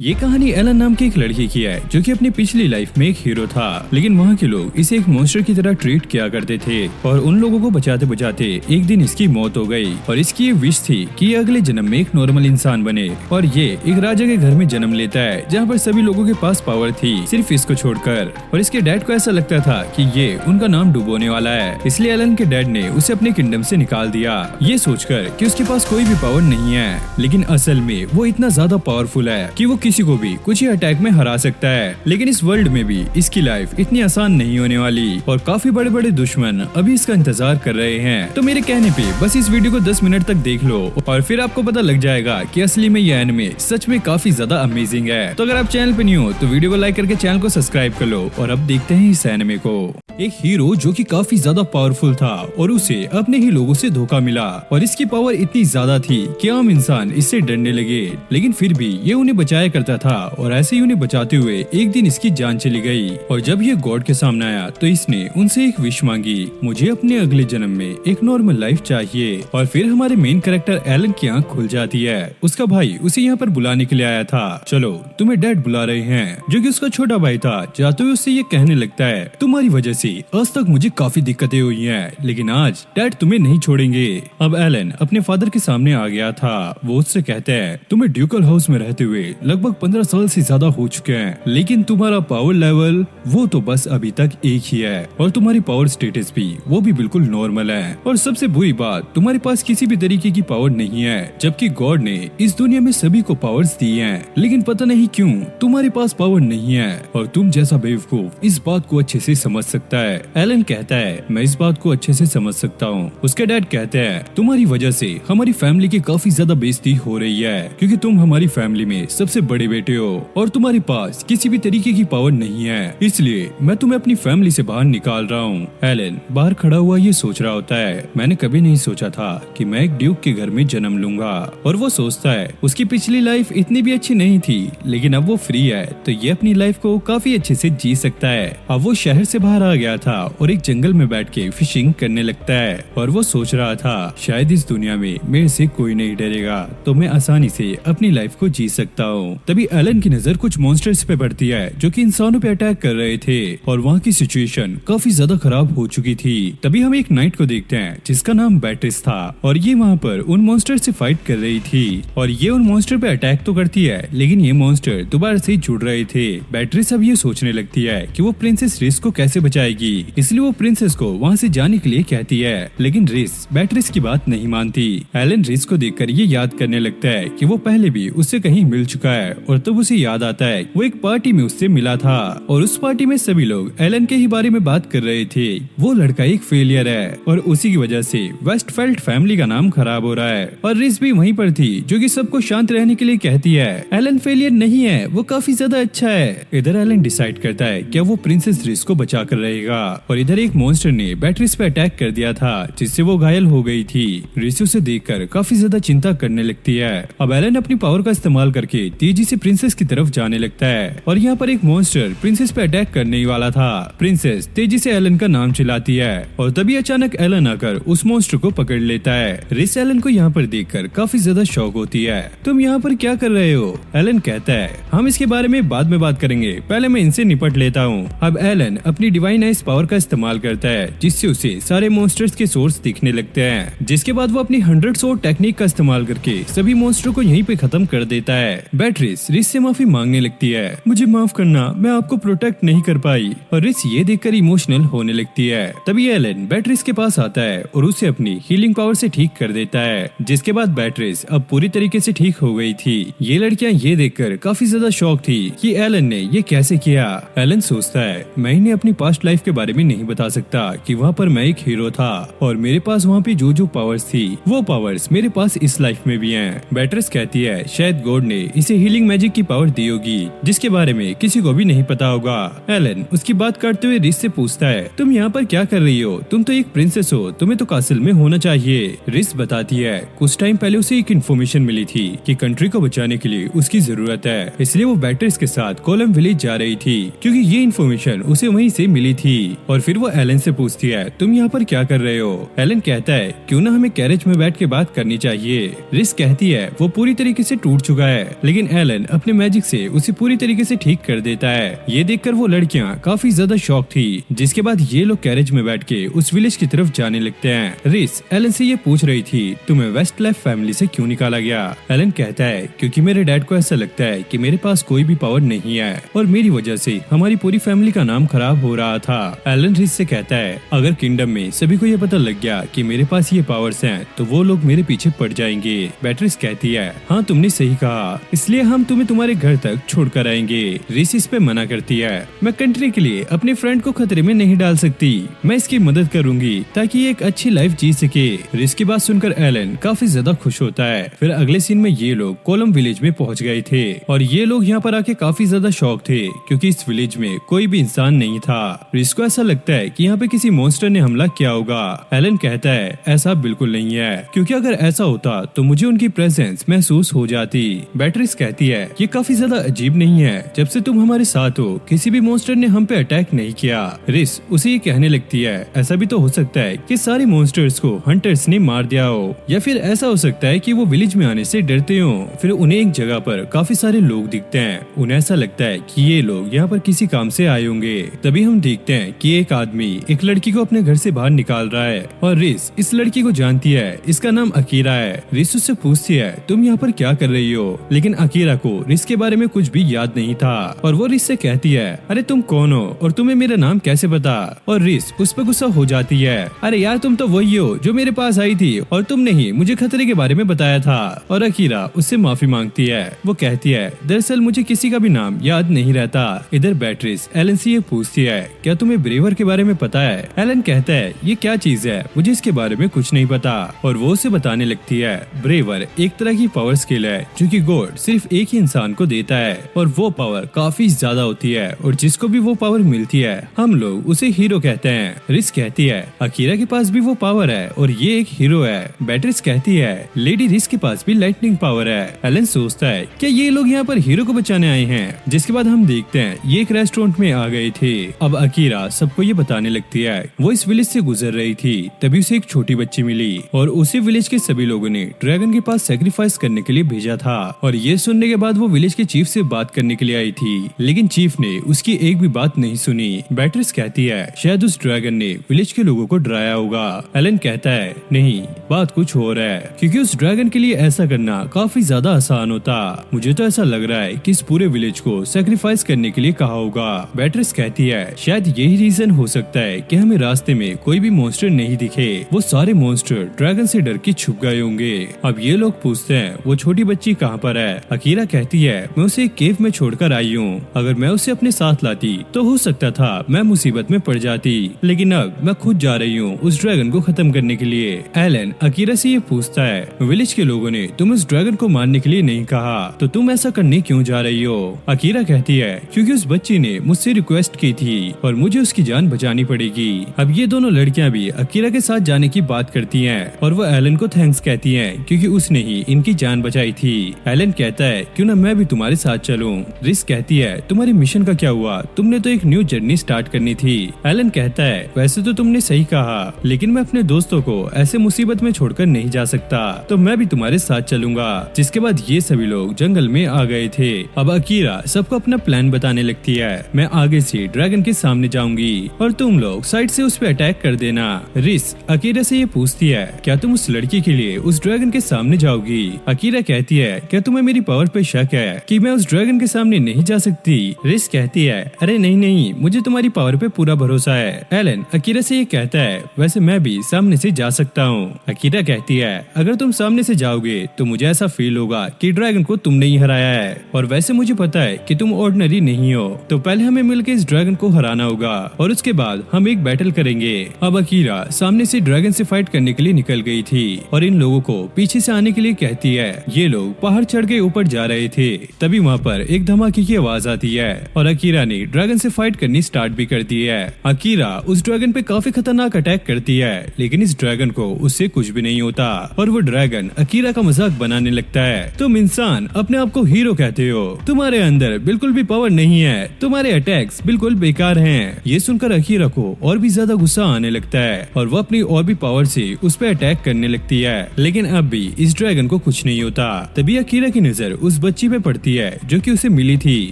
ये कहानी एलन नाम की एक लड़की की है जो कि अपनी पिछली लाइफ में एक हीरो था, लेकिन वहाँ के लोग इसे एक मॉन्स्टर की तरह ट्रीट किया करते थे और उन लोगों को बचाते बचाते एक दिन इसकी मौत हो गई। और इसकी ये विश थी कि ये अगले जन्म में एक नॉर्मल इंसान बने और ये एक राजा के घर में जन्म लेता है जहाँ पर सभी लोगों के पास पावर थी सिर्फ इसको छोड़कर। और इसके डैड को ऐसा लगता था कि ये उनका नाम डुबोने वाला है, इसलिए एलन के डैड ने उसे अपने किंगडम से निकाल दिया, ये सोचकर कि उसके पास कोई भी पावर नहीं है। लेकिन असल में वो इतना ज्यादा पावरफुल है कि वो किसी को भी कुछ ही अटैक में हरा सकता है। लेकिन इस वर्ल्ड में भी इसकी लाइफ इतनी आसान नहीं होने वाली और काफी बड़े बड़े दुश्मन अभी इसका इंतजार कर रहे हैं। तो मेरे कहने पे बस इस वीडियो को 10 मिनट तक देख लो और फिर आपको पता लग जाएगा कि असली में ये एनिमे सच में काफी ज्यादा अमेजिंग है। तो अगर आप चैनल पे न्यू हो तो वीडियो को लाइक करके चैनल को सब्सक्राइब कर लो। और अब देखते हैं इस एनिमे को। एक हीरो जो कि काफी ज्यादा पावरफुल था और उसे अपने ही लोगों से धोखा मिला और इसकी पावर इतनी ज्यादा थी कि आम इंसान इससे डरने लगे, लेकिन फिर भी ये उन्हें बचाया करता था और ऐसे ही उन्हें बचाते हुए एक दिन इसकी जान चली गई। और जब ये गॉड के सामने आया तो इसने उनसे एक विश मांगी, मुझे अपने अगले जन्म में एक नॉर्मल लाइफ चाहिए। और फिर हमारे मेन कैरेक्टर एलन की आंख खुल जाती है। उसका भाई उसे यहाँ पर बुलाने के लिए आया था, चलो तुम्हें डैड बुला रहे हैं, जो कि उसका छोटा भाई था। जाते हुए उससे ये कहने लगता है, तुम्हारी वजह से आज तक मुझे काफी दिक्कतें हुई हैं, लेकिन आज डैड तुम्हें नहीं छोड़ेंगे। अब एलन अपने फादर के सामने आ गया था। वो उससे कहते हैं, तुम्हें ड्यूकल हाउस में रहते हुए लगभग 15 साल से ज्यादा हो चुके हैं, लेकिन तुम्हारा पावर लेवल वो तो बस अभी तक एक ही है और तुम्हारी पावर स्टेटस भी वो भी बिल्कुल नॉर्मल है। और सबसे बुरी बात, तुम्हारे पास किसी भी तरीके की पावर नहीं है, जबकि गॉड ने इस दुनिया में सभी को पावर्स दी हैं, लेकिन पता नहीं क्यों तुम्हारे पास पावर नहीं है। और तुम जैसा बेवकूफ इस बात को अच्छे से समझ सकता है। एलन कहता है, मैं इस बात को अच्छे से समझ सकता हूँ। उसके डैड कहते हैं, तुम्हारी वजह से हमारी फैमिली की काफी ज्यादा बेइज्जती हो रही है, क्योंकि तुम हमारी फैमिली में सबसे बड़े बेटे हो और तुम्हारे पास किसी भी तरीके की पावर नहीं है, इसलिए मैं तुम्हें अपनी फैमिली से बाहर निकाल रहा हूँ। एलन बाहर खड़ा हुआ ये सोच रहा होता है, मैंने कभी नहीं सोचा था कि मैं एक ड्यूक के घर में जन्म लूंगा। और वो सोचता है उसकी पिछली लाइफ इतनी भी अच्छी नहीं थी, लेकिन अब वो फ्री है तो ये अपनी लाइफ को काफी अच्छे से जी सकता है। अब वो शहर से बाहर आ गया था और एक जंगल में बैठ के फिशिंग करने लगता है। और वो सोच रहा था, शायद इस दुनिया में मेरे से कोई नहीं डरेगा तो मैं आसानी से अपनी लाइफ को जी सकता हूँ। तभी एलन की नजर कुछ मॉन्स्टर्स पे पड़ती है जो कि इंसानों पे अटैक कर रहे थे और वहाँ की सिचुएशन काफी ज्यादा खराब हो चुकी थी। तभी हम एक नाइट को देखते हैं जिसका नाम बैट्रिस था और ये वहाँ पर उन मॉन्स्टर से फाइट कर रही थी और ये उन मॉन्स्टर पे अटैक तो करती है, लेकिन ये मॉन्स्टर दोबारा से जुड़ रहे थे। बैट्रिस अब ये सोचने लगती है कि वो प्रिंसेस रिस को कैसे बचाएगी, इसलिए वो प्रिंसेस को वहाँ से जाने के लिए कहती है, लेकिन रिस बैट्रिस की बात नहीं मानती। एलन रिस को देखकर ये याद करने लगता है कि वो पहले भी उससे कहीं मिल चुका है और तब उसे याद आता है वो एक पार्टी में उससे मिला था और उस पार्टी में सभी लोग एलन के ही बारे में बात कर रहे थे। वो लड़का एक फेलियर है और उसी की वजह से वेस्टफेल्ड फैमिली का नाम खराब हो रहा है। और रिस भी वहीं पर थी जो कि सबको शांत रहने के लिए कहती है, एलन फेलियर नहीं है, वो काफी ज्यादा अच्छा है। इधर एलन डिसाइड करता है क्या वो प्रिंसेस रिस को बचा कर रहेगा और इधर एक मॉन्स्टर ने बैट्रिस पे अटैक कर दिया था जिससे वो घायल हो गई थी। रिस उसे देखकर काफी ज्यादा चिंता करने लगती है। अब एलन अपनी पावर का इस्तेमाल करके तेजी से प्रिंसेस की तरफ जाने लगता है और यहाँ पर एक मॉन्स्टर प्रिंसेस पे अटैक करने ही वाला था। प्रिंसेस तेजी से एलन का नाम चिल्लाती है और तभी अचानक एलन आकर उस मॉन्स्टर को पकड़ लेता है। रिस एलन को यहाँ पर देखकर काफी ज्यादा शॉक होती है, तुम यहाँ पर क्या कर रहे हो? एलन कहता है, हम इसके बारे में बाद में बात करेंगे, पहले मैं इनसे निपट लेता हूँ। अब एलन अपनी डिवाइन आइज पावर का इस्तेमाल करता है जिससे उसे सारे मॉन्स्टर्स के सोर्स दिखने लगते हैं, जिसके बाद वो अपनी 100 सोर्ड टेक्निक का इस्तेमाल करके सभी मॉन्स्टर को यहीं पे खत्म कर देता है। बैट्रिस रिस से माफी मांगने लगती है, मुझे माफ करना, मैं आपको प्रोटेक्ट नहीं कर पाई। और रिस ये देखकर इमोशनल होने लगती है। तभी एलन बैट्रिस के पास आता है और उसे अपनी हीलिंग पावर से ठीक कर देता है, जिसके बाद बैट्रिस अब पूरी तरीके से ठीक हो गई थी। ये लड़कियां ये देखकर काफी ज्यादा शॉक थी कि एलन ने ये कैसे किया। एलन सोचता है, मैं इन्हें अपनी पास्ट लाइफ के बारे में नहीं बता सकता कि वहाँ पर मैं एक हीरो था और मेरे पास वहाँ पे जो जो पावर्स थी वो पावर्स मेरे पास इस लाइफ में भी हैं। बैट्रिस कहती है, शायद गॉड ने इसे हीलिंग मैजिक की पावर दी होगी जिसके बारे में किसी को भी नहीं पता होगा। एलन उसकी बात करते हुए रिस से पूछता है, तुम यहाँ पर क्या कर रही हो? तुम तो एक प्रिंसेस हो, तुम्हें तो कासिल में होना चाहिए। रिस बताती है, कुछ टाइम पहले उसे एक इन्फॉर्मेशन मिली थी कि कंट्री को बचाने के लिए उसकी जरूरत है, इसलिए वो बैट्रिस के साथ कोलम विलेज जा रही थी क्योंकि ये इन्फॉर्मेशन उसे वहीं से मिली थी। और फिर वो एलन से पूछती है, तुम यहाँ पर क्या कर रहे हो? एलन कहता है, क्यों ना हमें कैरेज में बैठ के बात करनी चाहिए। रिस कहती है, वो पूरी तरीके से टूट चुका है, लेकिन एलन अपने मैजिक से उसे पूरी तरीके से ठीक कर देता है। ये देखकर वो लड़कियां काफी ज्यादा शॉक थी। जिसके बाद ये लोग कैरेज में बैठ के उस विलेज की तरफ जाने लगते हैं। रिस एलन से ये पूछ रही थी, तुम्हें वेस्टलाइफ फैमिली से क्यों निकाला गया? एलन कहता है, क्योंकि मेरे डैड को ऐसा लगता है कि मेरे पास कोई भी पावर नहीं है और मेरी वजह से हमारी पूरी फैमिली का नाम खराब हो रहा था। एलन रिस से कहता है, अगर किंगडम में सभी को ये पता लग गया कि मेरे पास ये पावर्स हैं, तो वो लोग मेरे पीछे पड़ जाएंगे। बेट्रिस कहती है, हाँ तुमने सही कहा, इसलिए हम तुम्हें तुम्हारे घर तक छोड़कर आएंगे। रिस इस पे मना करती है, मैं कंट्री के लिए अपने फ्रेंड को खतरे में नहीं डाल सकती, मैं इसकी मदद करूंगी ताकि ये एक अच्छी लाइफ जी सके। रिस की बात सुनकर एलन काफी ज्यादा खुश होता है। फिर अगले सीन में ये लोग कोलम विलेज में पहुंच गए थे और ये लोग यहाँ पर आके काफी ज्यादा शॉक थे क्योंकि इस विलेज में कोई भी इंसान नहीं था। रिस को ऐसा लगता है कि यहाँ पे किसी मॉन्स्टर ने हमला किया होगा। एलन कहता है, ऐसा बिल्कुल नहीं है, क्योंकि अगर ऐसा होता तो मुझे उनकी प्रेजेंस महसूस हो जाती। बेट्रिस कहती है, ये काफी ज्यादा अजीब नहीं है, जब से तुम हमारे साथ हो किसी भी मॉन्स्टर ने हम पे अटैक नहीं किया। रिस उसे ये कहने लगती है, ऐसा भी तो हो सकता है कि सारे मॉन्स्टर्स को हंटर्स ने मार दिया हो, या फिर ऐसा हो सकता है कि वो विलेज में आने से डरते हो। फिर उन्हें एक जगह पर काफी सारे लोग दिखते हैं। उन्हें ऐसा लगता है कि ये लोग यहाँ पर किसी काम से आए होंगे। तभी हम देखते हैं कि एक आदमी एक लड़की को अपने घर से बाहर निकाल रहा है और रिस इस लड़की को जानती है। इसका नाम अकीरा है। रिस उससे पूछती है, तुम यहाँ पर क्या कर रही हो? लेकिन अकीरा को रिस के बारे में कुछ भी याद नहीं था और वो रिस से कहती है, अरे तुम कौन हो और तुम्हें मेरा नाम कैसे पता? और रिस उस पर गुस्सा हो जाती है, अरे यार तुम तो वही हो जो मेरे पास आई थी और तुमने ही मुझे खतरे के बारे में बताया था। और अकीरा उससे माफी मांगती है। वो कहती है, दरअसल मुझे किसी का भी नाम याद नहीं रहता। इधर बेट्रिस एलन से ये पूछती है, क्या तुम्हें ब्रेवर के बारे में पता है? एलन कहता है, ये क्या चीज है, मुझे इसके बारे में कुछ नहीं पता। और वो उसे बताने लगती है, ब्रेवर एक तरह की पावर स्किल है जो कि गॉड सिर्फ एक ही इंसान को देता है और वो पावर काफी ज्यादा होती है और जिसको भी वो पावर मिलती है हम लोग उसे हीरो कहते हैं। रिस कहती है, अकीरा के पास भी वो पावर है और ये एक हीरो है। बेट्रिस कहती है, लेडी रिस के पास भी लाइटनिंग पावर है। एलन सोचता है, क्या ये लोग यहाँ पर हीरो को बचाने आए हैं? जिसके बाद हम देखते हैं ये एक रेस्टोरेंट में आ गए थे। अब अकीरा सबको ये बताने लगती है, वो इस विलेज से गुजर रही थी, तभी उसे एक छोटी बच्ची मिली और उसे विलेज के सभी लोगों ने ड्रैगन के पास सेक्रीफाइस करने के लिए भेजा था। और ये सुनने के बाद वो विलेज के चीफ से बात करने के लिए आई थी, लेकिन चीफ ने उसकी एक भी बात नहीं सुनी। बेट्रिस कहती है, शायद उस ड्रैगन ने विलेज के लोगों को डराया होगा। एलन कहता है, नहीं, बात कुछ और है, क्योंकि उस ड्रैगन के लिए ऐसा करना काफी ज्यादा आसान होता। मुझे तो ऐसा लग रहा है कि इस पूरे विलेज को सेक्रीफाइस करने के लिए कहा होगा। बेट्रिस कहती है, शायद यही रीजन हो सकता है कि हमें रास्ते में कोई भी मॉन्स्टर नहीं दिखे। वो सारे मॉन्स्टर ड्रैगन से डर के छुप गए होंगे। अब ये लोग पूछते हैं, वो छोटी बच्ची कहाँ पर है? अकीरा कहती है, मैं उसे एक केव में छोड़कर आई हूँ। अगर मैं उसे अपने साथ लाती तो हो सकता था मैं मुसीबत में पड़ जाती, लेकिन अब मैं खुद जा रही हूँ उस ड्रैगन को खत्म करने के लिए। एलन अकीरा से ये पूछता है, विलेज के लोगों ने तुम उस ड्रैगन को मारने के लिए नहीं कहा, तो तुम ऐसा करने क्यों जा रही हो? अकीरा कहती है, क्योंकि उस बच्ची ने मुझसे रिक्वेस्ट की थी और मुझे उसकी जान बचानी पड़ेगी। अब ये दोनों लड़कियां भी अकीरा के साथ जाने की बात करती हैं और वो एलन को थैंक्स कहती हैं क्योंकि उसने ही इनकी जान बचाई थी। एलन कहता है, क्यों ना मैं भी तुम्हारे साथ चलूं। रिस कहती है, तुम्हारे मिशन का क्या हुआ? तुमने तो एक न्यू जर्नी स्टार्ट करनी थी। एलन कहता है, वैसे तो तुमने सही कहा, लेकिन मैं अपने दोस्तों को ऐसे मुसीबत में छोड़कर नहीं जा सकता, तो मैं भी तुम्हारे साथ चलूंगा। जिसके बाद ये सभी लोग जंगल में आ गए थे। अब अकीरा सबको अपना प्लान बताने लगती है, मैं आगे से ड्रैगन के सामने जाऊंगी और तुम लोग साइड से उस पे अटैक कर देना। रिस अकीरा से ये पूछती है, क्या तुम उस लड़की के लिए उस ड्रैगन के सामने जाओगी? अकीरा कहती है, क्या तुम्हें मेरी पावर पे शक है कि मैं उस ड्रैगन के सामने नहीं जा सकती? रिस कहती है, अरे नहीं नहीं, मुझे तुम्हारी पावर पे पूरा भरोसा है। एलन अकीरा से ये कहता है, वैसे मैं भी सामने से जा सकता हूँ। अकीरा कहती है, अगर तुम सामने से जाओगे तो मुझे ऐसा फील होगा कि ड्रैगन को तुमने ही हराया है, और वैसे मुझे पता है कि तुम ऑर्डिनरी नहीं हो, तो पहले हमें मिलकर इस ड्रैगन को हराना होगा और उसके बाद हम एक बैटल करेंगे। अब अकीरा सामने से ड्रैगन से फाइट करने के लिए निकल गई थी और इन लोगों को पीछे से आने के लिए कहती है। ये लोग पहाड़ चढ़ के ऊपर जा रहे थे, तभी वहाँ पर एक धमाके की आवाज आती है और अकीरा ने ड्रैगन से फाइट करनी स्टार्ट भी कर दी है। अकीरा उस ड्रैगन पे काफी खतरनाक अटैक करती है, लेकिन इस ड्रैगन को उससे कुछ भी नहीं होता और वो ड्रैगन अकीरा का मजाक बनाने लगता है। तुम इंसान अपने आप को हीरो कहते हो, तुम्हारे अंदर बिल्कुल भी पावर नहीं है, तुम्हारे अटैक्स बिल्कुल बेकार हैं। ये सुनकर अकीरा को और भी ज्यादा गुस्सा आने लगता है और वो अपनी और भी पावर से उस पर अटैक करने लगती है, लेकिन अब भी इस ड्रैगन को कुछ नहीं होता। तभी अकीरा की नजर उस उस बच्ची पे पड़ती है जो कि उसे मिली थी।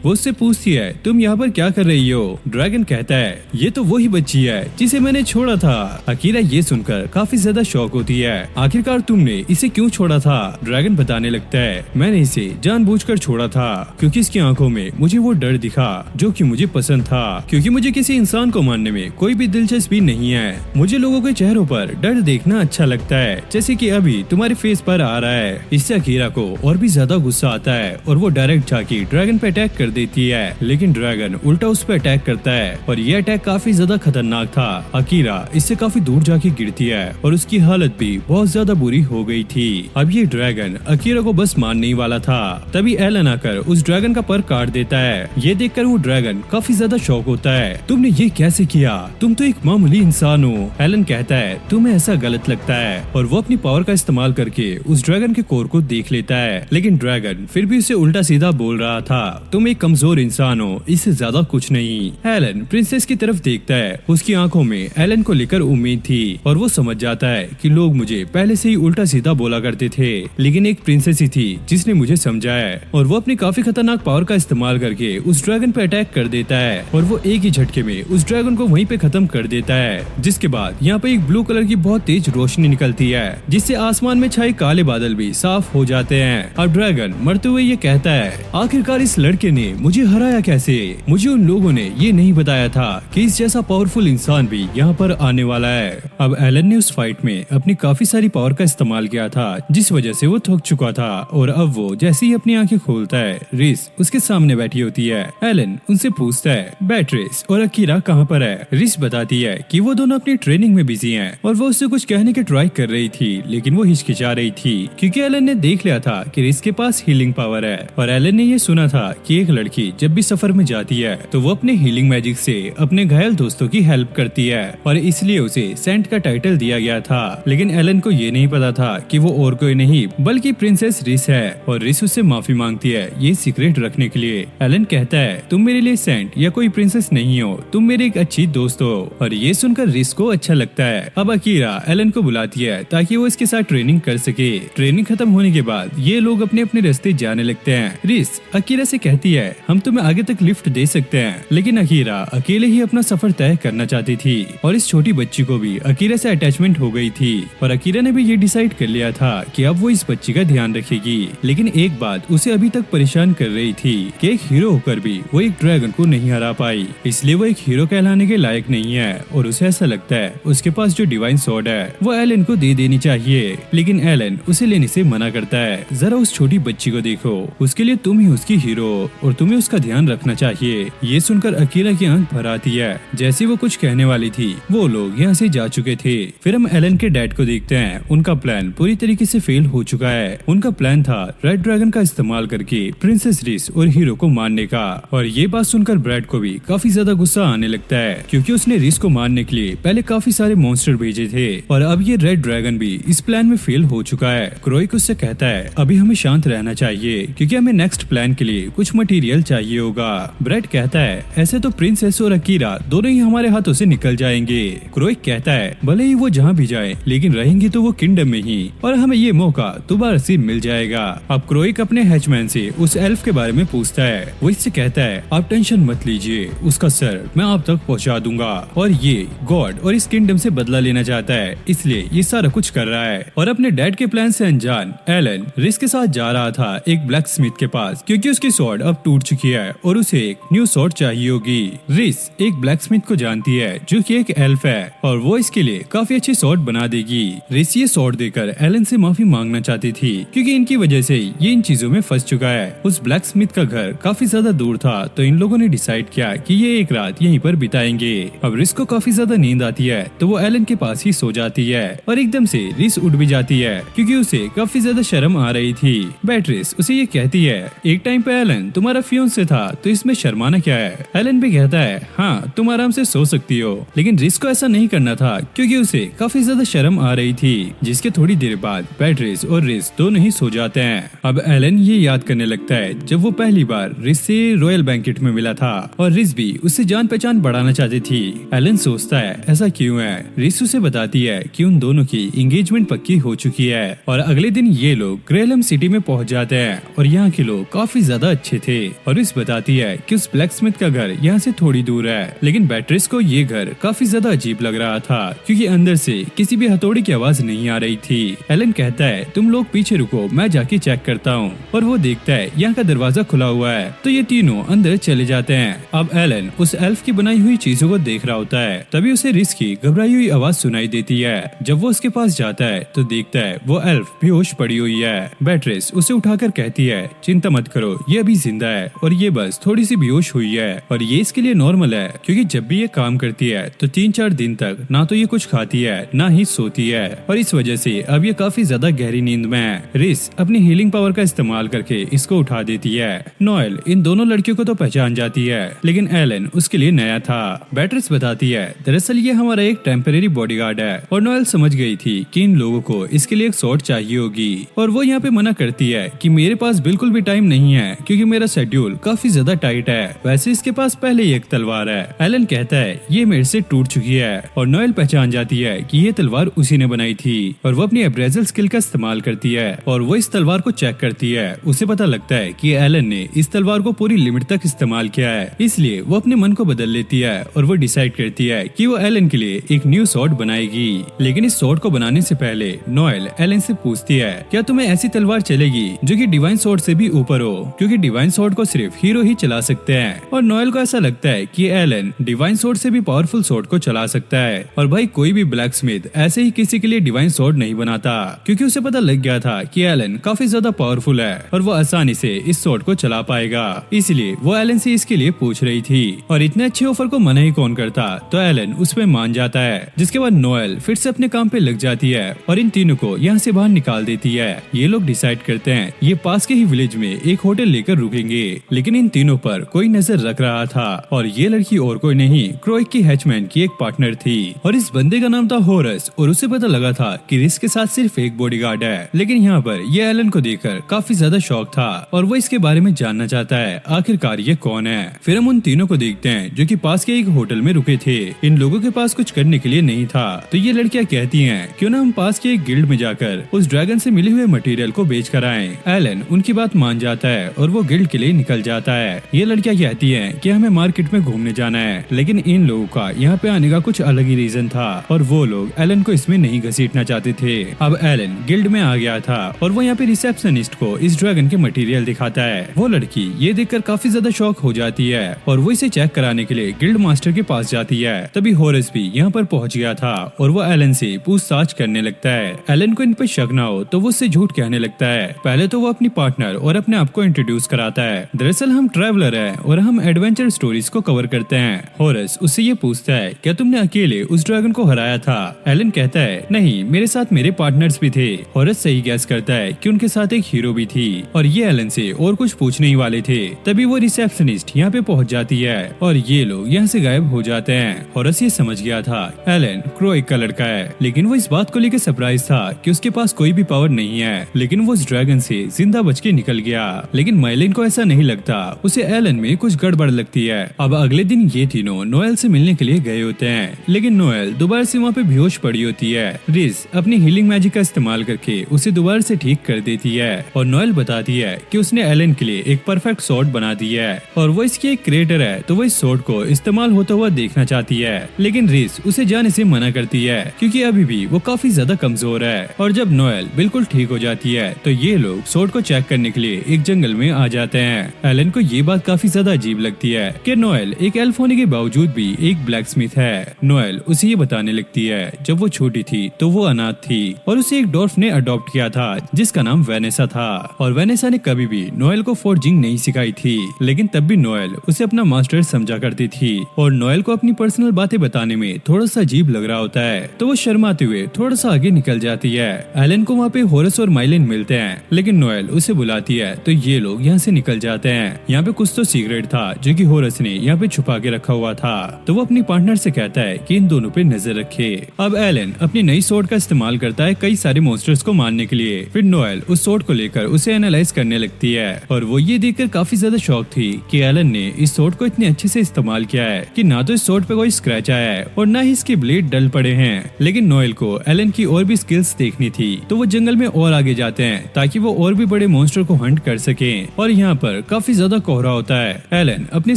वो उससे पूछती है तुम यहाँ पर क्या कर रही हो? ड्रैगन कहता है ये तो वही बच्ची है जिसे मैंने छोड़ा था। अकीरा ये सुनकर काफी ज्यादा शॉक होती है। आखिरकार तुमने इसे क्यों छोड़ा था? ड्रैगन बताने लगता है मैंने इसे जानबूझकर छोड़ा था क्योंकि इसकी आंखों में मुझे वो डर दिखा जो कि मुझे पसंद था, क्योंकि मुझे किसी इंसान को मारने में कोई भी दिलचस्पी नहीं है। मुझे लोगों के चेहरों पर डर देखना अच्छा लगता है, जैसे कि अभी तुम्हारे फेस पर आ रहा है। इससे अकीरा को और भी ज्यादा गुस्सा आता है और वो डायरेक्ट जाके ड्रैगन पे अटैक कर देती है, लेकिन ड्रैगन उल्टा उस पर अटैक करता है और ये अटैक काफी ज्यादा खतरनाक था। अकीरा इससे काफी दूर जाके गिरती है और उसकी हालत भी बहुत ज्यादा बुरी हो गई थी। अब ये ड्रैगन अकीरा को बस मारने ही वाला था, तभी एलन आकर उस ड्रैगन का पर काट देता है। ये देखकर वो ड्रैगन काफी ज्यादा शॉक होता है। तुमने ये कैसे किया? तुम तो एक मामूली इंसान हो। एलन कहता है तुम्हें ऐसा गलत लगता है और वो अपनी पावर का इस्तेमाल करके उस ड्रैगन के कोर को देख लेता है, लेकिन ड्रैगन फिर भी उसे उल्टा सीधा बोल रहा था तुम एक कमजोर इंसान हो, इससे ज्यादा कुछ नहीं। एलन प्रिंसेस की तरफ देखता है, उसकी आंखों में एलन को लेकर उम्मीद थी और वो समझ जाता है कि लोग मुझे पहले से ही उल्टा सीधा बोला करते थे, लेकिन एक प्रिंसेस ही थी जिसने मुझे समझाया है। और वो अपनी काफी खतरनाक पावर का इस्तेमाल करके उस ड्रैगन पे अटैक कर देता है और वो एक ही झटके में उस ड्रैगन को वहीं पे खत्म कर देता है। जिसके बाद यहाँ पे एक ब्लू कलर की बहुत तेज रोशनी निकलती है, जिससे आसमान में छाए काले बादल भी साफ हो जाते हैं। अब ड्रैगन मरते हुए ये कहता है आखिरकार इस लड़के ने मुझे हराया कैसे? मुझे उन लोगों ने ये नहीं बताया था कि इस जैसा पावरफुल इंसान भी यहाँ पर आने वाला है। अब एलन ने उस फाइट में अपनी काफी सारी पावर का इस्तेमाल किया था, जिस वजह से वो थक चुका था और अब वो जैसे ही अपनी आंखें खोलता है रिस उसके सामने बैठी होती है। एलन उनसे पूछता है बैट्रिस और अकीरा कहाँ पर है? रिस बताती है कि वो दोनों अपनी ट्रेनिंग में बिजी हैं और वो उससे कुछ कहने की ट्राई कर रही थी, लेकिन वो हिचकिचा रही थी क्योंकि एलन ने देख लिया था कि रिस के पास हीलिंग पावर है और एलन ने ये सुना था कि एक लड़की जब भी सफर में जाती है तो वो अपने हीलिंग मैजिक से अपने घायल दोस्तों की हेल्प करती है और इसलिए उसे सेंट का टाइटल दिया गया था। लेकिन एलन को ये नहीं पता था कि वो और कोई नहीं बल्कि प्रिंसेस रिस है और रिस उससे माफी मांगती है ये सीक्रेट रखने के लिए। एलन कहता है तुम मेरे लिए सेंट या कोई प्रिंसेस नहीं हो, तुम मेरी एक अच्छी दोस्त हो, और ये सुनकर रिस को अच्छा लगता है। अब अकीरा एलन को बुलाती है ताकि वो इसके साथ ट्रेनिंग कर सके। ट्रेनिंग खत्म होने के बाद ये लोग अपने अपने रास्ते जाने लगते हैं। रिस अकीरा से कहती है हम तुम्हें आगे तक लिफ्ट दे सकते हैं, लेकिन अकीरा अकेले ही अपना सफर तय करना चाहती थी और इस छोटी बच्ची को भी अकीरा से अटैचमेंट हो गई थी और अकीरा ने भी ये डिसाइड कर लिया था कि अब वो इस बच्ची का ध्यान रखेगी। लेकिन एक बात उसे अभी तक परेशान कर रही थी कि एक हीरो होकर भी वो एक ड्रैगन को नहीं हरा पाई, इसलिए वो एक हीरो कहलाने के लायक नहीं है और उसे ऐसा लगता है उसके पास जो डिवाइन स्वॉर्ड है वो एलन को दे देनी चाहिए। लेकिन एलन उसे लेने से मना करता है जरा उस छोटी बच्ची को देखो, उसके लिए तुम ही उसकी हीरो और तुम्हें उसका ध्यान रखना चाहिए। ये सुनकर अकीरा की आंख भर आती है। जैसे वो कुछ कहने वाली थी वो लोग यहाँ से जा चुके थे। फिर हम एलन के डैड को देखते हैं। उनका प्लान पूरी तरीके से फेल हो चुका है। उनका प्लान था रेड ड्रैगन का इस्तेमाल करके प्रिंसेस रिस और हीरो को मारने का, और ये बात सुनकर ब्रैड को भी काफी ज्यादा गुस्सा आने लगता है क्योंकि उसने रिस को मारने के लिए पहले काफी सारे मॉन्स्टर भेजे थे और अब ये रेड ड्रैगन भी इस प्लान में फेल हो चुका है। क्रोइक उससे कहता है अभी हमें शांत रहना चाहिए क्योंकि हमें नेक्स्ट प्लान के लिए कुछ मटेरियल चाहिए होगा। ब्रैड कहता है ऐसे तो प्रिंसेस और अकीरा दोनों ही हमारे हाथों से निकल जाएंगे। क्रोइक कहता है भले ही वो जहाँ भी जाए लेकिन रहेंगे तो वो किंगडम में ही और हमें ये मौका दोबारा से मिल जाएगा। अब क्रोइक अपने हैचमैन से उस एल्फ के बारे में पूछता है। वो इससे कहता है आप टेंशन मत लीजिए, उसका सर मैं आप तक पहुँचा दूंगा और ये गॉड और इस किंगडम से बदला लेना चाहता है, इसलिए ये सारा कुछ कर रहा है। और अपने डैड के प्लान से अनजान एलन रिस के साथ जा रहा था एक ब्लैक स्मिथ के पास क्योंकि उसकी स्वॉर्ड अब टूट चुकी है और उसे एक न्यू स्वॉर्ड चाहिए होगी। रिस एक ब्लैक स्मिथ को जानती है जो कि एक एल्फ है और वो इसके लिए काफी अच्छी स्वॉर्ड बना देगी। रिस ये स्वॉर्ड देकर एलन से माफी मांगना चाहती थी क्योंकि इनकी वजह से ये इन चीजों में फंस चुका है। उस ब्लैक स्मिथ का घर काफी ज्यादा दूर था तो इन लोगों ने डिसाइड किया कि ये एक रात यहीं पर बिताएंगे। अब रिस को काफी ज्यादा नींद आती है तो वो एलन के पास ही सो जाती है और एकदम से रिस उठ भी जाती है क्योंकि उसे काफी ज्यादा शर्म आ रही थी। बैट्रिस उसे ये कहती है एक टाइम पे एलन तुम्हारा फियांसे था तो इसमें शर्माना क्या है? एलन भी कहता है हाँ तुम आराम से सो सकती हो, लेकिन रिस को ऐसा नहीं करना था क्योंकि उसे काफी ज्यादा शर्म आ रही थी। जिसके थोड़ी देर बाद बैट्रिस और रिस दोनों ही सो जाते हैं। अब एलन ये याद करने लगता है जब वो पहली बार रिस से रॉयल बैंकेट में मिला था और रिस भी उससे जान पहचान बढ़ाना चाहती थी। एलन सोचता है ऐसा क्यों है? रिस उसे बताती है कि उन दोनों की एंगेजमेंट पक्की हो चुकी है और अगले दिन ये लोग ग्रेलम सिटी में पहुंच जाते हैं। हैं और यहाँ के लोग काफी ज्यादा अच्छे थे। और रिस बताती है कि उस ब्लैकस्मिथ का घर यहाँ से थोड़ी दूर है, लेकिन बेट्रिस को ये घर काफी ज्यादा अजीब लग रहा था क्योंकि अंदर से किसी भी हथौड़े की आवाज नहीं आ रही थी। एलन कहता है तुम लोग पीछे रुको, मैं जाके चेक करता हूँ। और वो देखता है यहाँ का दरवाजा खुला हुआ है, तो ये तीनों अंदर चले जाते हैं। अब एलन उस एल्फ की बनाई हुई चीजों को देख रहा होता है, तभी उसे रिस की घबराई हुई आवाज सुनाई देती है। जब वो उसके पास जाता है तो देखता है वो एल्फ बेहोश पड़ी हुई है। बेट्रिस उसे उठाकर कहती है चिंता मत करो, ये अभी जिंदा है और ये बस थोड़ी सी बेहोश हुई है और ये इसके लिए नॉर्मल है क्योंकि जब भी ये काम करती है तो 3-4 दिन तक ना तो ये कुछ खाती है ना ही सोती है और इस वजह से अब ये काफी ज्यादा गहरी नींद में है। रिस अपनी हीलिंग पावर का इस्तेमाल करके इसको उठा देती है। नोएल इन दोनों लड़कियों को तो पहचान जाती है, लेकिन एलन उसके लिए नया था। बेट्रिस बताती है दरअसल ये हमारा एक टेम्परेरी बॉडीगार्ड है और नोएल समझ गई थी कि इन लोगों को इसके लिए एक स्वॉर्ड चाहिए होगी और वो यहाँ पे मना करती है कि मेरे पास बिल्कुल भी टाइम नहीं है क्योंकि मेरा शेड्यूल काफी ज्यादा टाइट है। वैसे इसके पास पहले ही एक तलवार है। एलन कहता है ये मेरे से टूट चुकी है और नोएल पहचान जाती है कि ये तलवार उसी ने बनाई थी और वो अपनी अप्रेजल स्किल का इस्तेमाल करती है और वो इस तलवार को चेक करती है। उसे पता लगता है कि एलन ने इस तलवार को पूरी लिमिट तक इस्तेमाल किया है, इसलिए वो अपने मन को बदल लेती है और वो डिसाइड करती है कि वो एलन के लिए एक न्यू स्वॉर्ड बनाएगी। लेकिन इस स्वॉर्ड को बनाने से पहले नोएल एलन से पूछती है क्या तुम्हें ऐसी तलवार चलेगी जो कि डिवाइन स्वॉर्ड से भी ऊपर हो, क्योंकि डिवाइन स्वॉर्ड को सिर्फ हीरो ही चला सकते हैं। और नोएल को ऐसा लगता है कि एलन डिवाइन स्वॉर्ड से भी पावरफुल स्वॉर्ड को चला सकता है और भाई कोई भी ब्लैकस्मिथ ऐसे ही किसी के लिए डिवाइन स्वॉर्ड नहीं बनाता, क्योंकि उसे पता लग गया था कि एलन काफी ज्यादा पावरफुल है और वो आसानी से इस स्वॉर्ड को चला पाएगा, इसलिए वो एलन से इसके लिए पूछ रही थी। और इतने अच्छे ऑफर को मना ही कौन करता, तो एलन उसमें मान जाता है। जिसके बाद नोएल फिर से अपने काम पे लग जाती है और इन तीनों को यहाँ से बाहर निकाल देती है। ये लोग डिसाइड करते हैं ये पास के ही विलेज में एक होटल लेकर रुकेंगे, लेकिन इन तीनों पर कोई नजर रख रहा था और ये लड़की और कोई नहीं क्रोइक की हैचमैन की एक पार्टनर थी और इस बंदे का नाम था होरस और उसे पता लगा था कि रिस के साथ सिर्फ एक बॉडीगार्ड है। लेकिन यहाँ पर ये एलन को देखकर काफी ज्यादा शौक था और वो इसके बारे में जानना चाहता है आखिरकार ये कौन है। फिर हम उन तीनों को देखते हैं जो कि पास के एक होटल में रुके थे। इन लोगों के पास कुछ करने के लिए नहीं था, तो ये लड़कियां कहती हैं क्यों ना हम पास के एक गिल्ड में जाकर उस ड्रैगन से मिले हुए मटेरियल को बेच कर आएं। एलन उनकी बात मान जाता है और वो गिल्ड के लिए निकल जाता है। ये लड़कियां कहती हैं कि हमें मार्केट में घूमने जाना है, लेकिन इन लोगों का यहाँ पे आने का कुछ अलग ही रीजन था और वो लोग एलन को इसमें नहीं घसीटना चाहते थे। अब एलन गिल्ड में आ गया था और वो यहाँ पे रिसेप्शनिस्ट को इस ड्रैगन के मटेरियल दिखाता है। वो लड़की ये देखकर काफी ज्यादा शॉक हो जाती है और वो इसे चेक कराने के लिए गिल्ड मास्टर के पास जाती है। तभी होरस भी यहाँ पर पहुँच गया था और वो एलन से पूछताछ करने लगता है। एलन को इन पे शक ना हो तो वो उससे झूठ कहने लगता है। पहले तो वो अपनी पार्टनर और अपने आप को इंट्रोड्यूस कराता है, दरअसल हम ट्रैवलर हैं और हम एडवेंचर स्टोरीज को कवर करते हैं। होरस उससे ये पूछता है क्या तुमने अकेले उस ड्रैगन को हराया था? एलन कहता है नहीं, मेरे साथ मेरे पार्टनर्स भी थे। होरस सही गैस करता है कि उनके साथ एक हीरो भी थी और ये एलन से और कुछ पूछने ही वाले थे। तभी वो रिसेप्शनिस्ट यहाँ पे पहुँच जाती है और ये लोग यहाँ से गायब हो जाते हैं। होरस ये समझ गया था एलन क्रोइक का लड़का है, लेकिन वो इस बात को लेकर सरप्राइज था कि उसके पास कोई भी पावर नहीं है, लेकिन वो उस ड्रैगन से जिंदा बच के निकल गया। लेकिन माइलिन को ऐसा नहीं लगता, उसे एलन में कुछ गड़बड़ लगती है। अब अगले दिन ये तीनों नोएल से मिलने के लिए गए होते हैं, लेकिन नोएल दोबारा से वहाँ पे बेहोश पड़ी होती है। रिस अपनी हीलिंग मैजिक का इस्तेमाल करके उसे दोबारा से ठीक कर देती है और नोएल बताती है कि उसने एलन के लिए एक परफेक्ट स्वॉर्ड बना दी है और वो इसकी एक क्रिएटर है, तो वो इस स्वॉर्ड को इस्तेमाल होता हुआ देखना चाहती है। लेकिन रिस उसे जाने से मना करती है क्योंकि अभी भी वो काफी ज्यादा कमजोर है। और जब नोएल बिल्कुल ठीक हो जाती है तो ये लोग स्वॉर्ड को चेक करने के लिए एक जंगल में आ जाते हैं। एलन को ये बात काफी ज्यादा अजीब लगती है कि नोएल एक एल्फ होने के बावजूद भी एक ब्लैकस्मिथ है। नोएल उसे ये बताने लगती है जब वो छोटी थी तो वो अनाथ थी और उसे एक डॉर्फ ने अडॉप्ट किया था जिसका नाम वेनेसा था और वेनेसा ने कभी भी नोएल को फोर्जिंग नहीं सिखाई थी, लेकिन तब भी नोएल उसे अपना मास्टर समझा करती थी और नोएल को अपनी पर्सनल बातें बताने में थोड़ा सा अजीब लग रहा होता है, तो वो शर्माते हुए थोड़ा सा आगे निकल जाती है। एलन को वहाँ पे होरस और माइलिन मिलते हैं, लेकिन नोएल उसे बुलाती है तो ये लोग यहाँ से निकल जाते हैं। यहाँ पे कुछ तो सीक्रेट था जो कि होरस ने यहाँ पे छुपा के रखा हुआ था, तो वो अपनी पार्टनर से कहता है कि इन दोनों पे नजर रखे। अब एलन अपनी नई स्वॉर्ड का इस्तेमाल करता है कई सारे मॉन्स्टर्स को मारने के लिए। फिर नोएल उस स्वॉर्ड को लेकर उसे एनालाइज करने लगती है और वो ये देखकर काफी ज्यादा शॉक थी कि एलन ने इस स्वॉर्ड को इतने अच्छे से इस्तेमाल किया है कि ना तो इस स्वॉर्ड पे कोई स्क्रैच आया है और ना ही इसके ब्लेड डल पड़े हैं। लेकिन नोएल को एलन की और भी स्किल्स देखनी थी, तो वो जंगल में और आगे जाते हैं ताकि वो और भी बड़े मॉन्स्टर को हंट कर सके। और यहाँ पर काफी ज्यादा कोहरा होता है। एलन अपनी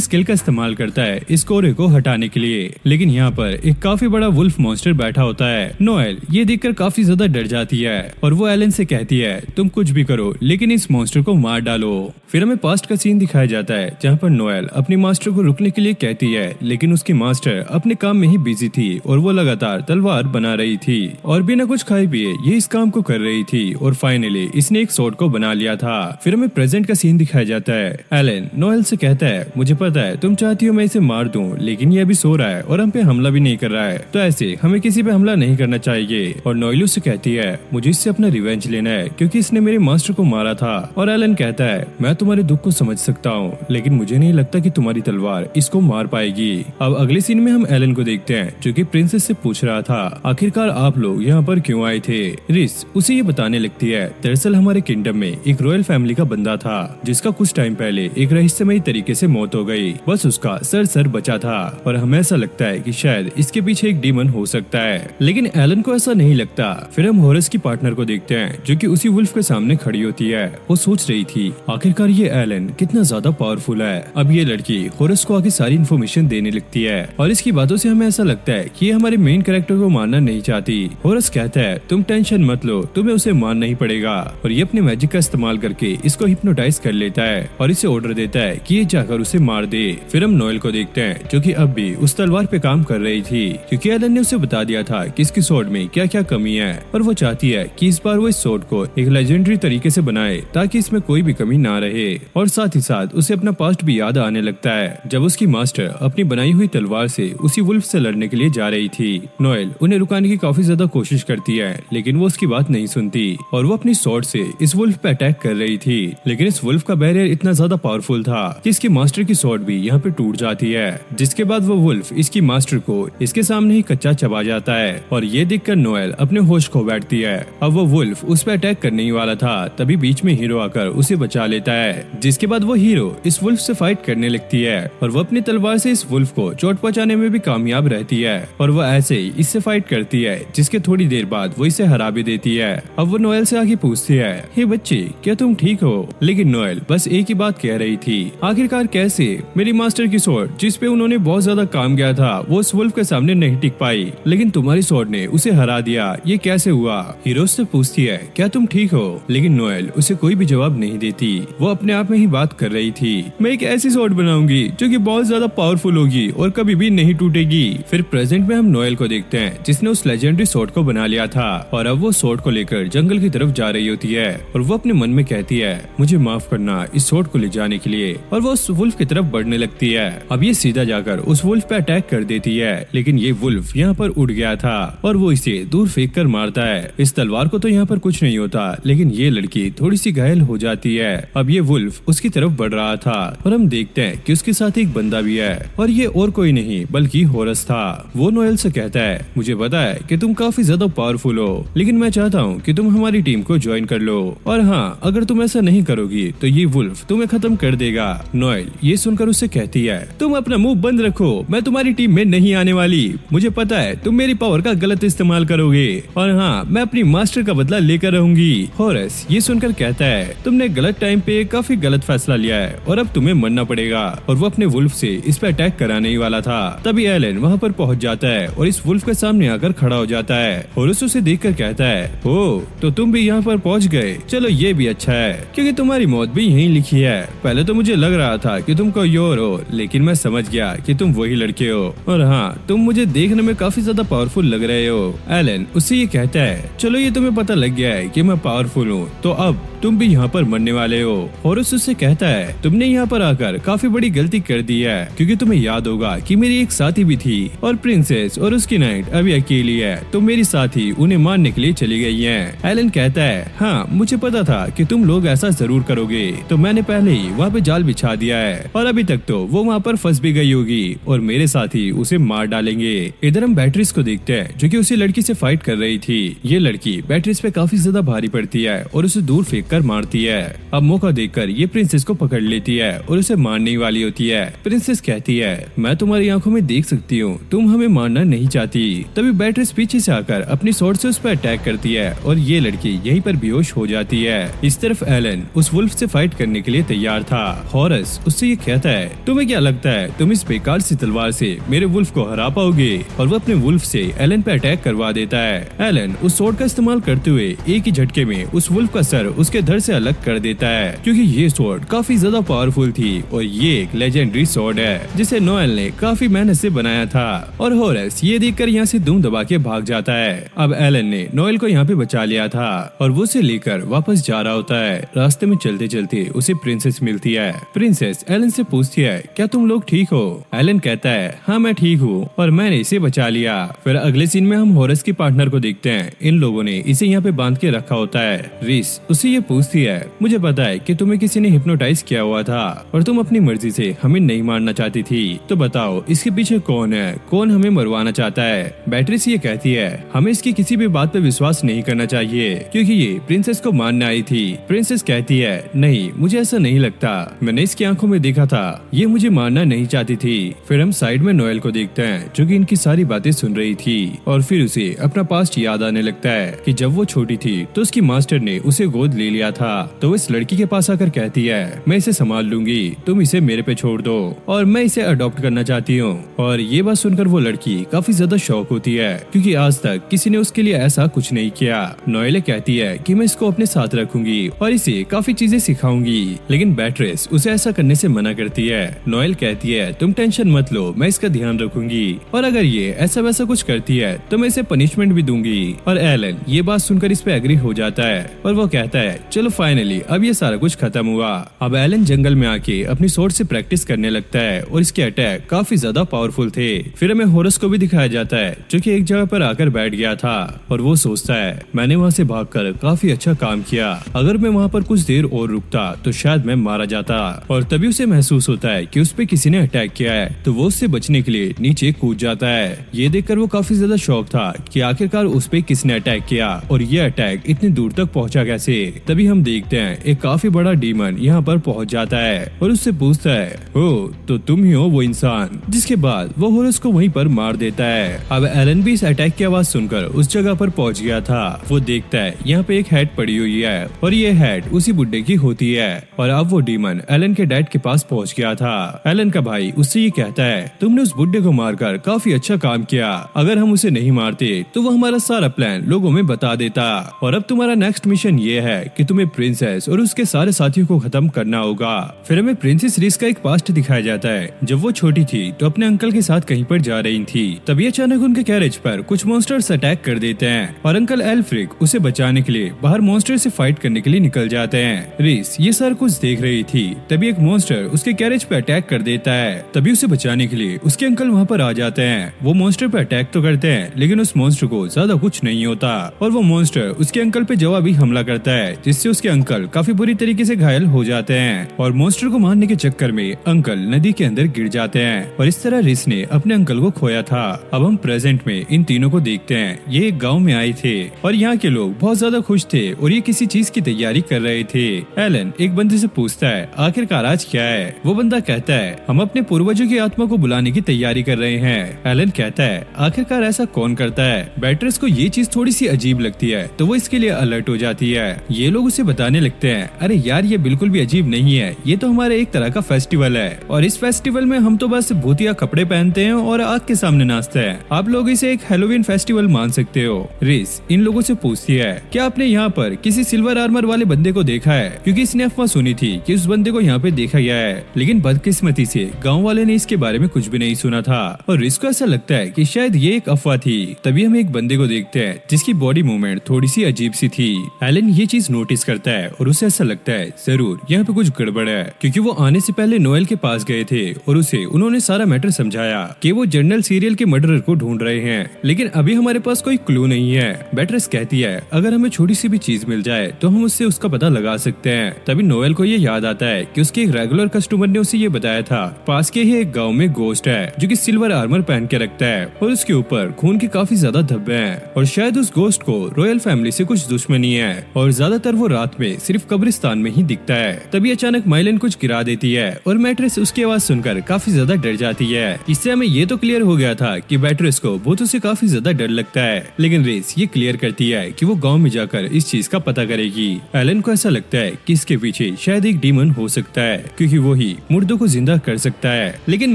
स्किल का इस्तेमाल करता है इस कोहरे को हटाने के लिए, लेकिन यहाँ पर एक काफी बड़ा वुल्फ मॉन्स्टर बैठा होता है। नोएल ये देखकर काफी ज्यादा डर जाती है और वो एलन से कहती है तुम कुछ भी करो लेकिन इस मॉन्स्टर को मार डालो। फिर हमें पास्ट का सीन दिखाया जाता है जहाँ पर नोएल अपनी मास्टर को रुकने के लिए कहती है, लेकिन उसकी मास्टर अपने काम में ही बिजी थी और वो लगातार तलवार बना रही थी और बिना कुछ खाए पिए ये इस काम को कर रही थी और फाइनली इसने एक स्वॉर्ड को बना लिया था। फिर हमें प्रेजेंट का सीन दिखाया जाता है। एलन नोएल से कहता है मुझे पता है तुम चाहती हो मैं इसे मार दूं, लेकिन ये अभी सो रहा है और हम पे हमला भी नहीं कर रहा है, तो ऐसे हमें किसी पे हमला नहीं करना चाहिए। और नोएल उससे कहती है मुझे इससे अपना रिवेंज लेना है क्योंकि इसने मेरे मास्टर को मारा था। और एलन कहता है मैं तुम्हारे दुख को समझ सकता हूँ, लेकिन मुझे नहीं लगता कि तुम्हारी तलवार इसको मार पाएगी। अब अगले सीन में हम एलन को देखते हैं जो कि प्रिंसेस से पूछ रहा था आखिरकार आप लोग यहाँ पर क्यों आए थे। रिस उसे ये बताने लगती है दरअसल हमारे किंगडम में एक रॉयल फैमिली का बंदा था जिसका कुछ टाइम पहले एक रहस्यमयी तरीके से मौत हो गई, बस उसका सर बचा था और हमें ऐसा लगता है कि शायद इसके पीछे एक डीमन हो सकता है, लेकिन एलन को ऐसा नहीं लगता। फिर हम होरस की पार्टनर को देखते हैं जो कि उसी वुल्फ के सामने खड़ी होती है। वो सोच रही थी आखिरकार ये एलन कितना ज्यादा पावरफुल है। अब ये लड़की होरस को आगे सारी इन्फॉर्मेशन देने लगती है और इसकी बातों से हमें ऐसा लगता है कि ये हमारे मेन कैरेक्टर को मारना नहीं चाहती। होरस कहता है तुम टेंशन मत लो, तुम्हें उसे मारना ही पड़ेगा और ये अपने मैजिक का इस्तेमाल करके इसको हिप्नोटाइज कर लेता है और इसे ऑर्डर देता है कि ये जाकर उसे मार दे। फिर हम नोएल को देखते हैं जो कि अब भी उस तलवार पे काम कर रही थी क्योंकि एलन ने उसे बता दिया था कि इसकी स्वॉर्ड में क्या क्या कमी है और वो चाहती है कि इस बार वो इस स्वॉर्ड को एक लेजेंडरी तरीके से बनाए ताकि इसमें कोई भी कमी ना रहे। और साथ ही साथ उसे अपना पास्ट भी याद आने लगता है जब उसकी मास्टर अपनी बनाई हुई तलवार से उसी वुल्फ से लड़ने के लिए जा रही थी। नोएल उन्हें रुकाने की काफी ज्यादा कोशिश करती है लेकिन वो उसकी बात नहीं सुनती और वो अपनी स्वॉर्ड से इस वुल्फ पे अटैक कर रही थी, लेकिन इस वुल्फ का बैरियर इतना ज्यादा पावरफुल था कि इसकी मास्टर की स्वॉर्ड भी यहाँ पे टूट जाती है, जिसके बाद वो वुल्फ इसकी मास्टर को इसके सामने ही कच्चा चबा जाता है और ये देखकर नोएल अपने होश खो बैठती है। अब वो वुल्फ उस पर अटैक करने ही वाला था तभी बीच में हीरो आकर उसे बचा लेता है, जिसके बाद वो हीरो इस वुल्फ से फाइट करने लगती है और वो अपनी तलवार से इस वुल्फ को चोट पहुंचाने में भी कामयाब रहती है और वो ऐसे ही इससे फाइट करती है जिसके थोड़ी देर बाद वो इसे हरा भी देती है। अब वो नोएल से आगे पूछती है हे बच्चे क्या तुम ठीक हो, लेकिन नोएल बस एक ही बात कह रही थी आखिरकार कैसे मेरी मास्टर की स्वॉर्ड जिस पे उन्होंने बहुत ज्यादा काम किया था वो उस वुल्फ के सामने नहीं टिक पाई, लेकिन तुम्हारी स्वॉर्ड ने उसे हरा दिया, ये कैसे हुआ। हीरो से पूछती है क्या तुम ठीक हो, लेकिन नोएल उसे कोई भी जवाब नहीं देती। वो अपने आप में ही बात कर रही थी मैं एक ऐसी स्वॉर्ड बनाऊंगी जो कि बहुत ज्यादा पावरफुल होगी और कभी भी नहीं टूटेगी। फिर प्रेजेंट में हम नोएल को देखते हैं जिसने उस लेजेंडरी स्वॉर्ड को बना लिया था और अब वो स्वॉर्ड को लेकर जंगल की तरफ जा रही होती है और वो अपने मन में कहती है मुझे माफ करना इस स्वॉर्ड को ले जाने के लिए, और वो उस वुल्फ की तरफ बढ़ने लगती है। अब ये सीधा जाकर उस वुल्फ पे अटैक कर देती है, लेकिन ये वुल्फ यहाँ पर उड़ गया था और वो इसे दूर फेंक कर मारता है। इस तलवार को तो यहाँ पर कुछ नहीं होता, लेकिन ये लड़की थोड़ी सी घायल हो जाती है। अब ये वुल्फ उसकी तरफ बढ़ रहा था और हम देखते हैं कि उसके साथ एक बंदा भी है और ये और कोई नहीं बल्कि होरस था। वो नोएल से कहता है मुझे पता है कि तुम काफी ज्यादा पावरफुल हो, लेकिन मैं चाहता हूँ कि तुम हमारी टीम को ज्वाइन कर लो, और हाँ अगर तुम ऐसा नहीं करोगी तो ये वुल्फ तुम्हें खत्म कर देगा। नोएल ये सुनकर उससे कहती है तुम अपना मुंह बंद रखो, मैं तुम्हारी टीम में नहीं आने वाली, मुझे पता है तुम मेरी पावर का गलत इस्तेमाल करोगे और हाँ मैं अपनी मास्टर का बदला लेकर रहूंगी। होरस ये सुनकर कहता है तुमने गलत टाइम पे काफी गलत फैसला लिया है और अब तुम्हें मरना पड़ेगा, और वो अपने वुल्फ से इस पे अटैक कराने ही वाला था। तभी एलन वहाँ पर पहुँच जाता है और इस वुल्फ के सामने आकर खड़ा हो जाता है। होरस उसे देखकर कहता है ओ तो तुम भी यहाँ पर पहुँच गए, चलो ये भी अच्छा है क्योंकि तुम्हारी मौत भी यहीं लिखी है। पहले तो मुझे लग रहा था कि तुम कोई और हो, लेकिन मैं समझ गया कि तुम वही लड़के हो, और हाँ तुम मुझे देखने में काफी ज्यादा पावरफुल लग रहे हो। एलन उससे ये कहता है चलो ये तुम्हें पता लग गया है कि मैं पावरफुल हूँ, तो अब तुम भी यहाँ पर मरने वाले हो। होरस उससे कहता है तुमने यहाँ पर आकर काफी बड़ी गलती कर दी है क्योंकि तुम्हें याद होगा कि मेरी एक साथी भी थी और प्रिंसेस और उसकी नाइट अभी अकेली है, तो मेरी साथी उन्हें मारने के लिए चली गई है। एलन कहता है हाँ मुझे पता था कि तुम लोग ऐसा जरूर करोगे, तो मैंने पहले ही वहाँ पे जाल बिछा दिया है और अभी तक तो वो वहाँ पर फंस भी गई होगी और मेरे साथी उसे मार डालेंगे। इधर हम बैटरीज को देखते हैं जो कि उसी लड़की से फाइट कर रही थी। ये लड़की बैटरीज पे काफी ज्यादा भारी पड़ती है और उसे दूर फेंक कर मारती है। अब मौका देखकर ये प्रिंसेस को पकड़ लेती है और उसे मारने वाली होती है। प्रिंसेस कहती है, मैं तुम्हारी आंखों में देख सकती हूँ, तुम हमें मारना नहीं चाहती। तभी बैट्रिस पीछे से आकर अपनी स्वॉर्ड से उस पर अटैक करती है और ये लड़की यहीं पर बेहोश हो जाती है। इस तरफ एलन उस वुल्फ से फाइट करने के लिए तैयार था। हॉरस उससे ये कहता है, तुम्हें क्या लगता है तुम इस बेकार सी तलवार से मेरे वुल्फ को हरा पाओगे? और वो अपने वुल्फ से एलन पे अटैक करवा देता है। एलन उस स्वॉर्ड का इस्तेमाल करते हुए एक ही झटके में उस वुल्फ का सर उसके धड़ से अलग कर देता है, क्योंकि ये स्वॉर्ड काफी ज्यादा पावरफुल थी और ये एक लेजेंडरी स्वॉर्ड है जिसे नोएल ने काफी मेहनत से बनाया था। और हॉरस ये देखकर यहाँ से दुम दबा के भाग जाता है। अब एलन ने नोएल को यहाँ पे बचा लिया था और वो उसे लेकर वापस जा रहा होता है। रास्ते में चलते चलते उसे प्रिंसेस मिलती है। प्रिंसेस एलन से पूछती है, क्या तुम लोग ठीक हो? एलन कहता है, हाँ मैं ठीक हूँ और मैंने इसे बचा लिया। फिर अगले सीन में हम हॉरस की पार्टनर को देखते हैं। इन लोगों ने इसे यहाँ पे बांध के रखा होता है। रिस उससे ये पूछती है, मुझे पता है कि तुम्हें किसी ने हिप्नोटाइज किया हुआ था और तुम अपनी मर्जी से हमें नहीं मारना चाहती थी, तो बताओ इसके पीछे कौन है, कौन हमें मरवाना चाहता है? बैट्रिस ये कहती है, हमें इसकी किसी भी बात पे विश्वास नहीं करना चाहिए क्योंकि ये प्रिंसेस को मारने आई थी। प्रिंसेस कहती है, नहीं मुझे ऐसा नहीं लगता, मैंने इसकी आंखों में देखा था, ये मुझे मारना नहीं चाहती थी। फिर हम साइड में नोएल को देखते हैं जो कि इनकी सारी बातें सुन रही थी और फिर उसे अपना पास्ट याद आने लगता है कि जब वो छोटी थी तो उसकी मास्टर ने उसे गोद ले लिया था। तो वो इस लड़की के पास आकर कहती है, मैं इसे संभाल लूंगी, तुम इसे मेरे पे छोड़ दो और मैं इसे अडॉप्ट करना चाहती हूँ। और ये बात सुनकर वो लड़की काफी ज्यादा शौक होती है क्योंकि आज तक किसी ने उसके लिए ऐसा कुछ नहीं किया। नोएल कहती है कि मैं इसको अपने साथ रखूंगी और इसे काफी चीजें सिखाऊंगी, लेकिन बैट्रिस उसे ऐसा करने से मना करती है। नोएल कहती है, तुम टेंशन मत लो, मैं इसका ध्यान रखूंगी और अगर ये ऐसा वैसा कुछ करती है तो मैं इसे पनिशमेंट भी दूंगी। और एलन ये बात सुनकर इस पे एग्री हो जाता है और वो कहता है, चलो फाइनली अब ये सारा कुछ खत्म हुआ। अब एलन जंगल में आके अपनी स्वॉर्ड से प्रैक्टिस करने लगता है और इसके अटैक काफी ज्यादा पावरफुल थे। फिर हमें हॉरस को भी दिखाया जाता है जो कि एक जगह पर आकर बैठ गया था और वो सोचता है, मैंने वहाँ से भागकर काफी अच्छा काम किया, अगर मैं वहाँ पर कुछ देर और रुकता तो शायद मैं मारा जाता। और तभी उसे महसूस होता है कि उस पे किसी ने अटैक किया है, तो वो उससे बचने के लिए नीचे कूद जाता है। ये देखकर वो काफी ज्यादा शौक था कि आखिरकार उस पे किसने अटैक किया और ये अटैक इतनी दूर तक पहुंचा कैसे। तभी हम देखते हैं एक काफी बड़ा डीमन यहाँ पर पहुंच जाता है और उससे पूछता है, ओ तो तुम ही हो वो इंसान? जिसके बाद वो हॉरस को वहीं पर मार देता है। अब एलन भी इस अटैक की आवाज सुनकर उस जगह पर पहुंच गया था। वो देखता है यहाँ पे एक हेड पड़ी हुई है और ये हेड उसी बुड्ढे की होती है और अब वो डीमन एलन के डैड के पास पहुंच गया था। एलन का भाई उससे ये कहता है, तुमने उस बुड्ढे को मारकर काफी अच्छा काम किया, अगर हम उसे नहीं मारते तो वो हमारा सारा प्लान लोगों में बता देता और अब तुम्हारा नेक्स्ट मिशन ये है कि तुम्हें प्रिंसेस और उसके सारे साथियों को खत्म करना होगा। फिर हमें प्रिंसेस रिस का एक पास्ट दिखाया जाता है। जब वो छोटी थी तो अपने अंकल के साथ कहीं पर जा रही थी, तभी अचानक उनके कैरेज पर कुछ मॉन्स्टर्स अटैक कर देते हैं और अंकल एल्फ्रिक उसे बचाने के लिए बाहर मॉन्स्टर से फाइट करने के लिए निकल जाते हैं। रिस ये सारा कुछ देख रही थी, तभी एक मॉन्स्टर उसके कैरेज पे अटैक कर देता है। तभी उसे बचाने के लिए उसके अंकल वहाँ पर आ जाते हैं। वो मॉन्स्टर पे अटैक तो करते हैं लेकिन उस मॉन्स्टर को ज्यादा कुछ नहीं होता और वो मॉन्स्टर उसके अंकल पे जवाबी हमला करता है, जिससे उसके अंकल काफी बुरी तरीके से घायल हो जाते हैं और मॉन्स्टर को मारने के चक्कर में अंकल नदी के अंदर गिर जाते हैं और इस तरह रिस ने अपने अंकल को खोया था। अब हम प्रेजेंट में इन तीनों को देखते हैं। ये एक गाँव में आए थे और यहाँ के लोग बहुत ज्यादा खुश थे और ये किसी चीज की तैयारी कर रहे थे। एलन एक बंदे से पूछता है, आखिरकार आज क्या है? वो बंदा कहता है, हम अपने पूर्वजों की आत्मा को बुलाने की तैयारी कर रहे हैं। एलन कहता है, आखिरकार ऐसा कौन करता है? बैट्रिस को ये चीज थोड़ी सी अजीब लगती है तो वो इसके लिए अलर्ट हो जाती है। ये लोग उसे बताने लगते हैं, अरे यार ये बिल्कुल भी अजीब नहीं है, ये तो हमारे एक तरह का फेस्टिवल है और इस फेस्टिवल में हम तो बस भूतिया कपड़े पहनते हैं और आग के सामने नाचते हैं। आप लोग इसे एक हैलोवीन फेस्टिवल मान सकते हो। रिस इन लोगों से पूछती है, क्या आपने यहाँ पर किसी सिल्वर आर्मर वाले बंदे को देखा है? क्योंकि इसने अफवाह सुनी थी कि उस बंदे को यहाँ पे देखा गया है, लेकिन बदकिस्मती से गाँव वाले ने इसके बारे में कुछ भी नहीं सुना था और रिस को ऐसा लगता है कि शायद ये एक अफवाह थी। तभी हम एक बंदे को देखते हैं जिसकी बॉडी मूवमेंट थोड़ी सी अजीब सी थी। एलन ये चीज नोटिस करता है और उसे ऐसा लगता है जरूर यहाँ पे कुछ गड़बड़ है, क्योंकि वो आने से पहले नोएल के पास गए थे और उसे उन्होंने सारा मैटर समझाया कि वो जनरल सीरियल के मर्डरर को ढूंढ रहे हैं, लेकिन अभी हमारे पास कोई क्लू नहीं है। बैट्रिस कहती है, अगर हमें छोटी सी भी चीज मिल जाए तो हम उससे उसका पता लगा सकते हैं। तभी नोएल को ये याद आता है कि उसके एक रेगुलर कस्टमर ने उसे ये बताया था, पास के ही एक गाँव में गोस्ट है जो की सिल्वर आर्मर पहन के रखता है और उसके ऊपर खून के काफी ज्यादा धब्बे हैं और शायद उस गोस्ट को रॉयल फैमिली से कुछ दुश्मनी है और ज्यादातर वो रात में सिर्फ कब्रिस्तान में ही दिखता है। तभी अचानक माइलन कुछ गिरा देती है और मैट्रेस उसकी आवाज सुनकर काफी ज्यादा डर जाती है। इससे हमें ये तो क्लियर हो गया था कि मैट्रेस को भूतों से काफी ज्यादा डर लगता है, लेकिन रेस ये क्लियर करती है कि वो गाँव में जाकर इस चीज का पता करेगी। एलन को ऐसा लगता है कि इसके पीछे शायद एक डीमन हो सकता है, क्योंकि वो ही मुर्दों को जिंदा कर सकता है। लेकिन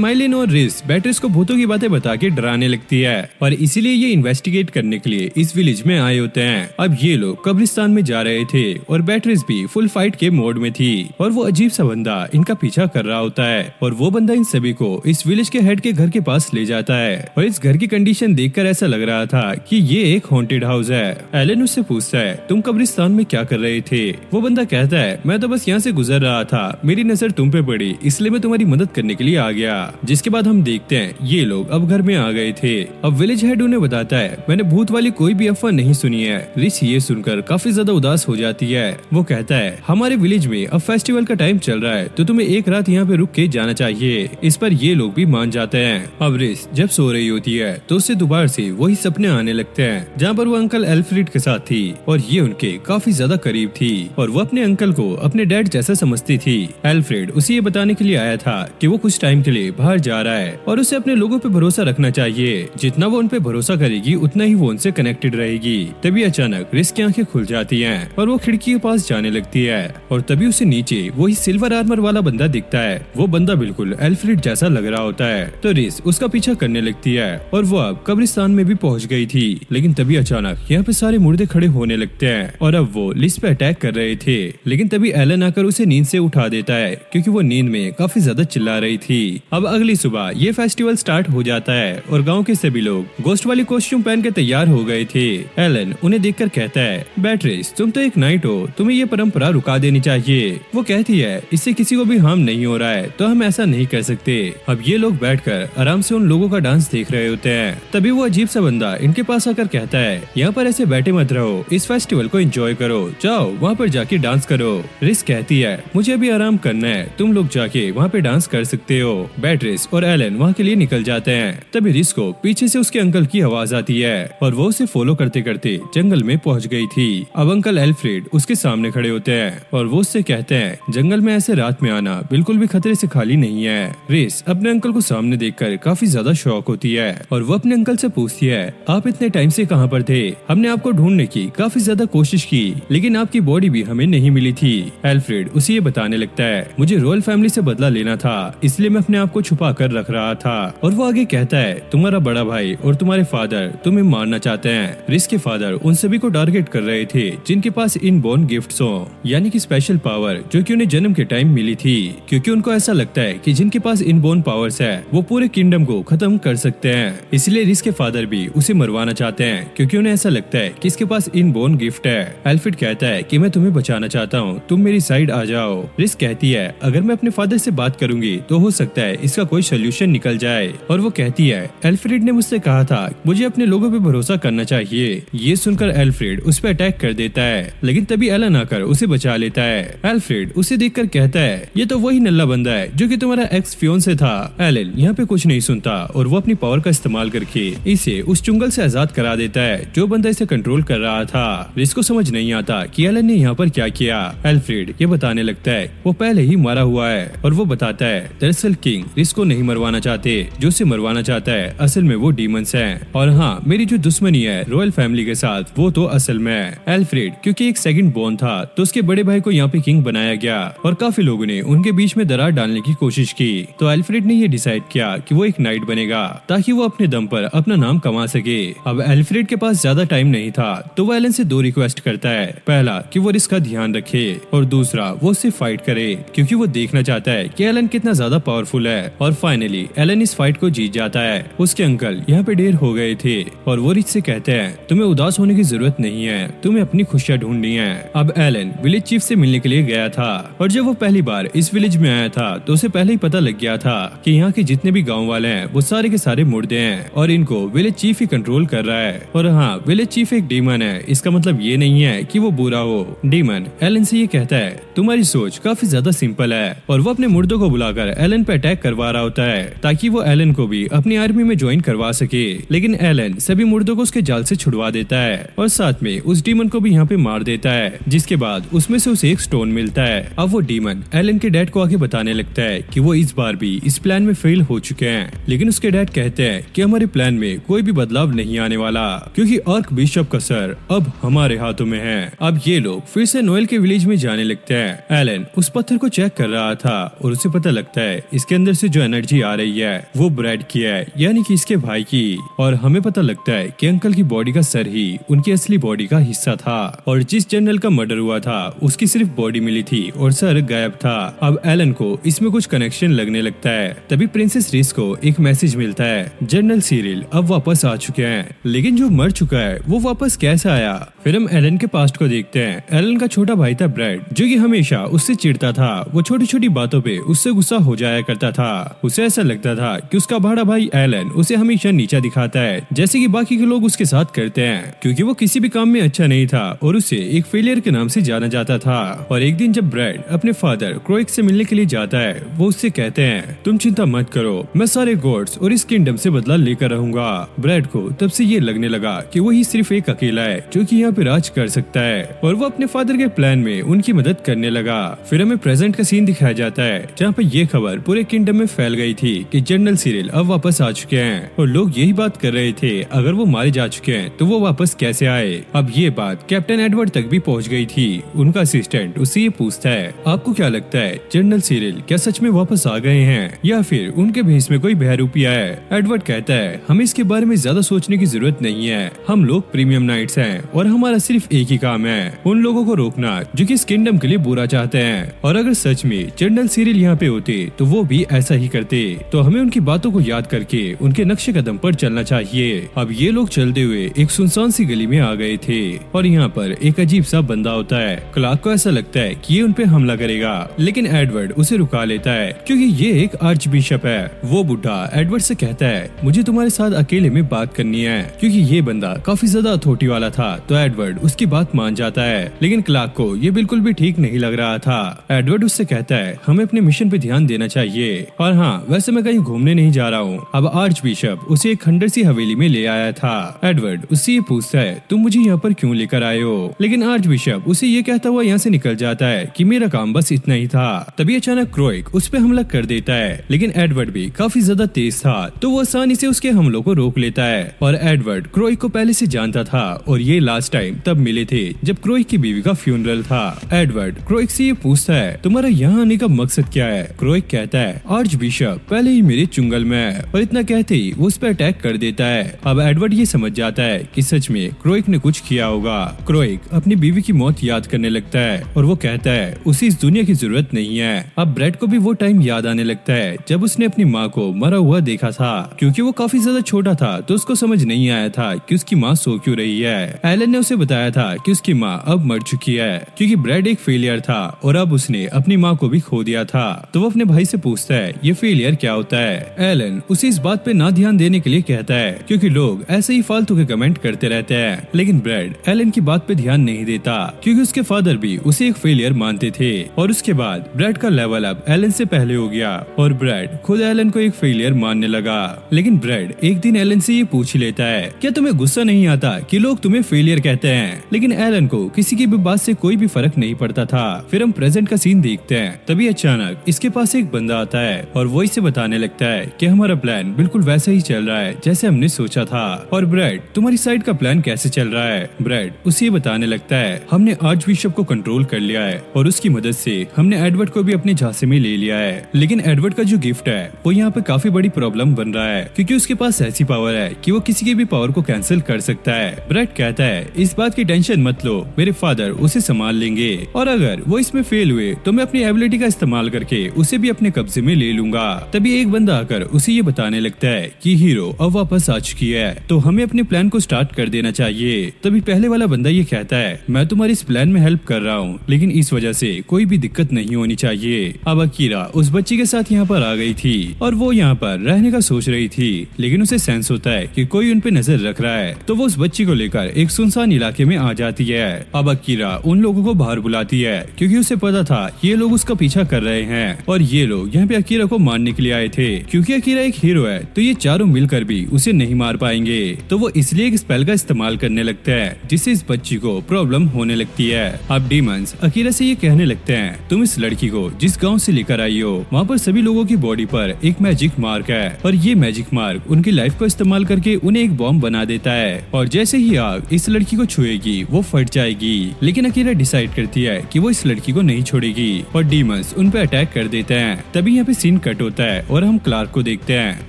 माइलिन और रेस बैटरिस को भूतों की बातें बता के डराने लगती है और इसीलिए ये इन्वेस्टिगेट करने के लिए इस विलेज में आए होते हैं। अब ये लोग कब्रिस्तान में जा रहे थे और बैटरिस भी फुल फाइट के मोड में थी और वो अजीब सा बंदा इनका पीछा कर रहा होता है और वो बंदा इन सभी को इस विलेज के हेड के घर के पास ले जाता है और इस घर की कंडीशन देखकर ऐसा लग रहा था कि ये एक हॉन्टेड हाउस है। एलन उससे पूछता है, तुम कब्रिस्तान में क्या कर रहे थे? वो बंदा कहता है, मैं तो बस यहाँ से गुजर रहा था, मेरी नजर तुम पे पड़ी इसलिए मैं तुम्हारी मदद करने के लिए आ गया। जिसके बाद हम देखते हैं ये लोग अब घर में आ गए थे। अब विलेज हेड उन्हें बताता है, मैंने भूत वाली कोई भी अफवाह नहीं सुनी है। रिस ये सुनकर काफी ज्यादा उदास हो जाती है। वो कहता है, हमारे विलेज में अब फेस्टिवल का टाइम चल रहा है तो तुम्हें एक रात यहाँ पे रुक के जाना चाहिए। इस पर ये लोग भी मान जाते हैं। अब रिस जब सो रही होती है तो उससे दोबारा से वही सपने आने लगते हैं जहाँ पर वो अंकल एल्फ्रेड के साथ थी और ये उनके काफी ज्यादा करीब थी और वो अपने अंकल को अपने डैड जैसा समझती थी। एल्फ्रेड उसे ये बताने के लिए आया था कि वो कुछ टाइम के लिए बाहर जा रहा है और उसे अपने लोगों पे भरोसा रखना चाहिए। जितना वो उन पे भरोसा करेगी उतना ही वो उनसे कनेक्टेड रहेगी। तभी अचानक रिस की आंखें खुल जाती हैं और वो खिड़की के पास जाने लगती है और तभी उसे नीचे वही सिल्वर आर्मर वाला बंदा दिखता है। वो बंदा बिल्कुल एल्फ्रेड जैसा लग रहा होता है तो रिस उसका पीछा करने लगती है और वो अब कब्रिस्तान में भी पहुंच गई थी। लेकिन तभी अचानक यहाँ पे सारे मुर्दे खड़े होने लगते हैं और अब वो लिस पे अटैक कर रहे थे। लेकिन तभी एलन आकर उसे नींद से उठा देता है क्योंकि वो नींद में काफी ज्यादा चिल्ला रही थी। अब अगली सुबह ये फेस्टिवल स्टार्ट हो जाता है और गांव के सभी लोग गोस्ट वाली कॉस्ट्यूम पहन के तैयार हो गए थे। एलन उन्हें देखकर कहता है, बैटरिस तुम तो एक नाइट हो, तुम्हें ये परंपरा रुका देनी चाहिए। वो कहती है, इससे किसी को भी हार्म नहीं हो रहा है तो हम ऐसा नहीं कर सकते। अब ये लोग बैठकर आराम से उन लोगों का डांस देख रहे होते हैं। तभी वो अजीब सा बंदा इनके पास आकर कहता है, यहाँ पर ऐसे बैठे मत रहो, इस फेस्टिवल को एंजॉय करो, जाओ वहाँ पर जाके डांस करो। रिस कहती है, मुझे अभी आराम करना है, तुम लोग जाके वहाँ पे डांस कर सकते हो। बैटरिस और एलन वहाँ के लिए निकल जाते हैं। तभी रिस को पीछे से उसके अंकल की आवाज आती है और वो उसे फॉलो करते करते जंगल में पहुँच गई थी। अब अंकल एल्फ्रेड उसके सामने खड़े होते हैं और वो उससे कहते हैं, जंगल में ऐसे रात में आना बिल्कुल भी खतरे से खाली नहीं है। रिस अपने अंकल को सामने देखकर काफी ज्यादा शॉक होती है और वो अपने अंकल से पूछती है, आप इतने टाइम से कहाँ पर थे? हमने आपको ढूंढने की काफी ज्यादा कोशिश की लेकिन आपकी बॉडी भी हमें नहीं मिली थी। एल्फ्रेड उसे ये बताने लगता है, मुझे रॉयल फैमिली से बदला लेना था इसलिए मैं अपने आप को छुपा कर रख रहा था। और वो आगे कहता है, तुम्हारा बड़ा भाई और तुम्हारे फादर तुम्हें मारना चाहते हैं। रिस के फादर उन सभी को टारगेट कर रहे थे जिनके पास इनबोर्न गिफ्ट्स हो, यानी कि स्पेशल पावर जो कि उन्हें जन्म के टाइम मिली थी, क्योंकि उनको ऐसा लगता है कि जिनके पास इनबोर्न पावर्स है वो पूरे किंगडम को खत्म कर सकते हैं। इसलिए रिस के फादर भी उसे मरवाना चाहते हैं क्योंकि उन्हें ऐसा लगता है कि इसके पास इनबोर्न गिफ्ट है। एल्फ्रेड कहता है कि मैं तुम्हें बचाना चाहता हूँ, तुम मेरी साइड आ जाओ। रिस कहती है, अगर मैं अपने फादर से बात करूंगी तो हो सकता है इसका कोई सोल्यूशन निकल जाए। और वो कहती है, एल्फ्रेड ने मुझसे कहा था मुझे अपने लोगों पे भरोसा करना चाहिए। ये सुनकर एल्फ्रेड उस पर अटैक कर देता है लेकिन तभी एलन आकर उसे बचा लेता है। एल्फ्रेड उसे देखकर कहता है, ये तो वही नल्ला बंदा है जो कि तुम्हारा एक्स फियोंसे था। एलन यहाँ पे कुछ नहीं सुनता और वो अपनी पावर का इस्तेमाल करके इसे उस चुंगल से आजाद करा देता है जो बंदा इसे कंट्रोल कर रहा था। रिस को समझ नहीं आता कि एलन ने यहाँ पर क्या किया। एल्फ्रेड ये बताने लगता है वो पहले ही मरा हुआ है और वो बताता है, दरअसल किंग रिस को नहीं मरवाना चाहते, जो उसे मरवाना चाहता है असल में वो डीमंस हैं। और हाँ, मेरी जो दुश्मनी है रॉयल फैमिली के साथ वो तो असल में है। एल्फ्रेड क्योंकि एक सेकंड बोर्न था तो उसके बड़े भाई को यहाँ पे किंग बनाया गया और काफी लोगों ने उनके बीच में दरार डालने की कोशिश की। तो एल्फ्रेड ने ये डिसाइड किया कि वो एक नाइट बनेगा ताकि वो अपने दम पर अपना नाम कमा सके। अब एल्फ्रेड के पास ज्यादा टाइम नहीं था तो वो एलन से दो रिक्वेस्ट करता है, पहला कि वो रिस का ध्यान रखे और दूसरा वो उससे फाइट करे क्योंकि वो देखना चाहता है कि एलन कितना ज्यादा पावरफुल है। और फाइनली एलन इस फाइट को जीत जाता है। उसके अंकल यहाँ पे ढेर हो गए थे और वो रिस से कहते हैं, तुम्हें उदास होने की जरूरत नहीं है, तुम्हें अपनी खुशियाँ ढूंढनी है। अब एलन विलेज चीफ से मिलने के लिए गया था और जब वो पहली बार इस विलेज में आया था तो उसे पहले ही पता लग गया था कि यहाँ के जितने भी गाँव वाले हैं वो सारे के सारे मुर्दे हैं और इनको विलेज चीफ ही कंट्रोल कर रहा है। और हाँ, विलेज चीफ एक डीमन है, इसका मतलब ये नहीं है कि वो बुरा हो। डीमन एलन से ये कहता है, तुम्हारी सोच काफी ज्यादा सिंपल है और वो अपने मुर्दों को बुलाकर एलन पे अटैक करवा रहा होता है ताकि वो एलन को भी अपनी आर्मी में ज्वाइन करवा सके। लेकिन एलन सभी मुर्दों को उसके जाल से छुड़वा देता है और साथ में उस डीमन को भी यहाँ पे मार देता है, जिसके बाद उसमें से उसे एक स्टोन मिलता है। अब वो डीमन एलन के डैड को आगे बताने लगता है कि वो इस बार भी इस प्लान में फेल हो चुके हैं, लेकिन उसके डैड कहते हैं कि हमारे प्लान में कोई भी बदलाव नहीं आने वाला, क्योंकि आर्क बिशप का सर अब हमारे हाथों में है। अब ये लोग फिर से नोएल के विलेज में जाने लगते हैं। एलन उस पत्थर को चेक कर रहा था और उसे पता लगता है इसके अंदर से जो एनर्जी आ रही है वो ब्रैड की है, यानी कि इसके भाई की। और हमें पता लगता है कि अंकल की बॉडी का सर ही उनकी असली बॉडी का हिस्सा था, और जिस जनरल का मर्डर हुआ था उसकी सिर्फ बॉडी मिली थी और सर गायब था। अब एलन को इसमें कुछ कनेक्शन लगने लगता है। तभी प्रिंसेस रिस को एक मैसेज मिलता है, जनरल सिरिल अब वापस आ चुके हैं, लेकिन जो मर चुका है वो वापस कैसे आया। फिर हम एलन के पास्ट को देखते हैं। एलन का छोटा भाई था ब्रैड, जो कि हमेशा उससे चिढ़ता था। वो छोटी छोटी बातों पे उससे गुस्सा हो जाया करता था। उसे ऐसा लगता था कि उसका बड़ा भाई एलन उसे हमेशा नीचा दिखाता है, जैसे कि बाकी के लोग उसके साथ करते हैं, क्योंकि वो किसी भी काम में अच्छा नहीं था और उसे एक फेलियर के नाम से जाना जाता था। और एक दिन जब ब्रैड अपने फादर क्रोइक से मिलने के लिए जाता है, वो उससे कहते हैं, तुम चिंता मत करो, मैं सारे गॉड्स और इस किंगडम से बदला लेकर रहूंगा। ब्रैड को तब से ये लगने लगा कि वही सिर्फ एक अकेला है जो कि यहाँ पे राज कर सकता है, और वो अपने फादर के प्लान में उनकी मदद करने लगा। फिर हमें प्रेजेंट का सीन दिखाया जाता है, जहाँ पे ये खबर पूरे किंगडम में फैल गई थी कि जनरल सिरिल अब वापस आ चुके हैं, और लोग यही बात कर रहे थे अगर वो मारे जा चुके हैं तो वो वापस कैसे आए। अब ये बात कैप्टन एडवर्ड तक भी पहुँच गई थी। उनका असिस्टेंट उससे ये पूछता है, आपको क्या लगता है जनरल सिरिल क्या सच में वापस आ गए हैं या फिर उनके भेष में कोई बहरूपिया है। एडवर्ड कहता है, हमें इसके बारे में ज्यादा सोचने की जरूरत नहीं है, हम लोग प्रीमियम नाइट्स हैं और हमारा सिर्फ एक ही काम है, उन लोगों को रोकना जो कि इस किंगडम के लिए बुरा चाहते हैं। और अगर सच में जनरल सिरिल यहाँ पे होते तो वो भी ऐसा ही करते, तो हमें उनकी बातों को याद करके उनके नक्शे कदम पर चलना चाहिए। अब ये लोग चलते हुए एक सुनसान सी गली में आ गए थे, और यहाँ पर एक अजीब सा बंदा होता है। क्लार्क को ऐसा लगता है कि ये उन पे हमला करेगा, लेकिन एडवर्ड उसे रुका लेता है, क्योंकि ये एक आर्च बिशप है। वो बुढ़ा एडवर्ड से कहता है, मुझे तुम्हारे साथ अकेले में बात करनी है, क्योंकि ये बंदा काफी ज्यादा अथॉरिटी वाला था। तो एडवर्ड उसकी बात मान जाता है, लेकिन क्लार्क को ये बिल्कुल भी ठीक नहीं लग रहा था। एडवर्ड उससे कहता है, हमें अपने मिशन पे ध्यान देना चाहिए, और हाँ वैसे मैं कहीं घूमने नहीं जा रहा हूँ। अब आर्च बिशप उसे एक खंडर सी हवेली में ले आया था। एडवर्ड उससे ये पूछता है, तुम मुझे यहाँ पर क्यों लेकर आए हो, लेकिन आर्च बिशप उसे ये कहता हुआ यहाँ से निकल जाता है कि मेरा काम बस इतना ही था। तभी अचानक क्रोइक उस पे हमला कर देता है, लेकिन एडवर्ड भी काफी ज्यादा तेज था, तो वो आसानी से उसके हमलों को रोक लेता है। और एडवर्ड क्रोइक को पहले से जानता था, और ये लास्ट टाइम तब मिले थे जब क्रोइक की बीवी का फ्यूनरल था। एडवर्ड क्रोइक से ये पूछता है, तुम्हारा यहाँ आने का मकसद क्या है। क्रोइक कहता है, आर्च बिशप पहले ही मेरे चुंगल में है, और इतना कहते ही वो उस पर अटैक कर देता है। अब एडवर्ड ये समझ जाता है कि सच में क्रोइक ने कुछ किया होगा। क्रोइक अपनी बीवी की मौत याद करने लगता है, और वो कहता है उसे इस दुनिया की जरूरत नहीं है। अब ब्रैड को भी वो टाइम याद आने लगता है जब उसने अपनी माँ को मरा हुआ देखा था। क्योंकि वो काफी ज्यादा छोटा था तो उसको समझ नहीं आया था कि उसकी माँ सो क्यों रही है। एलन ने उसे बताया था कि उसकी माँ अब मर चुकी है, क्योंकि ब्रैड एक फेलियर था और अब उसने अपनी माँ को भी खो दिया था। तो वो अपने भाई से पूछता है, ये फेलियर क्या होता है। एलन उसे इस बात पे ना ध्यान देने के लिए कहता है, क्योंकि लोग ऐसे ही फालतू के कमेंट करते रहते हैं। लेकिन ब्रैड एलन की बात पे ध्यान नहीं देता, क्योंकि उसके फादर भी उसे एक फेलियर मानते थे। और उसके बाद ब्रैड का लेवल अब एलन से पहले हो गया, और ब्रैड खुद एलन को एक फेलियर मानने लगा। लेकिन ब्रैड एक दिन एलन से ये पूछ लेता है, क्या तुम्हें गुस्सा नहीं आता कि लोग तुम्हें फेलियर कहते हैं। लेकिन एलन को किसी की भी बात से कोई भी फर्क नहीं पड़ता था। फिर हम प्रेजेंट का सीन देखते हैं। तभी अचानक इसके पास एक बंदा आता है और वो इसे बताने लगता है कि हमारा प्लान बिल्कुल वैसा ही चल रहा है जैसे हमने सोचा था। और ब्रैड तुम्हारी साइड का प्लान कैसे चल रहा है। ब्रैड उसे ये बताने लगता है, हमने आर्च बिशप को कंट्रोल कर लिया है, और उसकी मदद से हमने एडवर्ड को भी अपने झांसे में ले लिया है। लेकिन एडवर्ड का जो गिफ्ट है वो यहाँ पे काफी बड़ी प्रॉब्लम बन रहा है, क्योंकि उसके पास ऐसी पावर है कि वो किसी की भी पावर को कैंसिल कर सकता है। ब्रैड कहता है, इस बात की टेंशन मत लो, मेरे फादर उसे संभाल लेंगे, और अगर वो इसमें फेल हुए तो मैं अपनी एबिलिटी का इस्तेमाल करके उसे भी अपने कब्जे में ले लूंगा। तभी एक बंदा आकर उसे ये बताने लगता है कि हीरो अब वापस आ चुकी है, तो हमें अपने प्लान को स्टार्ट कर देना चाहिए। तभी पहले वाला बंदा ये कहता है, मैं तुम्हारी इस प्लान में हेल्प कर रहा हूँ, लेकिन इस वजह से कोई भी दिक्कत नहीं होनी चाहिए। अब अकीरा उस बच्ची के साथ यहाँ पर आ गई थी, और वो यहाँ पर रहने का सोच रही थी, लेकिन उसे सेंस होता है कि कोई उन पे नजर रख रहा है, तो वो उस बच्ची को लेकर एक सुनसान इलाके में आ जाती है। अब अकीरा उन लोगों को बाहर बुलाती है, क्योंकि उसे पता था ये लोग उसका पीछा कर रहे हैं, और ये लोग यहाँ पे अकीरा को मारने के लिए आए थे। क्योंकि अकीरा एक हीरो है तो ये चारों मिलकर भी उसे नहीं मार पाएंगे, तो वो इसलिए एक स्पेल का इस्तेमाल करने लगता है, जिससे इस बच्ची को प्रॉब्लम होने लगती है। अब डीमंस अकीरा से ये कहने लगते हैं, तुम इस लड़की को जिस गांव से लेकर आई हो वहाँ पर सभी लोगों की बॉडी पर एक मैजिक मार्क है और ये मैजिक मार्क उनकी लाइफ को इस्तेमाल करके उन्हें एक बॉम्ब बना देता है और जैसे ही आग इस लड़की को छुएगी वो फट जाएगी। लेकिन अकीरा डिसाइड करती है कि वो इस लड़की को नहीं छोड़ेगी और डीमंस उन पे अटैक कर देते हैं। तभी यहाँ पे सीन कट होता है और हम क्लार्क को देखते हैं।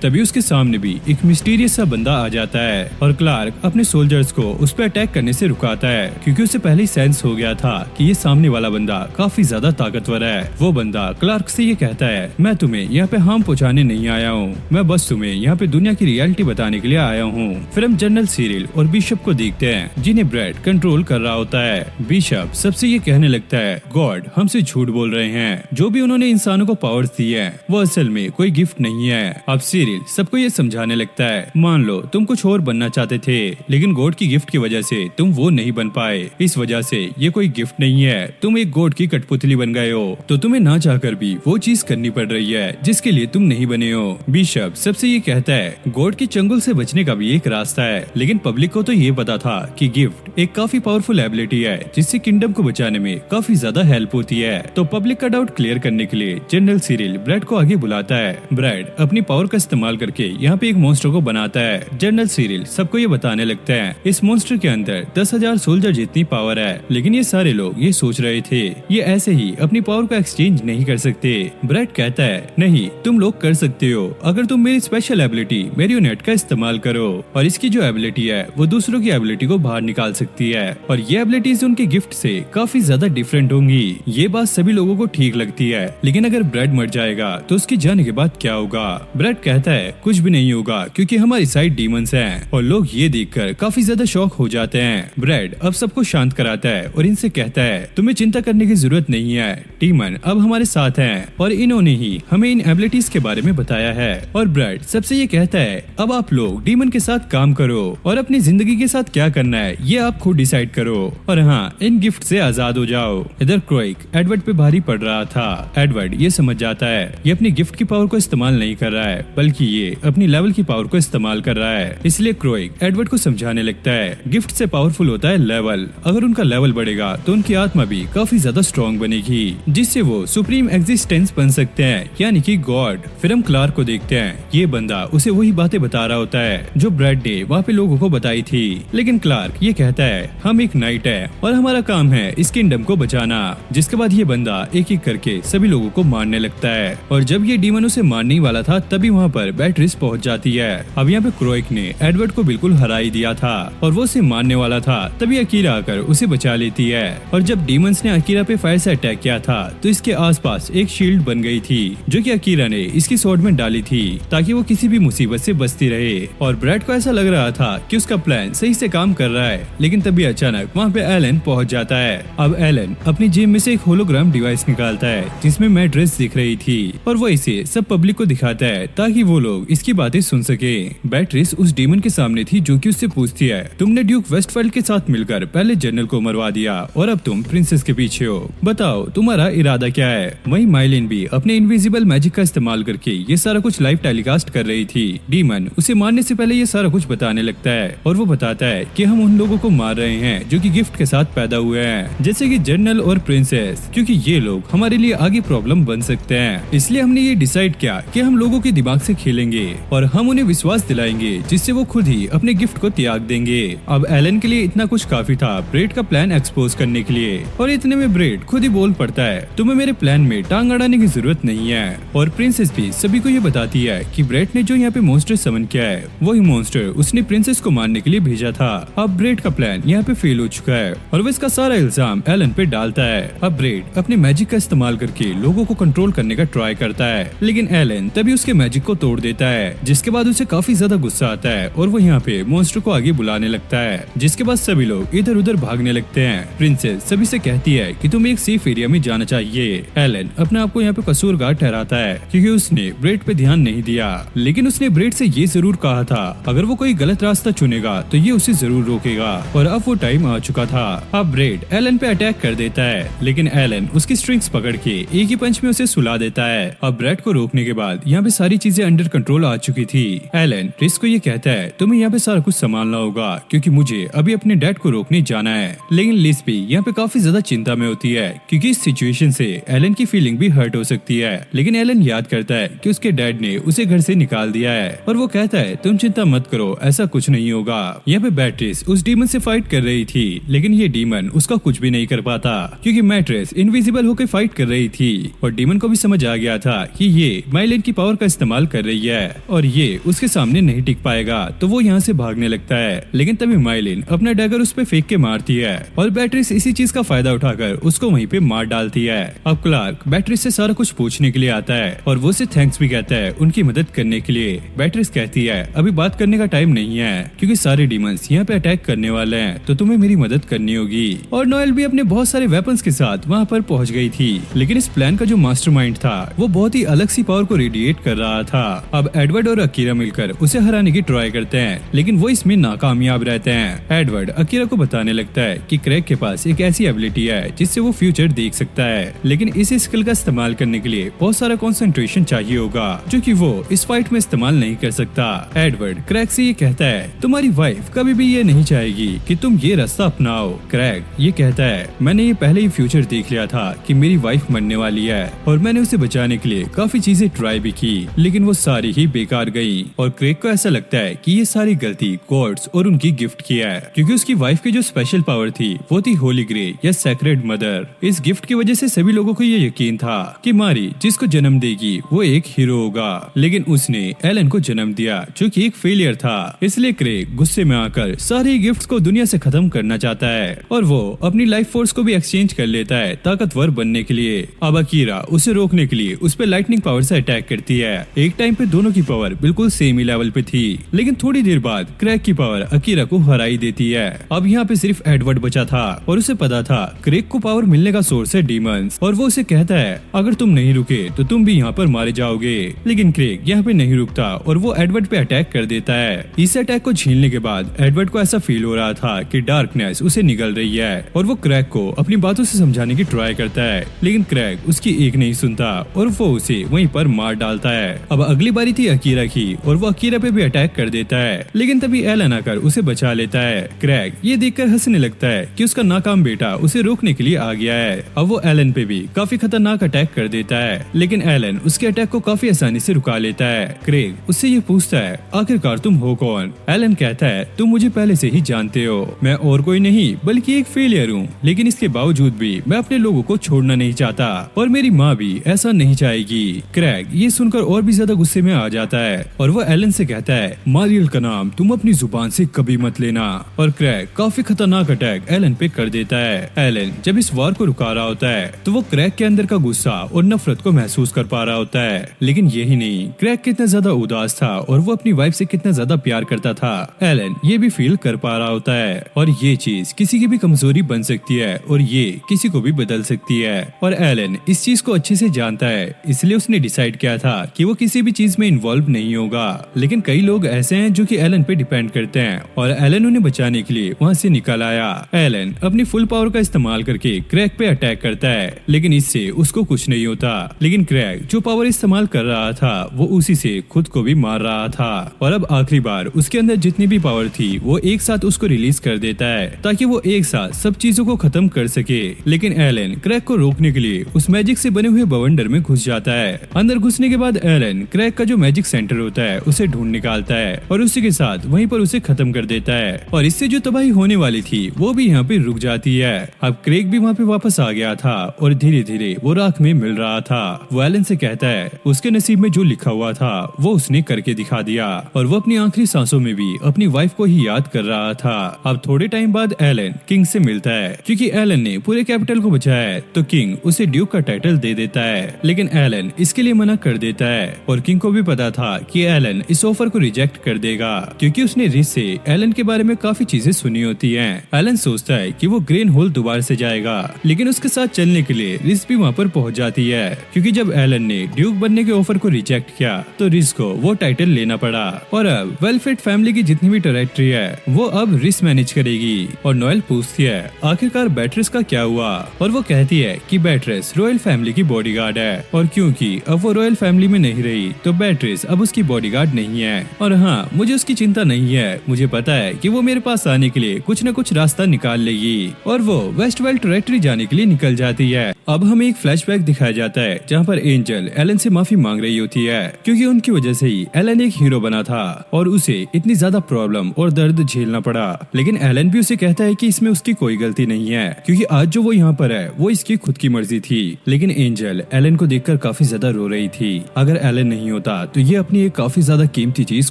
तभी उसके सामने भी एक मिस्टीरियस सा बंदा आ जाता है और क्लार्क अपने सोल्जर्स को उस पर अटैक करने से रुकाता है क्योंकि उसे पहले ही सेंस हो गया था कि ये सामने वाला बंदा काफी ज्यादा ताकतवर है। वो बंदा क्लार्क से ये कहता है, मैं तुम्हें यहाँ पे हार्म पहुँचाने नहीं आया हूँ, मैं बस तुम्हें यहाँ पे दुनिया की रियलिटी बताने के लिए आया हूँ। फिर हम जनरल सिरिल और बिशप को देखते हैं जिन्हें ब्रैड कंट्रोल कर रहा होता है। बिशप सबसे ये कहने लगता है, गॉड हमसे झूठ बोल रहे हैं, जो भी उन्होंने इंसानों को पावर्स दी है वो असल में कोई गिफ्ट नहीं है। अब सिरिल सबको ये समझाने लगता है, मान लो तुम कुछ और बनना चाहते थे लेकिन गॉड की गिफ्ट की वजह से तुम वो नहीं बन पाए, इस वजह से ये कोई गिफ्ट नहीं है, तुम एक गॉड की कठपुतली बन गए हो, तो तुम्हें ना चाहकर भी वो चीज करनी पड़ रही है जिसके लिए तुम नहीं बने हो। बिशप सबसे ये कहता है, गॉड के चंगुल से बचने का भी एक रास्ता है, लेकिन पब्लिक को तो ये पता था कि गिफ्ट एक काफी पावरफुल एबिलिटी है जिससे किंगडम को बचाने में काफी ज्यादा हेल्प होती है। तो पब्लिक का डाउट क्लियर करने के लिए जनरल सिरिल ब्रैड को आगे बुलाता है। ब्रैड अपनी पावर का इस्तेमाल करके यहाँ पे एक मॉन्स्टर को बनाता है। जनरल सिरिल सबको ये बताने लगता है, इस मॉन्स्टर के अंदर 10,000 सोल्जर जितनी पावर है, लेकिन ये सारे लोग ये सोच रहे थे ये ऐसे ही अपनी पावर को एक्सचेंज नहीं कर सकते। ब्रैड कहता है, नहीं तुम लोग कर सकते हो, अगर तुम मेरी स्पेशल एबिलिटी मैरियोनेट का इस्तेमाल करो और इसकी जो एबिलिटी है वो दूसरों की एबिलिटी को बाहर निकाल सकती है और ये एबिलिटीज उनके गिफ्ट से काफी ज्यादा डिफरेंट होंगी। ये बात सभी लोगों को ठीक लगती है, लेकिन अगर ब्रैड मर जाएगा तो उसके जाने के बाद क्या होगा? ब्रैड कहता है, कुछ भी नहीं होगा क्योंकि हमारी साइड डीमंस हैं और लोग ये देखकर काफी ज्यादा शॉक हो जाते हैं। ब्रैड अब सबको शांत कराता है और इनसे कहता है, तुम्हें चिंता करने की जरूरत नहीं है, डीमन अब हमारे साथ हैं और इन्होंने ही हमें इन एबिलिटीज के बारे में बताया है। और ब्रैड सबसे ये कहता है, अब आप लोग डीमन के साथ काम करो और अपनी जिंदगी के साथ क्या करना है ये आप खुद डिसाइड करो और हाँ इन गिफ्ट से आजाद हो जाओ। इधर क्रोइक एडवर्ड पे भारी पड़ रहा था। एडवर्ड ये समझ जाता है ये अपनी गिफ्ट की पावर को इस्तेमाल नहीं कर रहा है बल्कि ये अपनी लेवल की पावर को इस्तेमाल कर रहा है, इसलिए क्रोइक एडवर्ड को समझाने लगता है, गिफ्ट से पावरफुल होता है लेवल, अगर उनका लेवल बढ़ेगा तो उनकी आत्मा भी काफी ज्यादा स्ट्रॉन्ग बनेगी जिससे वो सुप्रीम एग्जिस्टेंस बन सकते हैं यानी कि गॉड। फिर हम क्लार्क को देखते हैं, ये बंदा उसे वही बातें बता रहा होता है जो ब्रैड ने वहाँ पे लोगों को बताई थी, लेकिन क्लार्क ये कहता है, हम एक नाइट है और हमारा काम है इस किंगडम को बचाना। जिसके बाद ये बंदा एक एक करके सभी लोगों को मारने लगता है और जब ये डीमन उसे मारने ही वाला था तभी वहाँ पर बैटरिस पहुँच जाती है। अब यहाँ पे क्रोइक ने एडवर्ड को बिल्कुल हरा ही दिया था और वो उसे मारने वाला था, तभी अकीरा आकर उसे बचा लेती है और जब डीमंस ने अकीरा पे फायर से अटैक किया था तो इसके आसपास एक शील्ड बन गई थी जो कि अकीरा ने इसकी स्वॉर्ड में डाली थी ताकि वो किसी भी मुसीबत से बचती रहे। और ब्रैड को ऐसा लग रहा था कि उसका प्लान सही से काम कर रहा है, लेकिन तभी अचानक वहाँ पे एलन पहुँच जाता है। अब एलन अपनी जेब में से एक होलोग्राम डिवाइस निकालता है जिसमें मैट्रेस दिख रही थी और वो इसे सब पब्लिक को दिखाता है ताकि वो लोग इसकी बातें सुन सके। बैट्रिस उस डीमन के सामने थी जो कि उससे पूछती है, तुमने ड्यूक वेस्टफील्ड के साथ मिलकर पहले जनरल को मरवा दिया और अब तुम प्रिंसेस के पीछे हो, बताओ तुम्हारा इरादा क्या है? वहीं माइलिन भी अपने इनविजिबल मैजिक का इस्तेमाल करके ये सारा कुछ लाइव टेलीकास्ट कर रही थी। डीमन उसे मारने से पहले ये सारा कुछ बताने लगता है और वो बताता है कि हम उन लोगों को मार रहे हैं जो कि गिफ्ट के साथ पैदा हुए हैं, जैसे कि जनरल और प्रिंसेस, क्योंकि ये लोग हमारे लिए आगे प्रॉब्लम बन सकते हैं। इसलिए हमने ये डिसाइड किया कि हम लोगों के दिमाग से खेलेंगे और हम उन्हें विश्वास दिलाएंगे जिससे वो खुद ही अपने गिफ्ट को त्याग देंगे। अब एलन के लिए इतना कुछ काफी था ब्रेड का प्लान एक्सपोज करने के लिए और इतने में ब्रेड खुद ही बोल पड़ता है, तुम्हें मेरे प्लान में टांग अड़ाने की जरूरत नहीं है। और प्रिंसेस भी सभी को ये बताती है कि ब्रेड ने जो यहाँ पे मॉन्स्टर समन किया है वही मॉन्स्टर उसने प्रिंसेस को मारने के लिए भेजा था। अब ब्रेड का प्लान यहाँ पे फेल हो चुका है और वो इसका सारा इल्जाम एलन पे डालता है। अब ब्रेड अपने मैजिक का इस्तेमाल करके लोगों को कंट्रोल करने का ट्राई करता है, लेकिन एलन तभी उसके मैजिक को तोड़ देता है, जिसके बाद उसे काफी ज्यादा गुस्सा आता है और वो यहाँ पे मॉन्स्टर को आगे बुलाने लगता है, जिसके बाद सभी लोग इधर उधर भागने लगते हैं। प्रिंसेस सभी से कहती है कि तुम्हें एक सेफ एरिया में जाना चाहिए। एलन अपने आप को यहाँ पे कसूरगार ठहराता है क्योंकि उसने ब्रेड पे ध्यान नहीं दिया, लेकिन उसने ब्रेड से ये जरूर कहा था अगर वो कोई गलत रास्ता चुनेगा तो ये उसे जरूर रोकेगा और अब वो टाइम आ चुका था। अब ब्रेड एलन पे अटैक कर देता है, लेकिन एलन उसकी स्ट्रिंग्स पकड़ के एक ही पंच में उसे सुला देता है। अब ब्रेड को रोकने के बाद यहाँ पे सारी चीजें अंडर कंट्रोल आ चुकी थी। एलन रिस को ये कहता है तुम्हें यहाँ पे सारा कुछ संभालना होगा क्योंकि मुझे अभी अपने डैड को रोकने जाना है। लेकिन लिस भी यहाँ पे काफी ज्यादा चिंता में होती है क्योंकि इस सिचुएशन से एलन की फीलिंग भी हर्ट हो सकती है। लेकिन एलन याद करता है कि उसके डैड ने उसे घर से निकाल दिया है और वो कहता है तुम चिंता मत करो, ऐसा कुछ नहीं होगा। यहाँ पे बैट्रिस उस डीमन से फाइट कर रही थी लेकिन ये डीमन उसका कुछ भी नहीं कर पाता क्योंकि मैट्रेस इनविजिबल होकर फाइट कर रही थी और डीमन को भी समझ आ गया था कि ये माइलिन की पावर का इस्तेमाल कर रही है और ये उसके सामने नहीं टिक पाएगा, तो वो यहाँ से भागने लगता है। लेकिन तभी माइलिन अपना डैगर उस पे फेंक के मारती है और बैट्रिस इसी चीज का फायदा उठाकर उसको वहीं पे मार डालती है। अब क्लार्क बैट्रिस से सारा कुछ पूछने के लिए आता है और वो उसे थैंक्स भी कहता है उनकी मदद करने के लिए। बैट्रिस कहती है अभी बात करने का टाइम नहीं है क्योंकि सारे डीमंस यहाँ पे अटैक करने वाले हैं, तो तुम्हें मेरी मदद करनी होगी। और नोएल भी अपने बहुत सारे वेपन्स के साथ वहाँ पर पहुँच गई थी। लेकिन इस प्लान का जो मास्टरमाइंड था वो बहुत ही अलग सी पावर को रेडिएट कर रहा था। अब एडवर्ड और अकीरा मिलकर उसे हराने की ट्राई करते हैं लेकिन वो इसमें नाकामयाब रहते हैं। एडवर्ड अकीरा को बताने लगता है कि क्रैग के पास एक ऐसी एबिलिटी है जिससे वो फ्यूचर देख सकता है, लेकिन इस स्किल का इस्तेमाल करने के लिए बहुत सारा कंसंट्रेशन चाहिए होगा जो कि वो इस फाइट में इस्तेमाल नहीं कर सकता। एडवर्ड क्रैग से ये कहता है तुम्हारी वाइफ कभी भी ये नहीं चाहेगी कि तुम ये रास्ता अपनाओ। क्रैग ये कहता है मैंने ये पहले ही फ्यूचर देख लिया था कि मेरी वाइफ मरने वाली है और मैंने उसे बचाने के लिए काफी चीजें ट्राई भी की लेकिन वो सारी ही बेकार गई। और क्रैग को ऐसा लगता है कि ये सारी गलती गॉड्स और उनकी गिफ्ट की है क्योंकि उसकी वाइफ की जो स्पेशल पावर थी वो थी होली ग्रे या सैक्रेड मदर। इस गिफ्ट की वजह से सभी लोगों को ये यकीन था कि मारी जिसको जन्म देगी वो एक हीरो होगा, लेकिन उसने एलन को जन्म दिया जो कि एक फेलियर था। इसलिए क्रेग गुस्से में आकर सारी गिफ्ट्स को दुनिया से खत्म करना चाहता है और वो अपनी लाइफ फोर्स को भी एक्सचेंज कर लेता है ताकतवर बनने के लिए। अब अकीरा उसे रोकने के लिए उस पे लाइटनिंग पावर से अटैक करती है। एक टाइम पे दोनों की पावर बिल्कुल सेम ही लेवल पे थी लेकिन थोड़ी देर बाद क्रेग की पावर अकीरा को हरा ही देती है। अब यहाँ पे सिर्फ एडवर्ड बचा था और उसे पता था क्रेग को पावर मिलने का सोर्स है डीमंस और वो उसे कहता है अगर तुम नहीं रुके तो तुम भी यहाँ पर मारे जाओगे। लेकिन क्रेग यहाँ पे नहीं रुकता और वो एडवर्ड पे अटैक कर देता है। इस अटैक को झेलने के बाद एडवर्ड को ऐसा फील हो रहा था कि डार्कनेस उसे निगल रही है और वो क्रेग को अपनी बातों से समझाने की ट्राई करता है लेकिन क्रेग उसकी एक नहीं सुनता और वो उसे वहीं पर मार डालता है। अब अगली बारी थी अकीरा की और वो अकीरा पे भी अटैक कर देता है लेकिन तभी एलन आकर उसे बचा लेता है। क्रेग ये देखकर हंसने लगता है कि उसका नाकाम बेटा उसे रोकने के लिए आ गया है। अब वो एलन पे भी काफी खतरनाक अटैक कर देता है लेकिन एलन उसके अटैक को काफी आसानी से रुका लेता है। क्रेग उससे ये पूछता है आखिरकार तुम हो कौन? एलन कहता है तुम मुझे पहले से ही जानते हो, मैं और कोई नहीं बल्कि एक फेलियर हूँ, लेकिन इसके बावजूद भी मैं अपने लोगों को छोड़ना नहीं चाहता और मेरी माँ भी ऐसा नहीं चाहेगी। क्रेग ये सुनकर और भी ज्यादा गुस्से में आ जाता है और वो एलन से कहता है मारियल का नाम तुम अपनी जुबान से कभी मत लेना। और क्रेग काफी खतरनाक अटैक एलन पे कर देता है। एलन जब इस वार को रुका रहा होता है तो वो क्रेग के अंदर का गुस्सा और नफरत को महसूस कर पा रहा होता है। लेकिन यही नहीं, क्रेग कितना ज्यादा उदास था और वो अपनी वाइफ से कितना ज्यादा प्यार करता था एलन ये भी फील कर पा रहा होता है। और ये चीज किसी की भी कमजोरी बन सकती है और ये किसी को भी बदल सकती है और एलन इस चीज को अच्छे से जानता है, इसलिए उसने डिसाइड किया था कि वो किसी भी चीज में इन्वॉल्व नहीं होगा। लेकिन कई लोग ऐसे हैं जो कि एलन पे डिपेंड करते हैं और एलन उन्हें बचाने के लिए वहाँ से निकल आया। एलन अपनी फुल पावर का इस्तेमाल करके क्रेग पे अटैक करता है लेकिन इससे उसको कुछ नहीं होता। लेकिन क्रेग जो पावर इस्तेमाल कर रहा था वो उसी से खुद को भी मार रहा था और अब आखिरी बार उसके अंदर जितनी भी पावर थी वो एक साथ उसको रिलीज कर देता है ताकि वो एक साथ सब चीजों को खत्म कर सके। लेकिन एलन क्रेग को रोकने के लिए उस मैजिक से बने हुए बवंडर में घुस जाता है। अंदर घुसने के बाद एलन क्रेग का जो मैजिक सेंटर होता है उसे ढूंढ निकालता है और उसी के साथ वहीं पर उसे खत्म कर देता है और इससे जो तबाही होने वाली थी वो भी यहाँ पे रुक जाती है। अब क्रेग भी वहाँ पे वापस आ गया था और धीरे धीरे वो राख में मिल रहा था। वो एलन से कहता है उसके नसीब में जो लिखा हुआ था वो उसने करके दिखा दिया और वो अपनी आखिरी सांसों में भी अपनी वाइफ को ही याद कर रहा था। अब थोड़े टाइम बाद एलन किंग से मिलता है क्योंकि एलन ने पूरे कैपिटल को बचाया है तो किंग उसे ड्यूक का टाइटल दे देता है। लेकिन एलन इसके लिए मना कर देता है और किंग को भी पता था कि एलन इस ऑफर को रिजेक्ट कर देगा क्योंकि उसने रिस से एलन के बारे में काफी चीजें सुनी होती हैं। एलन सोचता है कि वो ग्रेन होल दोबारा से जाएगा लेकिन उसके साथ चलने के लिए रिस भी वहाँ पर पहुँच जाती है क्योंकि जब एलन ने ड्यूक बनने के ऑफर को रिजेक्ट किया तो रिस को वो टाइटल लेना पड़ा और अब वेलफेट फैमिली की जितनी भी टेरिटरी है वो अब रिस मैनेज करेगी। और नोएल पूछती है आखिरकार बैट्रिस का क्या हुआ और वो कहती है कि बैट्रिस रॉयल फैमिली की बॉडीगार्ड है और क्योंकि अब वो रॉयल फैमिली में नहीं रही तो बैट्रिस अब उसकी बॉडीगार्ड नहीं है। और हाँ मुझे उसकी चिंता नहीं है, मुझे पता है कि वो मेरे पास आने के लिए कुछ न कुछ रास्ता रास्ता निकाल लेगी और वो वेस्टवेल टेरेटरी जाने के लिए निकल जाती है। अब हमें एक फ्लैशबैक दिखाया जाता है जहाँ पर एंजल एलन से माफी मांग रही होती है क्योंकि उनकी वजह से ही एलन एक हीरो बना था और उसे इतनी ज्यादा प्रॉब्लम और दर्द झेलना पड़ा। लेकिन एलन भी उसे कहता है कि इसमें उसकी कोई गलती नहीं है क्योंकि आज जो वो यहाँ पर है वो इसकी खुद की मर्जी थी। लेकिन एंजल एलन को देखकर काफी ज्यादा रो रही थी। अगर एलन नहीं होता तो ये अपनी एक काफी ज्यादा कीमती चीज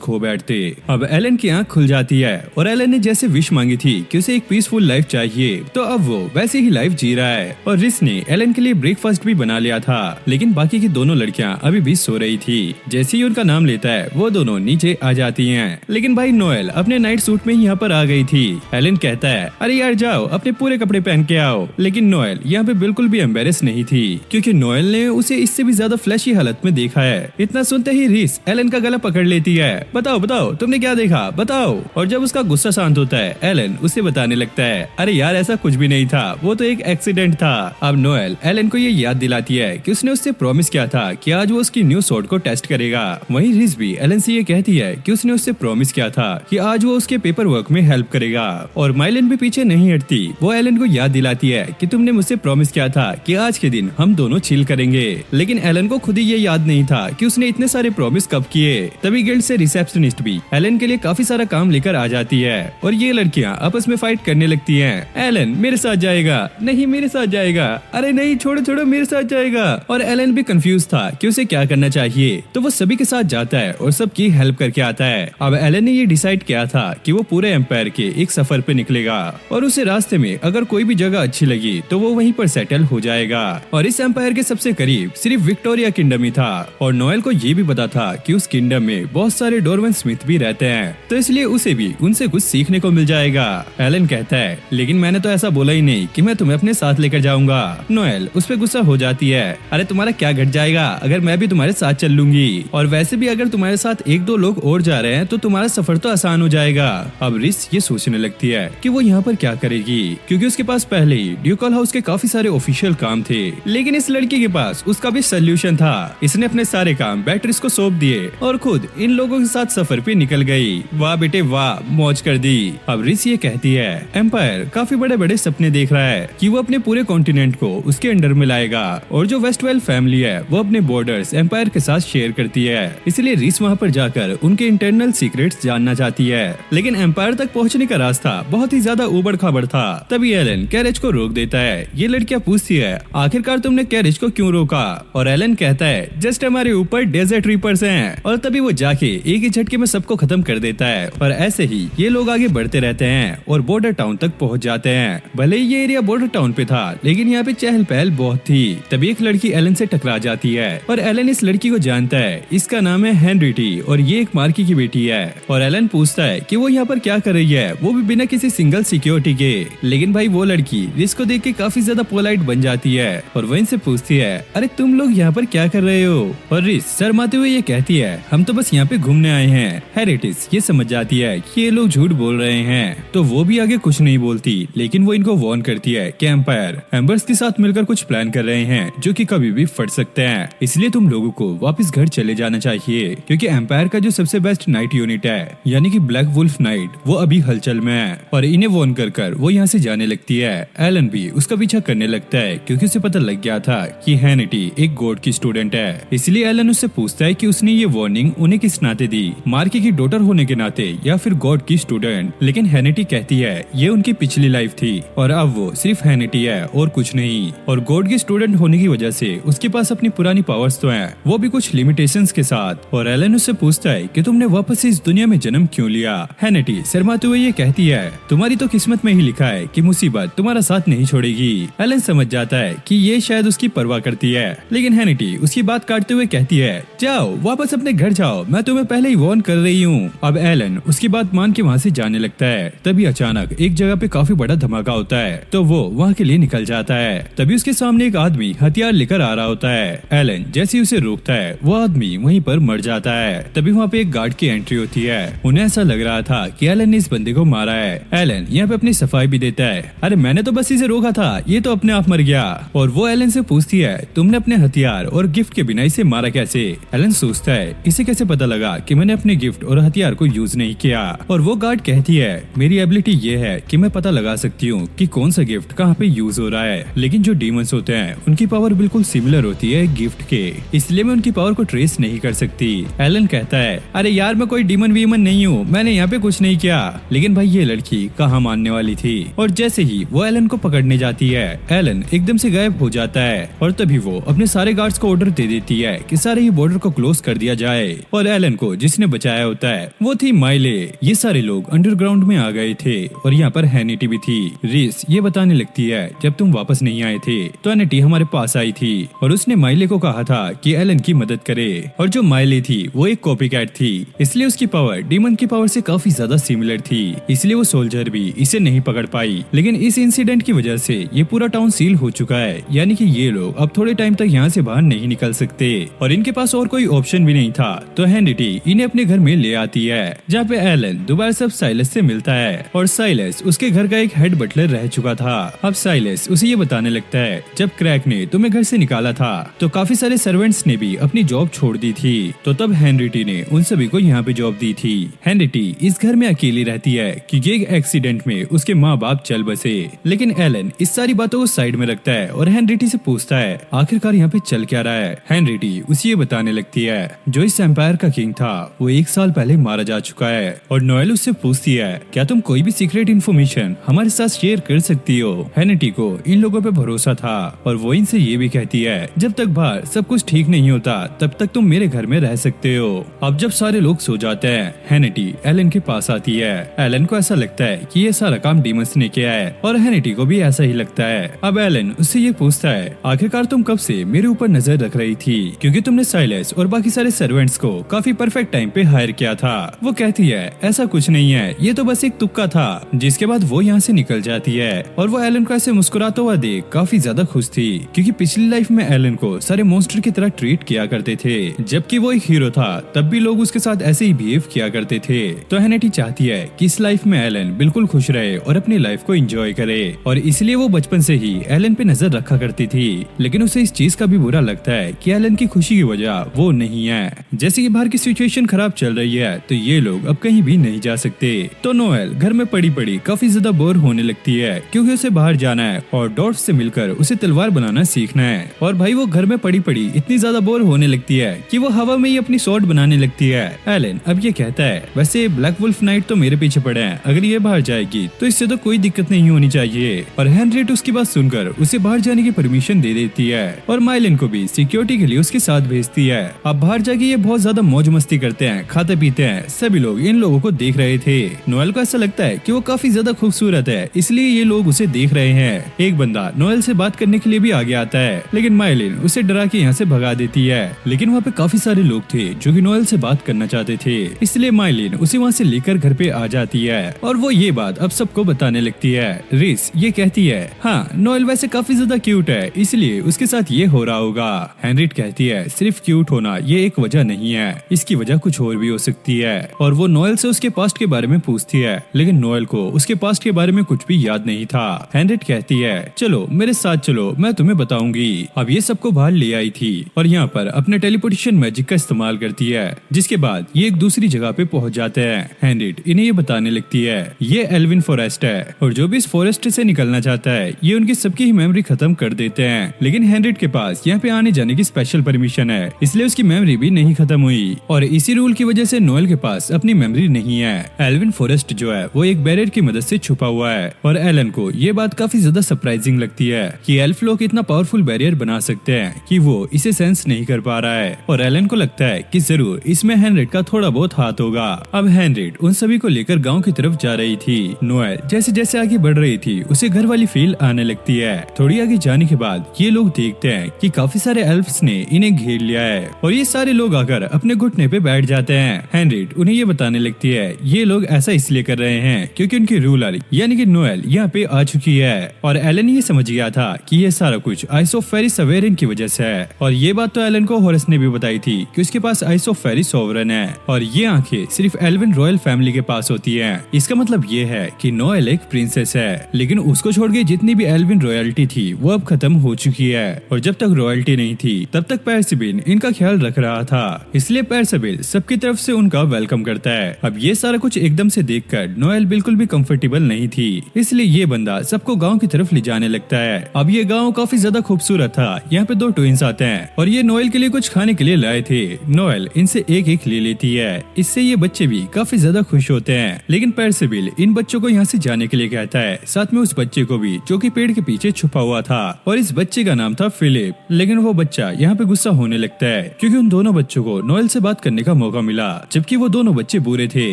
खो बैठते। अब एलन की आंख खुल जाती है और एलन ने जैसे विश मांगी थी कि उसे एक पीसफुल लाइफ चाहिए तो अब वो वैसे ही लाइफ जी रहा है। और रिस ने एलन के लिए ब्रेकफास्ट भी बना लिया था लेकिन बाकी की दोनों लड़कियां अभी भी सो रही थी। जैसे ही उनका नाम लेता है वो दोनों नीचे आ जाती हैं। लेकिन भाई नोएल अपने नाइट सूट में यहाँ पर आ गई थी। एलन कहता है अरे यार जाओ अपने पूरे कपड़े पहन के आओ। लेकिन नोएल यहाँ पे बिल्कुल भी एम्बेरस नहीं थी क्योंकि नोएल ने उसे इससे भी ज्यादा फ्लैशी हालत में देखा है। इतना सुनते ही रिस एलन का गला पकड़ लेती है। बताओ बताओ तुमने क्या देखा बताओ। और जब उसका गुस्सा शांत होता है एलन उसे बताने लगता है अरे यार ऐसा कुछ भी नहीं था, वो तो एक एक्सीडेंट था। अब नोएल एलन को ये याद दिलाती है कि उसने उससे प्रॉमिस किया था कि आज वो उसकी न्यू स्वॉर्ड को टेस्ट करेगा। वहीं रिस भी एलन से ये कहती है कि उसने उससे प्रॉमिस किया था कि आज वो उसके पेपर वर्क में हेल्प करेगा। और माइलन भी पीछे नहीं हटती, वो एलन को याद दिलाती है कि तुमने मुझसे प्रॉमिस किया था कि आज के दिन हम दोनों चिल करेंगे। लेकिन एलन को खुद ही ये याद नहीं था कि उसने इतने सारे प्रॉमिस कब किए। तभी गिल्ड से रिसेप्शनिस्ट भी एलन के लिए काफी सारा काम लेकर आ जाती है और ये लड़कियां आपस में फाइट करने लगती हैं। एलन मेरे साथ जाएगा, नहीं मेरे साथ जाएगा, अरे नहीं छोड़ो छोड़ो मेरे साथ जाएगा। और एलन भी कंफ्यूज था कि उसे क्या करना चाहिए तो वो सभी के साथ जाता है और सबकी हेल्प करके आता है। अब एलन ने ये डिसाइड किया था कि वो पूरे एम्पायर के एक सफर पे निकलेगा और उसे रास्ते में अगर कोई भी जगह अच्छी लगी तो वो वहीं पर सेटल हो जाएगा। और इस एम्पायर के सबसे करीब सिर्फ विक्टोरिया किंगडम ही था और नोएल को ये भी पता था कि उस किंगडम में बहुत सारे डोरवन स्मिथ भी रहते हैं तो इसलिए उसे भी उनसे कुछ सीखने को मिल जाएगा। एलन कहता है लेकिन मैंने तो ऐसा बोला ही नहीं कि मैं तुम्हें अपने साथ लेकर जाऊंगा। नोएल उस पे गुस्सा हो जाती है, अरे तुम्हारा क्या घट जाएगा अगर मैं भी तुम्हारे साथ चल लूंगी, और वैसे भी अगर तुम्हारे साथ एक दो लोग और जा रहे हैं तो तुम्हारा सफर तो आसान हो जाएगा। अब रिस ये सोचने लगती है कि वो यहाँ पर क्या करेगी क्योंकि उसके पास पहले ही ड्यूकल हाउस के काफी सारे ऑफिशियल काम थे। लेकिन इस लड़की के पास उसका भी सोल्यूशन था। इसने अपने सारे काम बैटरीज को सौंप दिए और खुद इन लोगों के साथ सफर पे निकल गई। वाह बेटे वाह, मौज कर दी। अब रिस ये कहती है एम्पायर काफी बड़े बड़े सपने देख रहा है कि वो अपने पूरे कॉन्टिनेंट को उसके अंडर में लाएगा और जो वेस्टवेल फैमिली है वो अपने बॉर्डर्स एम्पायर के साथ शेयर करती है। इसलिए रिस वहाँ पर जाकर उनके इंटरनल सीक्रेट्स जानना चाहती है। लेकिन एम्पायर तक पहुँचने का रास्ता बहुत ही ज्यादा उबड़ खाबड़ था। तभी एलन कैरेज को रोक देता है। ये लड़कियां पूछती है आखिरकार तुमने कैरेज को क्यों रोका, और एलन कहता है जस्ट हमारे ऊपर डेजर्ट रीपर्स हैं। और तभी वो जाके एक ही झटके में सबको खत्म कर देता है। और ऐसे ही ये लोग आगे बढ़ते रहते हैं और बॉर्डर टाउन तक पहुंच जाते हैं। भले ही ये एरिया बॉर्डर टाउन पे था लेकिन यहाँ पे चहल पहल बहुत थी। तभी एक लड़की एलन से टकरा जाती है और एलन इस लड़की को जानता है। इसका नाम है हेनरिटी और ये एक मार्की की बेटी है। और एलन पूछता है कि वो यहाँ पर क्या कर रही है, वो भी बिना किसी सिंगल सिक्योरिटी के। लेकिन भाई वो लड़की रिस को देख के काफी ज्यादा पोलाइट बन जाती है और वो इनसे पूछती है अरे तुम लोग यहाँ पर क्या कर रहे हो। और रिस शर्माते हुए ये कहती है हम तो बस यहाँ पे घूमने आए हैं। हेरिटिस ये समझ जाती है कि ये लोग झूठ बोल रहे हैं तो वो भी आगे कुछ नहीं बोलती। लेकिन वो इनको वार्न करती है कि एम्पायर एम्बर्स के साथ मिलकर कुछ प्लान कर रहे हैं जो कि कभी भी फट सकते हैं, इसलिए तुम लोगों को वापस घर चले जाना चाहिए क्योंकि एम्पायर का जो सबसे बेस्ट नाइट यूनिट है यानी कि ब्लैक वुल्फ नाइट वो अभी हलचल में है। और इन्हें वार्न कर वो यहाँ से जाने लगती है। एलन भी उसका पीछा करने लगता है क्योंकि उसे पता लग गया था कि हैनिटी एक गॉड की स्टूडेंट है। इसलिए एलन उससे पूछता है कि उसने ये वार्निंग उन्हें किस नाते दी, मार्की की डॉटर होने के नाते या फिर गॉड की स्टूडेंट। लेकिन हैनिटी कहती है ये उनकी पिछली लाइफ थी और अब वो सिर्फ हैनिटी है और कुछ नहीं। और गॉड की स्टूडेंट होने की वजह से उसके पास अपनी पुरानी पावर्स तो हैं, वो भी कुछ लिमिटेशंस के साथ। और एलन उससे पूछता है कि तुमने वापस इस दुनिया में जन्म क्यों लिया। हैनिटी शर्माते हुए ये कहती है तुम्हारी तो किस्मत में ही लिखा है कि मुसीबत तुम्हारा साथ नहीं छोड़ेगी। एलन समझ जाता है कि ये शायद उसकी परवाह करती है। लेकिन हैनिटी उसकी बात काटते हुए कहती है जाओ वापस अपने घर जाओ, मैं तुम्हें पहले ही वार्न कर रही हूँ। अब एलन उसकी बात मान के वहाँ से जाने लगता है। तभी अचानक एक जगह पे काफी बड़ा धमाका होता है तो वो वहाँ के लिए निकल जाता है। तभी उसके सामने एक आदमी हथियार लेकर आ रहा होता है। एलन जैसे ही उसे रोकता है वो आदमी वहीं पर मर जाता है। तभी वहाँ पे एक गार्ड की एंट्री होती है। उन्हें ऐसा लग रहा था कि एलन ने इस बंदे को मारा है। एलन यहाँ पे अपनी सफाई भी देता है, अरे मैंने तो बस इसे रोका था, ये तो अपने आप मर गया। और वो एलन से पूछती है तुमने अपने हथियार और गिफ्ट के बिना इसे मारा कैसे। एलन सोचता है इसे कैसे पता लगा कि मैंने अपने गिफ्ट और हथियार को यूज नहीं किया। और वो गार्ड कहती है मेरी एबिलिटी ये है है कि मैं पता लगा सकती हूँ कि कौन सा गिफ्ट कहाँ पे यूज हो रहा है, लेकिन जो डीमंस होते हैं उनकी पावर बिल्कुल सिमिलर होती है गिफ्ट के, इसलिए मैं उनकी पावर को ट्रेस नहीं कर सकती। एलन कहता है, अरे यार मैं कोई डीमन वीमन नहीं हूँ, मैंने यहाँ पे कुछ नहीं किया। लेकिन भाई ये लड़की कहाँ मानने वाली थी, और जैसे ही वो एलन को पकड़ने जाती है, एलन एकदम से गायब हो जाता है और तभी वो अपने सारे गार्ड्स को ऑर्डर दे देती है कि सारे ही बॉर्डर को क्लोज कर दिया जाए। और एलन को जिसने बचाया होता है वो थी माइले। ये सारे लोग अंडरग्राउंड में आ गए थे और यहाँ पर हैनिटी भी थी। रिस ये बताने लगती है, जब तुम वापस नहीं आए थे तो हैनिटी हमारे पास आई थी और उसने माइले को कहा था कि एलन की मदद करे, और जो माइले थी वो एक कॉपी कैट थी, इसलिए उसकी पावर डीमन की पावर से काफी ज्यादा सिमिलर थी, इसलिए वो सोल्जर भी इसे नहीं पकड़ पाई। लेकिन इस इंसिडेंट की वजह से ये पूरा टाउन सील हो चुका है, यानी कि ये लोग अब थोड़े टाइम तक यहाँ से बाहर नहीं निकल सकते और इनके पास और कोई ऑप्शन भी नहीं था। तो हैनिटी इन्हें अपने घर में ले आती है, जहाँ पे एलन दोबारा सब साइलस से मिलता है और साइलस उसके घर का एक हेड बटलर रह चुका था। अब साइलस उसे ये बताने लगता है, जब क्रैक ने तुम्हें घर से निकाला था तो काफी सारे सर्वेंट्स ने भी अपनी जॉब छोड़ दी थी, तो तब हेनरिटी ने उन सभी को यहाँ पे जॉब दी थी। हेनरिटी इस घर में अकेली रहती है क्योंकि एक एक्सीडेंट में उसके माँ बाप चल बसे। लेकिन एलन इस सारी बातों को साइड में रखता है और हेनरिटी से पूछता है, आखिरकार यहाँ पे चल क्या रहा है। हेनरिटी उसे ये बताने लगती है, जो इस एम्पायर का किंग था वो 1 साल पहले मारा जा चुका है। और नोएल उससे पूछती है, क्या तुम कोई भी सीक्रेट इन्फॉर्मेशन हमारे साथ शेयर कर सकती हो। हेनरिटी को इन लोगों पे भरोसा था और वो इनसे ये भी कहती है, जब तक बाहर सब कुछ ठीक नहीं होता तब तक तुम मेरे घर में रह सकते हो। अब जब सारे लोग सो जाते हैं, हेनरिटी एलन के पास आती है। एलन को ऐसा लगता है कि ये सारा काम डीमंस ने किया है और हेनरिटी को भी ऐसा ही लगता है। अब एलन उससे ये पूछता है, आखिरकार तुम कब से मेरे ऊपर नजर रख रही थी, क्योंकि तुमने साइलस और बाकी सारे सर्वेंट्स को काफी परफेक्ट टाइम पे हायर किया था। वो कहती है, ऐसा कुछ नहीं है, ये तो बस एक तुक्का था। जिसके बाद वो यहाँ से निकल जाती है और वो एलन को ऐसे मुस्कुराता हुआ देख काफी ज्यादा खुश थी, क्योंकि पिछली लाइफ में एलन को सारे मॉन्स्टर की तरह ट्रीट किया करते थे। जबकि वो एक हीरो था तब भी लोग उसके साथ ऐसे ही बिहेव किया करते थे। तो हेनरिटी चाहती है कि इस लाइफ में एलन बिल्कुल खुश रहे और अपनी लाइफ को एंजॉय करे, और इसलिए वो बचपन से ही एलन पे नजर रखा करती थी। लेकिन उसे इस चीज का भी बुरा लगता है कि एलन की खुशी की वजह वो नहीं है। जैसे कि बाहर की सिचुएशन खराब चल रही है तो ये लोग अब कहीं भी नहीं जा सकते। तो नोएल घर में पड़ी पड़ी काफी ज्यादा बोर होने लगती है, क्योंकि उसे बाहर जाना है और डॉर्फ से मिलकर उसे तलवार बनाना सीखना है। और भाई वो घर में पड़ी पड़ी इतनी ज्यादा बोर होने लगती है कि वो हवा में ही अपनी स्वॉर्ड बनाने लगती है। एलन अब ये कहता है, वैसे ब्लैक वुल्फ नाइट तो मेरे पीछे पड़े हैं, अगर ये बाहर जाएगी तो इससे तो कोई दिक्कत नहीं होनी चाहिए। और हेनरिट उसकी बात सुनकर उसे बाहर जाने की परमिशन दे देती है और माइलिन को भी सिक्योरिटी के लिए उसके साथ भेजती है। अब बाहर जाके ये बहुत ज्यादा मौज मस्ती करते हैं, खाते पीते हैं। सभी लोग इन लोगों को देख रहे थे। नोएल को ऐसा लगता है कि वो काफी ज्यादा खूबसूरत है, इसलिए ये लोग उसे देख रहे हैं। एक बंदा नोएल से बात करने के लिए भी आगे आता है, लेकिन माइलिन उसे डरा के यहाँ से भगा देती है। लेकिन वहाँ पे काफी सारे लोग थे जो कि नोएल से बात करना चाहते थे, इसलिए माइलिन उसे वहाँ से लेकर घर पे आ जाती है और वो ये बात अब सबको बताने लगती है। रिस ये कहती है, हाँ नोएल वैसे काफी ज्यादा क्यूट है, इसलिए उसके साथ ये हो रहा होगा। हेनरिट कहती है, सिर्फ क्यूट होना ये एक वजह नहीं है, इसकी वजह कुछ और भी हो सकती है। और वो नोएल से उसके पास्ट के बारे में पूछती है, लेकिन नोएल को उसके पास्ट के बारे में कुछ भी याद नहीं था। हेनरिट कहती है, चलो मेरे साथ चलो, मैं तुम्हें बताऊंगी। अब ये सबको बाहर ले आई थी और यहाँ पर अपने टेलीपोर्टेशन मैजिक का इस्तेमाल करती है, जिसके बाद ये एक दूसरी जगह पे पहुंच जाते हैं। हेनरिट इन्हें ये बताने लगती है, ये एल्विन फॉरेस्ट है और जो भी इस फॉरेस्ट से निकलना चाहता है ये उनकी सबकी ही मेमोरी खत्म कर देते हैं। लेकिन हेनरिट के पास यहाँ पे आने जाने की स्पेशल परमिशन है, इसलिए उसकी मेमोरी भी नहीं खत्म हुई और इसी रूल की वजह से नोएल के पास अपनी मेमोरी नहीं है। एल्विन फॉरेस्ट जो है वो एक बैरियर की मदद से छुपा हुआ है और एलन को ये बात काफी ज्यादा सरप्राइजिंग लगती है कि एल्फ लोग इतना पावरफुल बैरियर बना सकते हैं कि वो इसे सेंस नहीं कर पा रहा है। और एलन को लगता है कि जरूर इसमें हेनरिट का थोड़ा बहुत हाथ होगा। अब हेनरिट उन सभी को लेकर गांव की तरफ जा रही थी। नोएल जैसे जैसे आगे बढ़ रही थी उसे घर वाली फील आने लगती है। थोड़ी आगे जाने के बाद ये लोग देखते हैं कि काफी सारे एल्फ्स ने इन्हें घेर लिया है और ये सारे लोग आकर अपने घुटने पे बैठ जाते हैं। हेनरिट उन्हें ये बताने लगती है, ये लोग ऐसा इसलिए कर रहे हैं क्योंकि उनकी रूलर यानी कि नोएल यहाँ पे आ चुकी है। और एलन ये समझ गया था कि ये सारा कुछ आइस ऑफ फेरी सवेरन की वजह से है। और ये बात तो एलन को हॉरेस ने भी बताई थी कि उसके पास आइस ऑफ फेरी सोवरन है और ये आंखें सिर्फ एल्विन रॉयल फैमिली के पास होती है। इसका मतलब ये है कि नोएल एक प्रिंसेस है, लेकिन उसको छोड़ के जितनी भी एल्विन रॉयल्टी थी वो अब खत्म हो चुकी है। और जब तक रॉयल्टी नहीं थी तब तक पेर्सिबिल इनका ख्याल रख रहा था, इसलिए पेर्सिबिल सबकी तरफ से उनका वेलकम करता है। अब ये सारा कुछ एकदम से देखकर नोएल बिल्कुल भी कंफर्टेबल नहीं थी, इसलिए ये बंदा सबको गांव की तरफ ले जाने लगता है। अब ये गांव काफी ज्यादा खूबसूरत था। यहाँ पे दो ट्विंस आते हैं और ये नोएल के लिए कुछ खाने के लिए लाए थे। नोएल इनसे एक एक ले लेती है, इससे ये बच्चे भी काफी ज्यादा खुश होते हैं। लेकिन पेर्सिबिल इन बच्चों को यहाँ से जाने के लिए कहता है, साथ में उस बच्चे को भी जो कि पेड़ के पीछे छुपा हुआ था, और इस बच्चे का नाम था फिलिप। लेकिन वो बच्चा यहाँ पे गुस्सा होने लगता है क्योंकि उन दोनों बच्चों को नोएल से बात करने का मौका मिला, जबकि वो दोनों बच्चे बुरे थे।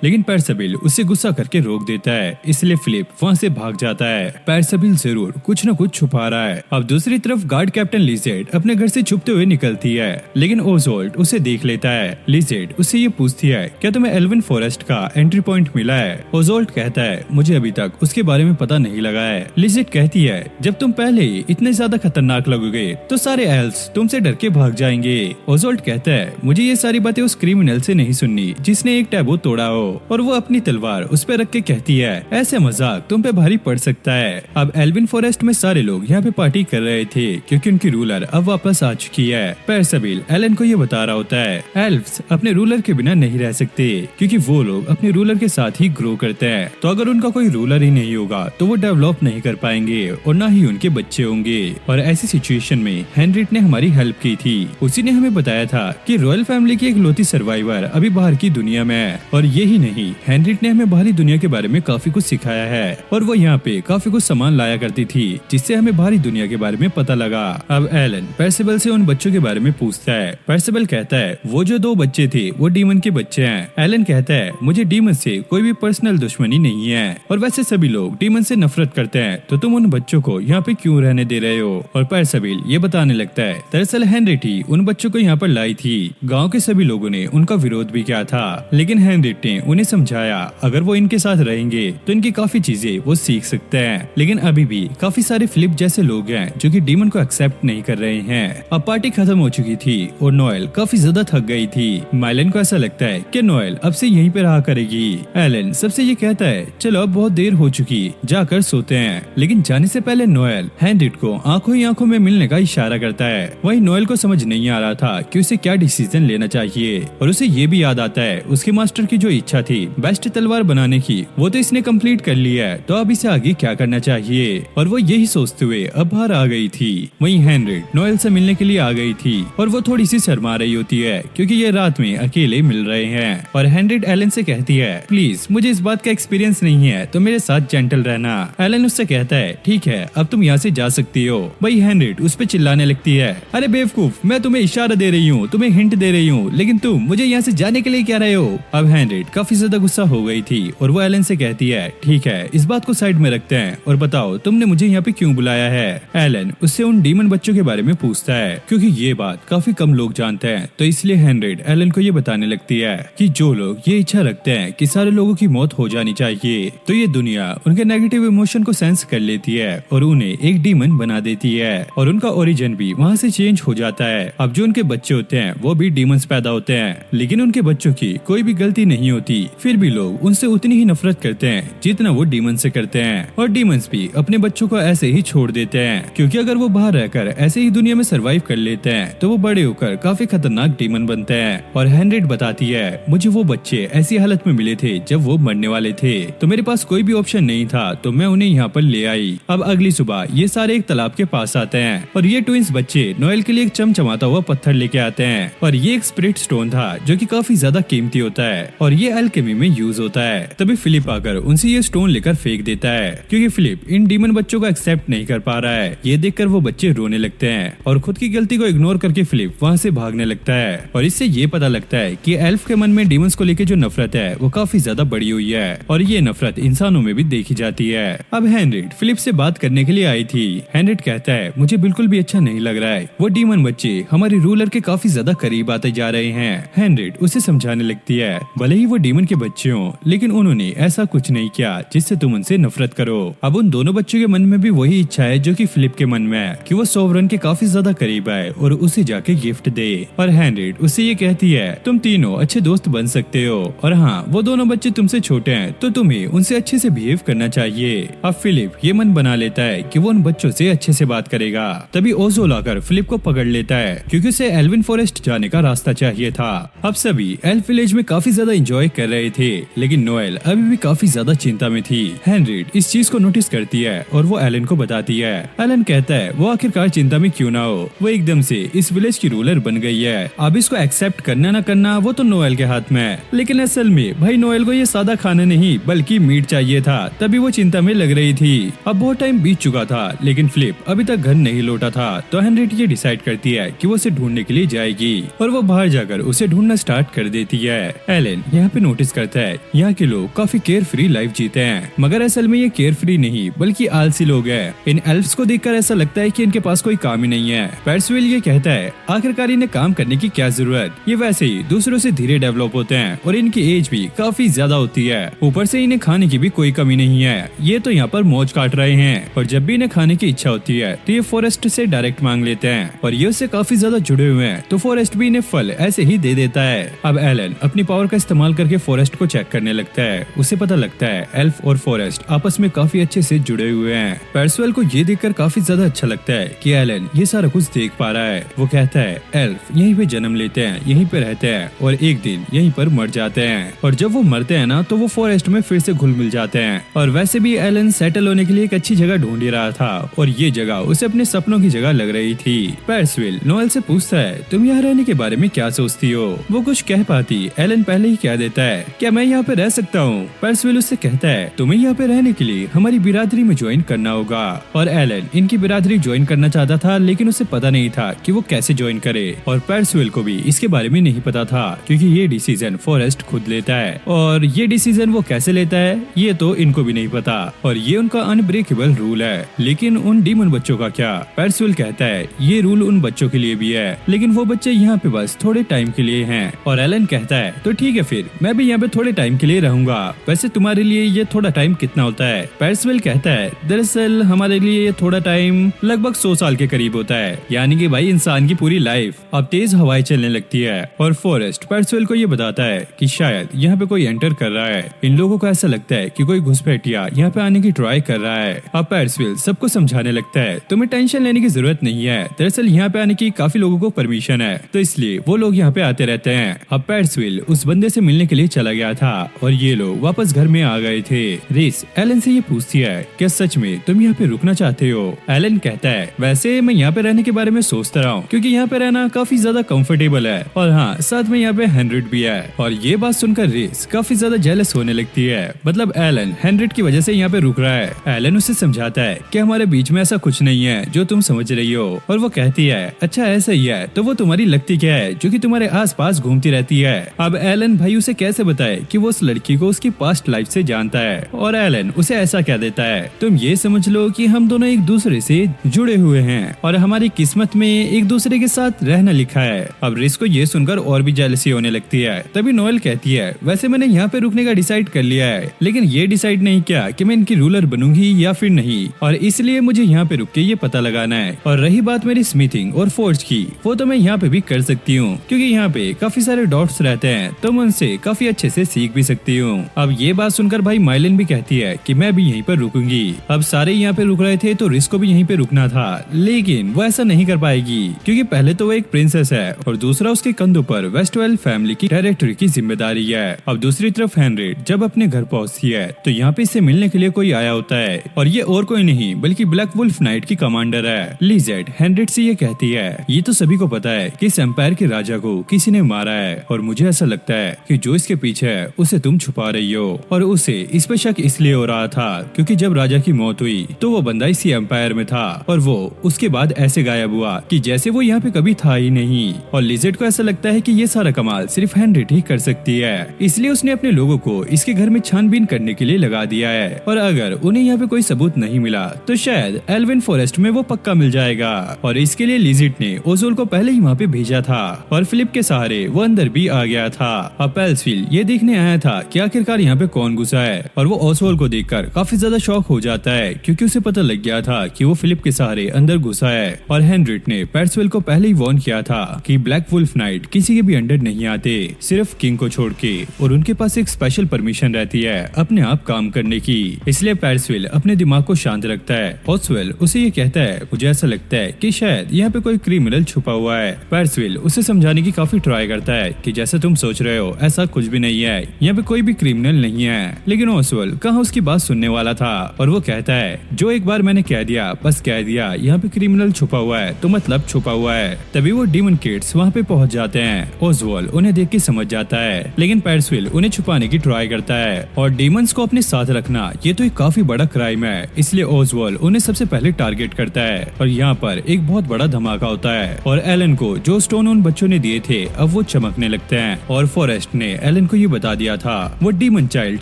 लेकिन पेर्सिबिल उसे गुस्सा करके रोक देता है, इसलिए फिलिप वहाँ से भाग जाता है। पेर्सिबिल जरूर कुछ न कुछ छुपा रहा है। अब दूसरी तरफ गार्ड कैप्टन लिजेट अपने घर से छुपते हुए निकलती है, लेकिन ओजोल्ट उसे देख लेता है। लिजेट उससे ये पूछती है, क्या तुम्हें एल्विन फॉरेस्ट का एंट्री पॉइंट मिला है? ओजोल्ट कहता है, मुझे अभी तक उसके बारे में पता नहीं लगा है। लिजेट कहती है, जब तुम पहले ही इतने ज्यादा खतरनाक लगोगे तो सारे एल्व्स तुमसे डर के भाग जाएंगे। ओजोल्ट कहता है, मुझे ये सारी बातें उस क्रिमिनल से नहीं सुननी जिसने एक टैबू तोड़ा हो और वो अपनी तलवार उस पर रख के कहती है, ऐसे मजाक तुम पे भारी पड़ सकता है। अब एल्विन फॉरेस्ट में सारे लोग यहाँ पे पार्टी कर रहे थे क्योंकि उनकी रूलर अब वापस आ चुकी है। पेर्सिबिल एलन को ये बता रहा होता है, एल्व्स अपने रूलर के बिना नहीं रह सकते क्योंकि वो लोग अपने रूलर के साथ ही ग्रो करते हैं। तो अगर उनका कोई रूलर ही नहीं होगा तो वो डेवलप नहीं कर पाएंगे और ना ही उनके बच्चे होंगे। और ऐसी सिचुएशन में हेनरिट ने हमारी हेल्प की थी। उसी ने हमें बताया था कि रॉयल फैमिली की एक लौती सर्वाइवर अभी बाहर की दुनिया में है। और यही नहीं, हेनरिट ने हमें बाहरी दुनिया के बारे में काफी कुछ सिखाया है और वो यहाँ पे काफी कुछ सामान लाया करती थी जिससे हमें बाहरी दुनिया के बारे में पता लगा। अब एलन पेर्सिबिल से उन बच्चों के बारे में पूछता है। पेर्सिबिल कहता है, वो जो दो बच्चे थे वो डीमन के बच्चे हैं। एलन कहता है, मुझे डीमन से कोई भी पर्सनल दुश्मनी नहीं है और वैसे सभी लोग डीमन से नफरत करते हैं, तो तुम उन बच्चों को यहाँ पे क्यों रहने दे रहे हो? और पेर्सिबिल ये बताने लगता है, दरअसल हेनरिट ही उन बच्चों को यहाँ पर लाई थी। गाँव के सभी लोगों ने उनका विरोध भी किया था, लेकिन हेनरिट ने उन्हें समझाया अगर वो इनके साथ रहेंगे तो इनकी काफी चीजें वो सीख सकते हैं। लेकिन अभी भी काफी सारे फिलिप जैसे लोग हैं जो कि डीमन को एक्सेप्ट नहीं कर रहे हैं। अब पार्टी खत्म हो चुकी थी और नोएल काफी ज्यादा थक गई थी। माइलन को ऐसा लगता है कि नोएल अब से यहीं पे रहा करेगी। एलन सबसे ये कहता है, चलो अब बहुत देर हो चुकी, जाकर सोते हैं। लेकिन जाने से पहले नोएल हेनरिट को आंखों ही आंखों में मिलने का इशारा करता है। वहीं नोएल को समझ नहीं आ रहा था कि उसे क्या डिसीजन लेना चाहिए और उसे ये भी याद आता है उसके मास्टर की जो इच्छा थी बेस्ट तलवार बनाने की, वो तो इसने कंप्लीट कर लिया है, तो अब इसे आगे क्या करना चाहिए। और वो यही सोचते हुए अब बाहर आ गई थी। वहीं हेनरिट नोएल से मिलने के लिए आ गई थी और वो थोड़ी सी शर्मा रही होती है क्योंकि ये रात में अकेले मिल रहे हैं। और हेनरिट एलन से कहती है, प्लीज मुझे इस बात का एक्सपीरियंस नहीं है तो मेरे साथ जेंटल रहना। एलन उससे कहता है, ठीक है अब तुम यहाँ से जा सकती हो। वही हेनरिट उस पे चिल्लाने लगती है, अरे बेवकूफ, मैं तुम्हें इशारा दे रही हूँ, तुम्हें हिंट दे रही हूँ, लेकिन तुम मुझे यहाँ से जाने के लिए क्या रहे हो? अब हेनरिट काफी ज्यादा गुस्सा हो गई थी और वो एलन से कहती है, ठीक है इस बात को साइड में रखते हैं और बताओ तुमने मुझे यहाँ पे क्यों बुलाया है? एलन उससे उन डीमन बच्चों के बारे में पूछता है क्योंकि ये बात काफी कम लोग जानते हैं, तो इसलिए हेनरिट एलन को ये बताने लगती है कि जो लोग ये इच्छा रखते हैं कि सारे लोगों की मौत हो जानी चाहिए, तो ये दुनिया उनके नेगेटिव इमोशन को सेंस कर लेती है और उन्हें एक डीमन बना देती है और उनका ओरिजिन भी वहाँ से चेंज हो जाता है। अब जो उनके बच्चे होते हैं वो भी डीमंस पैदा होते हैं, लेकिन उनके बच्चों की कोई भी गलती नहीं होती, फिर भी लोग उनसे उतनी ही नफरत करते हैं जितना वो डीमन से करते हैं। और डीमंस भी अपने बच्चों को ऐसे ही छोड़ देते हैं क्योंकि अगर वो बाहर रहकर ऐसे ही दुनिया में सरवाइव कर लेते हैं तो वो बड़े होकर काफी खतरनाक डीमन बनते हैं। और हेनरिट बताती है, मुझे वो बच्चे ऐसी हालत में मिले थे जब वो मरने वाले थे, तो मेरे पास कोई भी ऑप्शन नहीं था, तो मैं उन्हें यहाँ पर ले आई। अब अगली सुबह ये सारे एक तालाब के पास आते हैं और ये ट्विंस बच्चे नोएल के लिए एक चमचमाता हुआ पत्थर लेके आते हैं और ये एक स्पिरिट स्टोन था जो कि काफी ज्यादा कीमती होता है और ये अल्केमी में यूज होता है। तभी फिलिप आकर उनसे ये स्टोन लेकर फेंक देता है क्योंकि फिलिप इन डीमन बच्चों को एक्सेप्ट नहीं कर पा रहा है। ये देखकर वो बच्चे रोने लगते हैं और खुद की गलती को इग्नोर करके फिलिप वहाँ से भागने लगता है और इससे ये पता लगता है कि एल्फ के मन में डीमंस को लेकर जो नफरत है वो काफी ज्यादा बढ़ी हुई है और ये नफरत इंसानों में भी देखी जाती है। अब हेनरिट फिलिप से बात करने के लिए आई थी। हेनरिट कहता है, मुझे बिल्कुल भी अच्छा नहीं लग रहा है, वो डीमन बच्चे हमारे रूलर के काफी ज्यादा करीब आते जा रहे हैं। हेनरिट उसे समझाने लगती है, भले ही वो डीमन के बच्चे हों, लेकिन उन्होंने ऐसा कुछ नहीं किया जिससे तुम उनसे नफरत करो। अब उन दोनों बच्चों के मन में भी वही इच्छा है जो कि फिलिप के मन में है कि वो सोवरन के काफी ज्यादा करीब आए और उसे जाके गिफ्ट दे। और हेनरिट उससे ये कहती है, तुम तीनों अच्छे दोस्त बन सकते हो और हाँ, वो दोनों बच्चे तुमसे छोटे हैं तो तुम्हें उनसे अच्छे से बिहेव करना चाहिए। अब फिलिप ये मन बना लेता है कि वो उन बच्चों से अच्छे से बात करेगा। तभी ओजोल आकर फिलिप को पकड़ लेता है क्योंकि उसे एल्विन फॉरेस्ट जाने का रास्ता चाहिए था। अब सभी एल्फ विलेज में काफी ज्यादा एंजॉय कर रहे थे, लेकिन नोएल अभी भी काफी ज्यादा ज्यादा चिंता में थी। हेनरियट इस चीज को नोटिस करती है और वो एलन को बताती है। एलन कहता है वो आखिरकार चिंता में क्यों ना हो, वो एकदम से इस विलेज की रूलर बन गई है। अब इसको एक्सेप्ट करना न करना वो तो नोएल के हाथ में है। लेकिन असल में भाई नोएल को ये सादा खाना नहीं बल्कि मीट चाहिए था, तभी वो चिंता में लग रही थी। अब बहुत टाइम बीत चुका था लेकिन फिलिप अभी तक घर नहीं लौटा था, तो हेनरियट ये डिसाइड करती है कि वो उसे ढूंढने के लिए जाएगी और वो बाहर जाकर उसे ढूंढना स्टार्ट कर देती है। एलन यहाँ पे नोटिस करता है यहाँ के लोग काफी केयर फ्री लाइफ जीते हैं, मगर असल में ये केयर फ्री नहीं बल्कि आलसी लोग हैं। इन एल्फ्स को देखकर ऐसा लगता है कि इनके पास कोई काम ही नहीं है। पेर्सवेल ये कहता है आखिरकार इन्हें काम करने की क्या जरूरत, ये वैसे ही दूसरों से धीरे डेवलप होते हैं और इनकी एज भी काफी ज्यादा होती है। ऊपर से इन्हें खाने की भी कोई कमी नहीं है, ये तो यहाँ पर मौज काट रहे हैं और जब भी इन्हें खाने की इच्छा होती है तो ये फॉरेस्ट से डायरेक्ट मांग लेते हैं और ये उससे काफी ज्यादा जुड़े हुए हैं, तो फॉरेस्ट भी इन्हें फल ऐसे ही दे देता है। अब एलन अपनी पावर का इस्तेमाल करके फॉरेस्ट को चेक करने लगता है। उसे पता लगता है एल्फ और फॉरेस्ट आपस में काफी अच्छे से जुड़े हुए हैं। पेर्सवेल को ये देखकर काफी ज्यादा अच्छा लगता है कि एलन ये सारा कुछ देख पा रहा है। वो कहता है एल्फ यहीं पे जन्म लेते हैं, यहीं पे रहते हैं और एक दिन यहीं पर मर जाते हैं, और जब वो मरते हैं ना तो वो फॉरेस्ट में फिर से घुल मिल जाते हैं। और वैसे भी एलन सेटल होने के लिए एक अच्छी जगह ढूंढ ही रहा था और ये जगह उसे अपने सपनों की जगह लग रही थी। पेर्सवेल नोएल से पूछता है तुम यहाँ रहने के बारे में क्या सोचती हो। वो कुछ कह पाती एलन पहले ही कह देता है क्या मैं यहाँ पे रह सकता हूँ। पेर्सवेल उससे कहता है तुम्हें यहाँ पे रहने के लिए हमारी बिरादरी में ज्वाइन करना होगा। और एलन इनकी बिरादरी ज्वाइन करना चाहता था लेकिन उसे पता नहीं था कि वो कैसे ज्वाइन करे, और पेर्सवेल को भी इसके बारे में नहीं पता था क्योंकि ये डिसीजन फॉरेस्ट खुद लेता है और ये डिसीजन वो कैसे लेता है ये तो इनको भी नहीं पता और ये उनका अनब्रेकेबल रूल है। लेकिन उन डीमन बच्चों का क्या? पेर्सवेल कहता है ये रूल उन बच्चों के लिए भी है लेकिन वो बच्चे यहाँ पे बस थोड़े टाइम के लिए हैं। और एलन कहता है तो ठीक है फिर मैं भी यहाँ पे थोड़े टाइम के लिए रहूंगा। वैसे तुम्हारे लिए ये थोड़ा टाइम कितना होता है? पेर्सवेल कहता है दरअसल हमारे लिए ये थोड़ा टाइम लगभग 100 साल के करीब होता है, यानी कि भाई इंसान की पूरी लाइफ। अब तेज हवाएं चलने लगती है और फॉरेस्ट पेर्सवेल को ये बताता है कि शायद यहाँ पे कोई एंटर कर रहा है। इन लोगों को ऐसा लगता है कि कोई घुसपैठिया यहाँ पे आने की ट्राई कर रहा है। अब पेर्सवेल सबको समझाने लगता है तुम्हें टेंशन लेने की जरूरत नहीं है, दरअसल यहाँ पे आने की काफी लोगों को परमिशन है तो इसलिए वो लोग यहाँ पे आते रहते हैं। अब पेर्सवेल उस बंदे से मिलने के लिए चला गया था और ये लोग वापस घर में आ गए थे। रिस एलन से ये पूछती है क्या सच में तुम यहाँ पे रुकना चाहते हो? एलन कहता है वैसे मैं यहाँ पे रहने के बारे में सोचता रहा हूँ क्योंकि यहाँ पे रहना काफी ज्यादा कंफर्टेबल है और हाँ साथ में यहाँ पे हेनरियट भी है। और ये बात सुनकर रिस काफी ज्यादा जेलस होने लगती है, मतलब एलन हेनरियट की वजह से यहाँ पे रुक रहा है। एलन उसे समझाता है कि हमारे बीच में ऐसा कुछ नहीं है जो तुम समझ रही हो, और वो कहती है अच्छा ऐसा ही है तो वो तुम्हारी लगती क्या है जो कि तुम्हारे आसपास घूमती रहती है। अब एलन भाई उसे कैसे बताए कि वो उस लड़की को उसकी पास्ट लाइफ से जानता है, और एलन उसे ऐसा कह देता है तुम ये समझ लो कि हम दोनों एक दूसरे से जुड़े हुए हैं और हमारी किस्मत में एक दूसरे के साथ रहना लिखा है। अब रिस को ये सुनकर और भी जेलसी होने लगती है। तभी नोएल कहती है वैसे मैंने यहाँ पे रुकने का डिसाइड कर लिया है लेकिन ये डिसाइड नहीं किया कि मैं इनकी रूलर बनूंगी या फिर नहीं, और इसलिए मुझे यहाँ पे रुक के ये पता लगाना है। और रही बात मेरी स्मिथिंग और फोर्ज की, वो तो मैं यहाँ पे भी कर सकती हूँ क्योंकि यहाँ पे काफी सारे डॉट्स रहते हैं तो मैं उनसे काफी अच्छे से सीख भी सकती हूँ। अब ये बात सुनकर भाई माइलिन भी कहती है कि मैं भी यहीं पर रुकूंगी। अब सारे यहाँ पे रुक रहे थे तो रिस को भी यहीं पे रुकना था, लेकिन वो ऐसा नहीं कर पाएगी क्योंकि पहले तो वो एक प्रिंसेस है और दूसरा उसके कंधों पर वेस्टवेल फैमिली की टेरिटरी की जिम्मेदारी है। अब दूसरी तरफ हेनरियट जब अपने घर पहुंचती है तो यहाँ पे इससे मिलने के लिए कोई आया होता है और ये और कोई नहीं बल्कि ब्लैक वुल्फ नाइट की कमांडर है। लिजेट हेनरियट से ये कहती है ये तो सभी को पता है कि इस एम्पायर के राजा को किसी ने मारा है और मुझे ऐसा लगता है कि जो इसके पीछे है उसे तुम छुपा रही हो, और उसे इस पे शक इसलिए हो रहा था क्योंकि जब राजा की मौत हुई तो वो बंदा इसी एम्पायर में था और वो उसके बाद ऐसे गायब हुआ कि जैसे वो यहाँ पे कभी था ही नहीं। और लिजेट को ऐसा लगता है कि ये सारा कमाल सिर्फ हेनरियट ही कर सकती है, इसलिए उसने अपने लोगों को इसके घर में छानबीन करने के लिए लगा दिया है और अगर उन्हें यहाँ पे कोई सबूत नहीं मिला तो शायद एल्विन फॉरेस्ट में वो पक्का मिल जाएगा। और इसके लिए लिजेट ने ओजोल को पहले ही वहाँ पे भेजा था और फिलिप के सहारे वो अंदर भी आ गया था। अब पेर्सवेल ये देखने आया था कि आखिरकार यहाँ पे कौन घुसा है और वो ओसवाल्ड को देखकर काफी ज्यादा शॉक हो जाता है क्योंकि उसे पता लग गया था कि वो फिलिप के सहारे अंदर घुसा है। और हेनरियट ने पेर्सवेल को पहले ही वार्न किया था कि ब्लैक वुल्फ नाइट किसी के भी अंडर नहीं आते, सिर्फ किंग को छोड़ के, और उनके पास एक स्पेशल परमिशन रहती है अपने आप काम करने की। इसलिए पेर्सवेल अपने दिमाग को शांत रखता है। ओसवेल उसे ये कहता है मुझे ऐसा लगता है कि शायद यहाँ पे कोई क्रिमिनल छुपा हुआ है। पेर्सवेल उसे समझाने की काफी ट्राई करता है कि जैसे तुम सोच रहे हो ऐसा कुछ भी नहीं है, यहाँ पे कोई भी क्रिमिनल नहीं है। हैं, लेकिन ओसवाल्ड कहाँ उसकी बात सुनने वाला था और वो कहता है जो एक बार मैंने कह दिया बस कह दिया, यहाँ पे क्रिमिनल छुपा हुआ है तो मतलब छुपा हुआ है। तभी वो डीमन किड्स वहाँ पे पहुँच जाते हैं। ओसवाल्ड उन्हें देख के समझ जाता है, लेकिन पेट्सविल उन्हें छुपाने की ट्राई करता है और डीमंस को अपने साथ रखना ये तो एक काफी बड़ा क्राइम है, इसलिए ओसवाल्ड उन्हें सबसे पहले टारगेट करता है और यहाँ पर एक बहुत बड़ा धमाका होता है और एलन को जो स्टोन उन बच्चों ने दिए थे अब वो चमकने लगते हैं और फॉरेस्ट ने एलन को ये बता दिया था वो डीमन चाइल्ड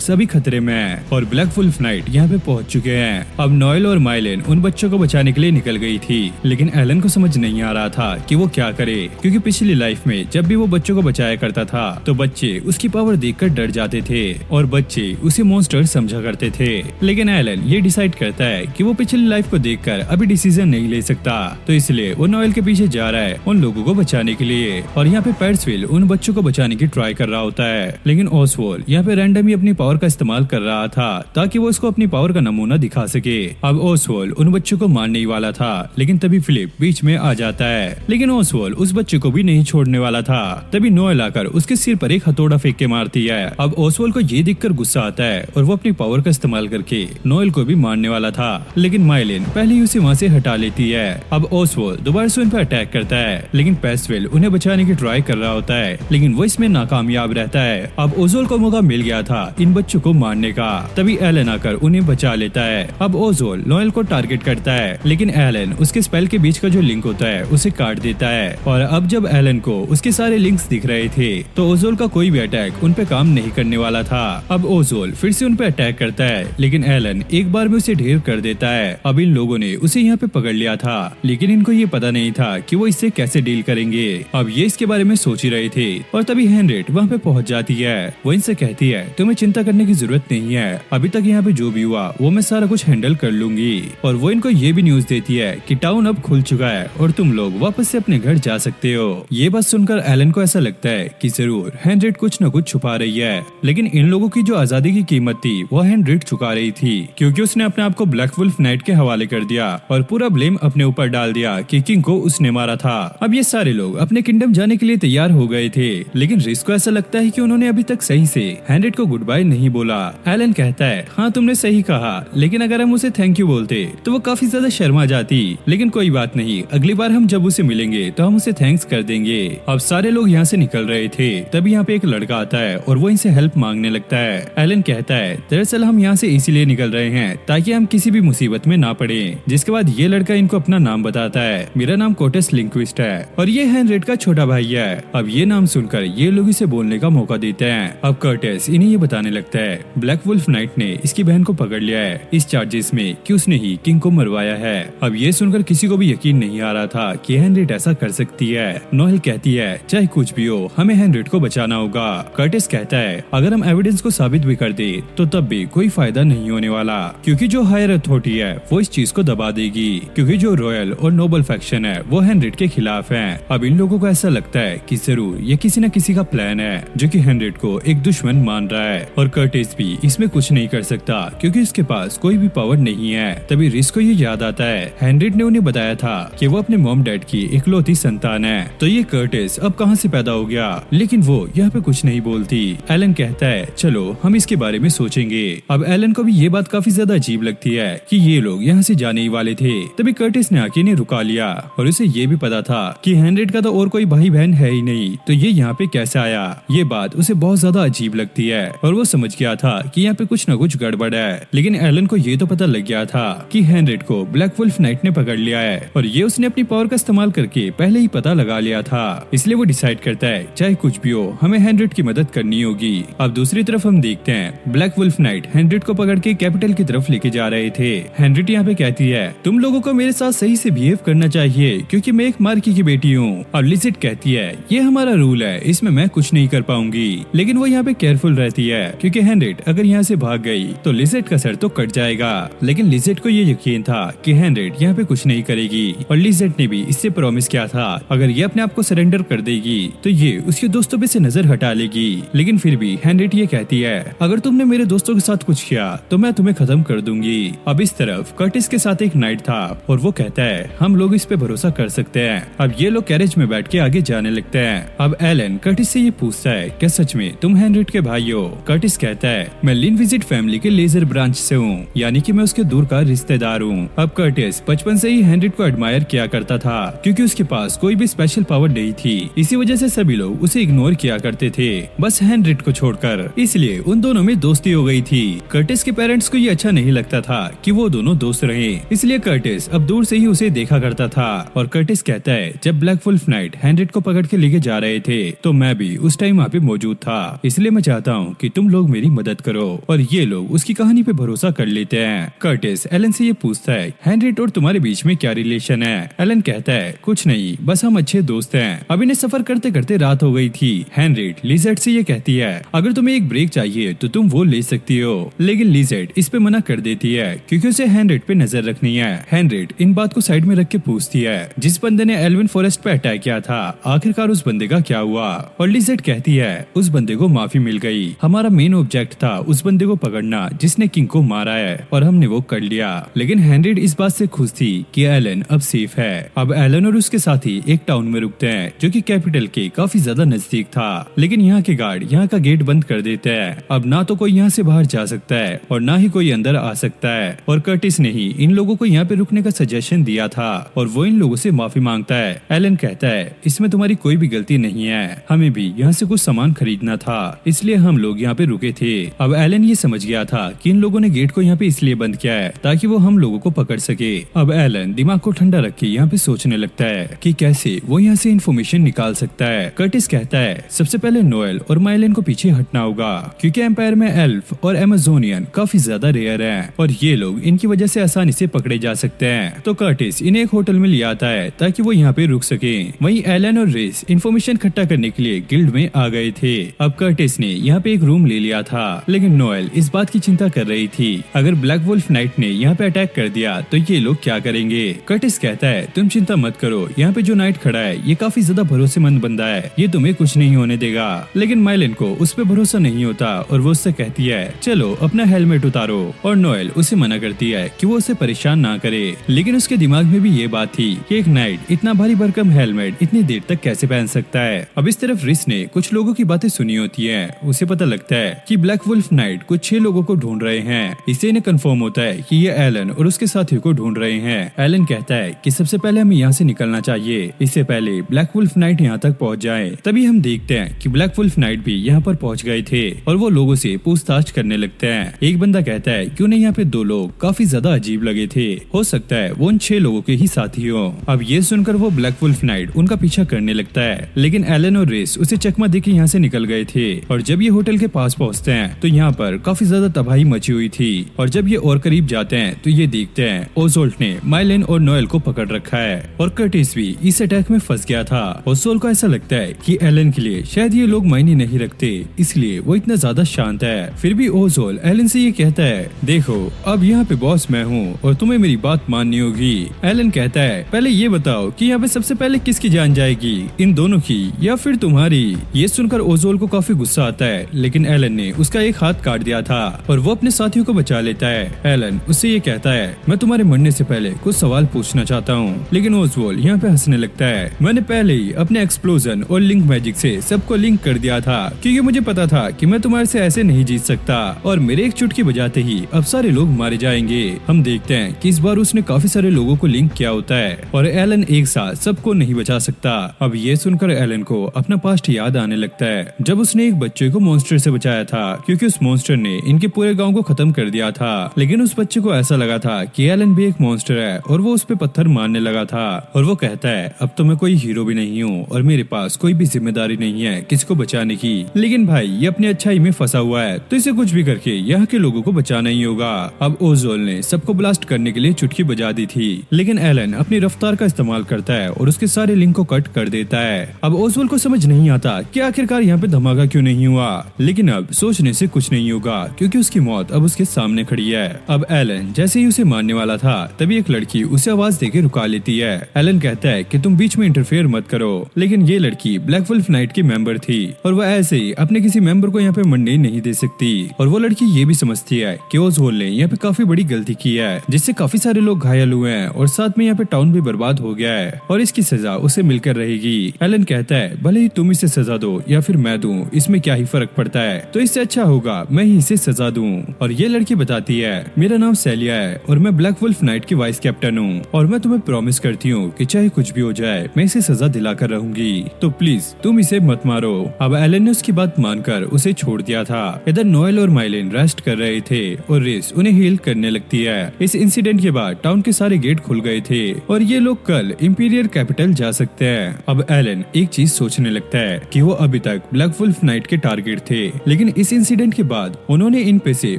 सभी खतरे में है और ब्लैक वुल्फ नाइट यहाँ पे पहुंच चुके हैं। अब नॉयल और माइलिन उन बच्चों को बचाने के लिए निकल गई थी, लेकिन एलन को समझ नहीं आ रहा था कि वो क्या करे, क्योंकि पिछली लाइफ में जब भी वो बच्चों को बचाया करता था तो बच्चे उसकी पावर देखकर डर जाते थे और बच्चे उसे मॉन्स्टर समझा करते थे। लेकिन एलन ये डिसाइड करता है कि वो पिछली लाइफ को देखकर अभी डिसीजन नहीं ले सकता, तो इसलिए वो नॉयल के पीछे जा रहा है उन लोगों को बचाने के लिए और यहाँ पे पेट्सविल उन बच्चों को बचाने की ट्राई कर रहा होता है। लेकिन ओसवाल्ड यहाँ पे रैंडम ही अपनी पावर का इस्तेमाल कर रहा था ताकि वो उसको अपनी पावर का नमूना दिखा सके। अब ओसवाल्ड उन बच्चों को मारने ही वाला था, लेकिन तभी फिलिप बीच में आ जाता है, लेकिन ओसवाल्ड उस बच्चे को भी नहीं छोड़ने वाला था। तभी नॉयल आकर उसके सिर पर एक हथौड़ा फेंक के मारती है। अब ओसवाल्ड को ये देखकर गुस्सा आता है और वो अपनी पावर का इस्तेमाल करके नॉयल को भी मारने वाला था, लेकिन माइलिन पहले ही उसे वहाँ से हटा लेती है। अब ओसवाल्ड दोबारा से उन पर अटैक करता है, लेकिन पेट्सविल उन्हें बचाने की ट्राई कर रहा होता है, लेकिन वो इसमें नाकामयाब रहता है। अब ओसवाल्ड को मौका मिल गया था इन बच्चों को मारने का, तभी एलन आकर उन्हें बचा लेता है। अब ओसवाल्ड नॉयल को टारगेट करता है, लेकिन एलन उसके स्पेल के बीच का जो लिंक होता है उसे काट देता है और अब जब एलन को उसके सारे लिंक्स दिख रहे थे तो ओसवाल्ड का कोई भी अटैक उन पे काम नहीं करने वाला था। अब ओसवाल्ड फिर से उन पे अटैक करता है, लेकिन एलन एक बार में उसे ढेर कर देता है। अब इन लोगों ने उसे यहाँ पे पकड़ लिया था, लेकिन इनको ये पता नहीं था कि वो इससे कैसे डील करेंगे। अब ये इसके बारे में सोच ही रहे थे और तभी हेनरियट वहाँ पे पहुँच जाती है। वो इनसे कहती है तुम्हें चिंता करने की जरूरत नहीं है, अभी तक यहाँ पे जो भी हुआ वो मैं सारा कुछ हैंडल कर लूंगी। और वो इनको ये भी न्यूज देती है कि टाउन अब खुल चुका है और तुम लोग वापस से अपने घर जा सकते हो। ये बात सुनकर एलन को ऐसा लगता है कि जरूर हेनरियट कुछ न कुछ छुपा रही है, लेकिन इन लोगों की जो आजादी की कीमत थी वो हेनरियट चुका रही थी, क्योंकि उसने अपने आप को ब्लैक वुल्फ नाइट के हवाले कर दिया और पूरा ब्लेम अपने ऊपर डाल दिया कि किंग को उसने मारा था। अब ये सारे लोग अपने किंगडम जाने के लिए तैयार हो गए थे, लेकिन रिस को ऐसा लगता है कि उन्होंने अभी तक सही से हेनरियट को गुड बाय नहीं बोला। एलन कहता है हाँ तुमने सही कहा, लेकिन अगर हम उसे थैंक यू बोलते तो वो काफी ज्यादा शर्मा जाती, लेकिन कोई बात नहीं, अगली बार हम जब उसे मिलेंगे तो हम उसे थैंक्स कर देंगे। अब सारे लोग यहाँ से निकल रहे थे, तभी यहाँ पे एक लड़का आता है और वो इनसे हेल्प मांगने लगता है। एलन कहता है दरअसल हम यहाँ से इसीलिए निकल रहे हैं ताकि हम किसी भी मुसीबत में ना पड़े। जिसके बाद ये लड़का इनको अपना नाम बताता है, मेरा नाम कोर्टिस लिंक्विस्ट है और ये हेनरियट का छोटा भाई है। अब ये नाम सुनकर ये लोग इसे बोलने का मौका देते हैं। अब कर्टिस इन्हें ये बताने लगता है ब्लैक वुल्फ नाइट ने इसकी बहन को पकड़ लिया है इस चार्जेस में कि उसने ही किंग को मरवाया है। अब ये सुनकर किसी को भी यकीन नहीं आ रहा था कि हेनरियट ऐसा कर सकती है। नॉयल कहती है चाहे कुछ भी हो हमें हेनरियट को बचाना होगा। कर्टिस कहता है अगर हम एविडेंस को साबित भी कर दे तो तब भी कोई फायदा नहीं होने वाला, क्योंकि जो हायर अथॉरिटी है वो इस चीज को दबा देगी, क्योंकि जो रॉयल और नोबल फैक्शन है वो हेनरियट के खिलाफ है। अब इन लोगों को ऐसा लगता है कि जरूर ये किसी न किसी का प्लान है जो कि हेनरियट को एक दुश्मन मान रहा है और कर्टिस भी इसमें कुछ नहीं कर सकता क्योंकि उसके पास कोई भी पावर नहीं है। तभी रिस को ये याद आता है हेनरियट ने उन्हें बताया था कि वो अपने मॉम डैड की इकलौती संतान है, तो ये कर्टिस अब कहां से पैदा हो गया, लेकिन वो यहाँ पे कुछ नहीं बोलती। एलन कहता है चलो हम इसके बारे में सोचेंगे। अब एलन को भी ये बात काफी ज्यादा अजीब लगती है कि ये लोग यहाँ से जाने ही वाले थे, तभी कर्टिस ने आके इन्हें रुका लिया और उसे ये भी पता था कि हेनरियट का तो और कोई भाई बहन है ही नहीं, तो ये यहाँ पे कैसे आया। ये बात उसे बहुत ज्यादा अजीब लगती है और वो समझ गया था कि यहाँ पे कुछ न कुछ गड़बड़ है, लेकिन एलन को ये तो पता लग गया था कि हेनरियट को ब्लैक वुल्फ नाइट ने पकड़ लिया है और ये उसने अपनी पावर का इस्तेमाल करके पहले ही पता लगा लिया था। इसलिए वो डिसाइड करता है चाहे कुछ भी हो हमें हेनरियट की मदद करनी होगी। अब दूसरी तरफ हम देखते हैं ब्लैक वुल्फ नाइट हेनरियट को पकड़ के कैपिटल की तरफ लेके जा रहे थे। हेनरियट यहाँ पे कहती है तुम लोगों को मेरे साथ सही से बिहेव करना चाहिए क्योंकि मैं एक मार्की की बेटी हूँ। और लिजेट कहती है ये हमारा रूल है, इसमें मैं कुछ नहीं कर पाऊंगी, लेकिन वो यहाँ पे केयरफुल रहती है क्योंकि हेनरियट अगर यहाँ से भाग गई तो लिजेट का सर तो कट जाएगा। लेकिन लिजेट को ये यकीन था कि हेनरियट यहाँ पे कुछ नहीं करेगी और लिजेट ने भी इससे प्रॉमिस किया था अगर ये अपने आप को सरेंडर कर देगी तो ये उसके दोस्तों पे से नजर हटा लेगी। लेकिन फिर भी हेनरियट ये कहती है अगर तुमने मेरे दोस्तों के साथ कुछ किया तो मैं तुम्हें खत्म कर दूंगी। अब इस तरफ कर्टिस के साथ एक नाइट था और वो कहता है हम लोग इस पे भरोसा कर सकते हैं। अब ये लोग कैरेज में बैठ के आगे जाने लगते हैं। अब एलन कर्टिस से ये पूछता है क्या सच में तुम हेनरियट के भाई हो। कर्टिस कहता कहता है मैं लिन विजिट फैमिली के लेजर ब्रांच से हूँ, यानी कि मैं उसके दूर का रिश्तेदार हूँ। अब कर्टिस बचपन से ही हेनरिट को एडमायर किया करता था क्योंकि उसके पास कोई भी स्पेशल पावर नहीं थी। इसी वजह से सभी लोग उसे इग्नोर किया करते थे, बस हेनरिट को छोड़कर। इसलिए उन दोनों में दोस्ती हो गई थी। कर्टिस के पेरेंट्स को ये अच्छा नहीं लगता था कि वो दोनों दोस्त रहे, इसलिए कर्टिस अब दूर से ही उसे देखा करता था। और कर्टिस कहता है जब ब्लैक वुल्फ नाइट हेनरिट को पकड़ के लेके जा रहे थे तो मैं भी उस टाइम वहाँ पे मौजूद था, इसलिए मैं चाहता हूँ कि तुम लोग मेरी मदद करो। और ये लोग उसकी कहानी पे भरोसा कर लेते हैं। कर्टिस एलन से ये पूछता है हेनरिट और तुम्हारे बीच में क्या रिलेशन है? एलन कहता है कुछ नहीं, बस हम अच्छे दोस्त हैं। अब इन्हें सफर करते करते रात हो गई थी। हेनरिट लिजेट से ये कहती है अगर तुम्हें एक ब्रेक चाहिए तो तुम वो ले सकती हो, लेकिन लिजेट इस पे मना कर देती है क्योंकि उसे हेनरिट पे नजर रखनी है। हेनरिट इन बात को साइड में रख के पूछती है जिस बंदे ने एल्विन फॉरेस्ट पे अटैक किया था आखिरकार उस बंदे का क्या हुआ? और लिजेट कहती है उस बंदे को माफी मिल गई, हमारा मेन ऑब्जेक्ट था उस बंदे को पकड़ना जिसने किंग को मारा है और हमने वो कर लिया। लेकिन हेनरिट इस बात से खुश थी कि एलन अब सेफ है। अब एलन और उसके साथी एक टाउन में रुकते हैं जो कि कैपिटल के काफी ज्यादा नजदीक था, लेकिन यहाँ के गार्ड यहाँ का गेट बंद कर देते हैं। अब ना तो कोई यहाँ से बाहर जा सकता है और ना ही कोई अंदर आ सकता है। और कर्टिस ने ही इन लोगों को यहाँ पे रुकने का सजेशन दिया था और वो इन लोगों से माफी मांगता है। एलन कहता है इसमें तुम्हारी कोई भी गलती नहीं है, हमें भी यहाँ से कुछ सामान खरीदना था इसलिए हम लोग यहाँ पे रुके थे। अब एलन ये समझ गया था कि इन लोगों ने गेट को यहाँ पे इसलिए बंद किया है ताकि वो हम लोगों को पकड़ सके। अब एलन दिमाग को ठंडा रख के यहाँ पे सोचने लगता है कि कैसे वो यहाँ से इन्फॉर्मेशन निकाल सकता है। कर्टिस कहता है सबसे पहले नोएल और माइलन को पीछे हटना होगा क्योंकि एम्पायर में एल्फ और एमेजोनियन काफी ज्यादा रेयर हैं और ये लोग इनकी वजह से आसानी से पकड़े जा सकते हैं। तो कर्टिस इन्हें एक होटल में ले आता है ताकि वो यहाँ पे रुक सके। वहीं एलन और रेस इन्फॉर्मेशन इकट्ठा करने के लिए गिल्ड में आ गए थे। अब कर्टिस ने यहाँ पे एक रूम ले लिया था, लेकिन नोएल इस बात की चिंता कर रही थी अगर ब्लैक वुल्फ नाइट ने यहाँ पे अटैक कर दिया तो ये लोग क्या करेंगे। कर्टिस कहता है तुम चिंता मत करो, यहाँ पे जो नाइट खड़ा है ये काफी ज्यादा भरोसेमंद बंदा है, ये तुम्हें कुछ नहीं होने देगा। लेकिन माइलन को उस पर भरोसा नहीं होता और वो उससे कहती है चलो अपना हेलमेट उतारो, और नोएल उसे मना करती है कि वो उसे परेशान ना करे। लेकिन उसके दिमाग में भी ये बात थी कि एक नाइट इतना भारी भरकम हेलमेट इतनी देर तक कैसे पहन सकता है। अब इस तरफ रिस ने कुछ लोगों की बातें सुनी होती है, उसे पता लगता है कि ब्लैक वुल्फ नाइट कुछ 6 लोगों को ढूंढ रहे हैं। इससे इन्हें कंफर्म होता है कि ये एलन और उसके साथियों को ढूंढ रहे हैं। एलन कहता है कि सबसे पहले हमें यहाँ से निकलना चाहिए, इससे पहले ब्लैक वुल्फ नाइट यहाँ तक पहुँच जाए। तभी हम देखते हैं कि ब्लैक वुल्फ नाइट भी यहाँ पर पहुँच गए थे और वो लोगों से पूछताछ करने लगते हैं। एक बंदा कहता है कि उन्हें यहाँ पे 2 लोग काफी ज्यादा अजीब लगे थे, हो सकता है वो उन 6 लोगों के ही साथी हो। अब ये सुनकर वो ब्लैक वुल्फ नाइट उनका पीछा करने लगता है, लेकिन एलन और रेस उसे चकमा देके यहाँ से निकल गए थे। और जब ये होटल के पास पहुँचते हैं तो यहाँ पर काफी ज्यादा तबाही मची हुई थी। और जब ये और करीब जाते हैं तो ये देखते हैं ओजोल्ट ने माइलन और नोएल को पकड़ रखा है और कर्टिस भी इस अटैक में फंस गया था। ओजोल को ऐसा लगता है कि एलन के लिए शायद ये लोग मायने नहीं रखते, इसलिए वो इतना ज्यादा शांत है। फिर भी ओजोल एलन से ये कहता है देखो अब यहाँ पे बॉस मैं हूँ और तुम्हें मेरी बात माननी होगी। एलन कहता है पहले ये बताओ कि यहाँ पे सबसे पहले किसकी जान जाएगी, इन दोनों की या फिर तुम्हारी। ये सुनकर ओजोल को काफी गुस्सा आता है, लेकिन एलन ने उसका एक हाथ काट दिया था और वो अपने साथियों को बचा लेता है। एलन उससे ये कहता है मैं तुम्हारे मरने से पहले कुछ सवाल पूछना चाहता हूँ, लेकिन ओजोल यहाँ पे हंसने लगता है। मैंने पहले ही अपने एक्सप्लोजन और लिंक मैजिक से सबको लिंक कर दिया था क्योंकि मुझे पता था कि मैं तुम्हारे से ऐसे नहीं जीत सकता और मेरे एक चुटकी बजाते ही अब सारे लोग मारे जाएंगे। हम देखते हैं कि इस बार उसने काफी सारे लोगों को लिंक किया होता है और एलन एक साथ सबको नहीं बचा सकता। अब ये सुनकर एलन को अपना पास्ट याद आने लगता है जब उसने एक बच्चे को मॉन्स्टर से बचाया था क्योंकि उस मॉन्स्टर ने इनके पूरे गांव को खत्म कर दिया था। लेकिन उस बच्चे को ऐसा लगा था कि एलन भी एक मॉन्स्टर है और वो उस पे पत्थर मारने लगा था और वो कहता है अब तो मैं कोई हीरो भी नहीं हूँ और मेरे पास कोई भी जिम्मेदारी नहीं है किसी को बचाने की। लेकिन भाई ये अपनी अच्छाई में फंसा हुआ है तो इसे कुछ भी करके यहाँ के लोगों को बचाना ही होगा। अब ओजोल ने सबको ब्लास्ट करने के लिए चुटकी बजा दी थी, लेकिन एलन अपनी रफ्तार का इस्तेमाल करता है और उसके सारे लिंक को कट कर देता है। अब ओजोल को समझ नहीं आता कि आखिरकार यहाँ पे धमाका क्यों नहीं हुआ, लेकिन अब सोचने से कुछ नहीं होगा क्योंकि उसकी मौत अब उसके सामने खड़ी है। अब एलन जैसे ही उसे मारने वाला था तभी एक लड़की उसे आवाज देके रुका लेती है। एलन कहता है कि तुम बीच में इंटरफेयर मत करो, लेकिन ये लड़की ब्लैक वुल्फ नाइट की मेंबर थी और वह ऐसे ही अपने किसी मेंबर को यहाँ पे मरने नहीं दे सकती। और वो लड़की ये भी समझती है कि ओजोल ने यहाँ पे काफी बड़ी गलती की है जिससे काफी सारे लोग घायल हुए हैं और साथ में यहाँ पे टाउन भी बर्बाद हो गया है और इसकी सजा उसे मिलकर रहेगी। एलन कहता है भले ही तुम इसे सजा दो या फिर मैं दूं, इसमें क्या ही फर्क पड़ता है। तो इस इससे अच्छा होगा मैं ही इसे सजा दूं। और ये लड़की बताती है मेरा नाम सेलिया है और मैं ब्लैक वुल्फ नाइट की वाइस कैप्टन हूँ और मैं तुम्हें प्रॉमिस करती हूँ कि चाहे कुछ भी हो जाए मैं इसे सजा दिलाकर रहूंगी, तो प्लीज तुम इसे मत मारो। अब एलन ने उसकी बात मानकर उसे छोड़ दिया था। इधर नोएल और माइलिन रेस्ट कर रहे थे और रिस उन्हें हील करने लगती है। इस इंसिडेंट के बाद टाउन के सारे गेट खुल गए थे और ये लोग कल इंपीरियल कैपिटल जा सकते हैं। अब एलन एक चीज सोचने लगता है कि वो अभी तक ब्लैक वुल्फ नाइट के टारगेट थे, लेकिन इस इंसिडेंट के बाद उन्होंने इन पे से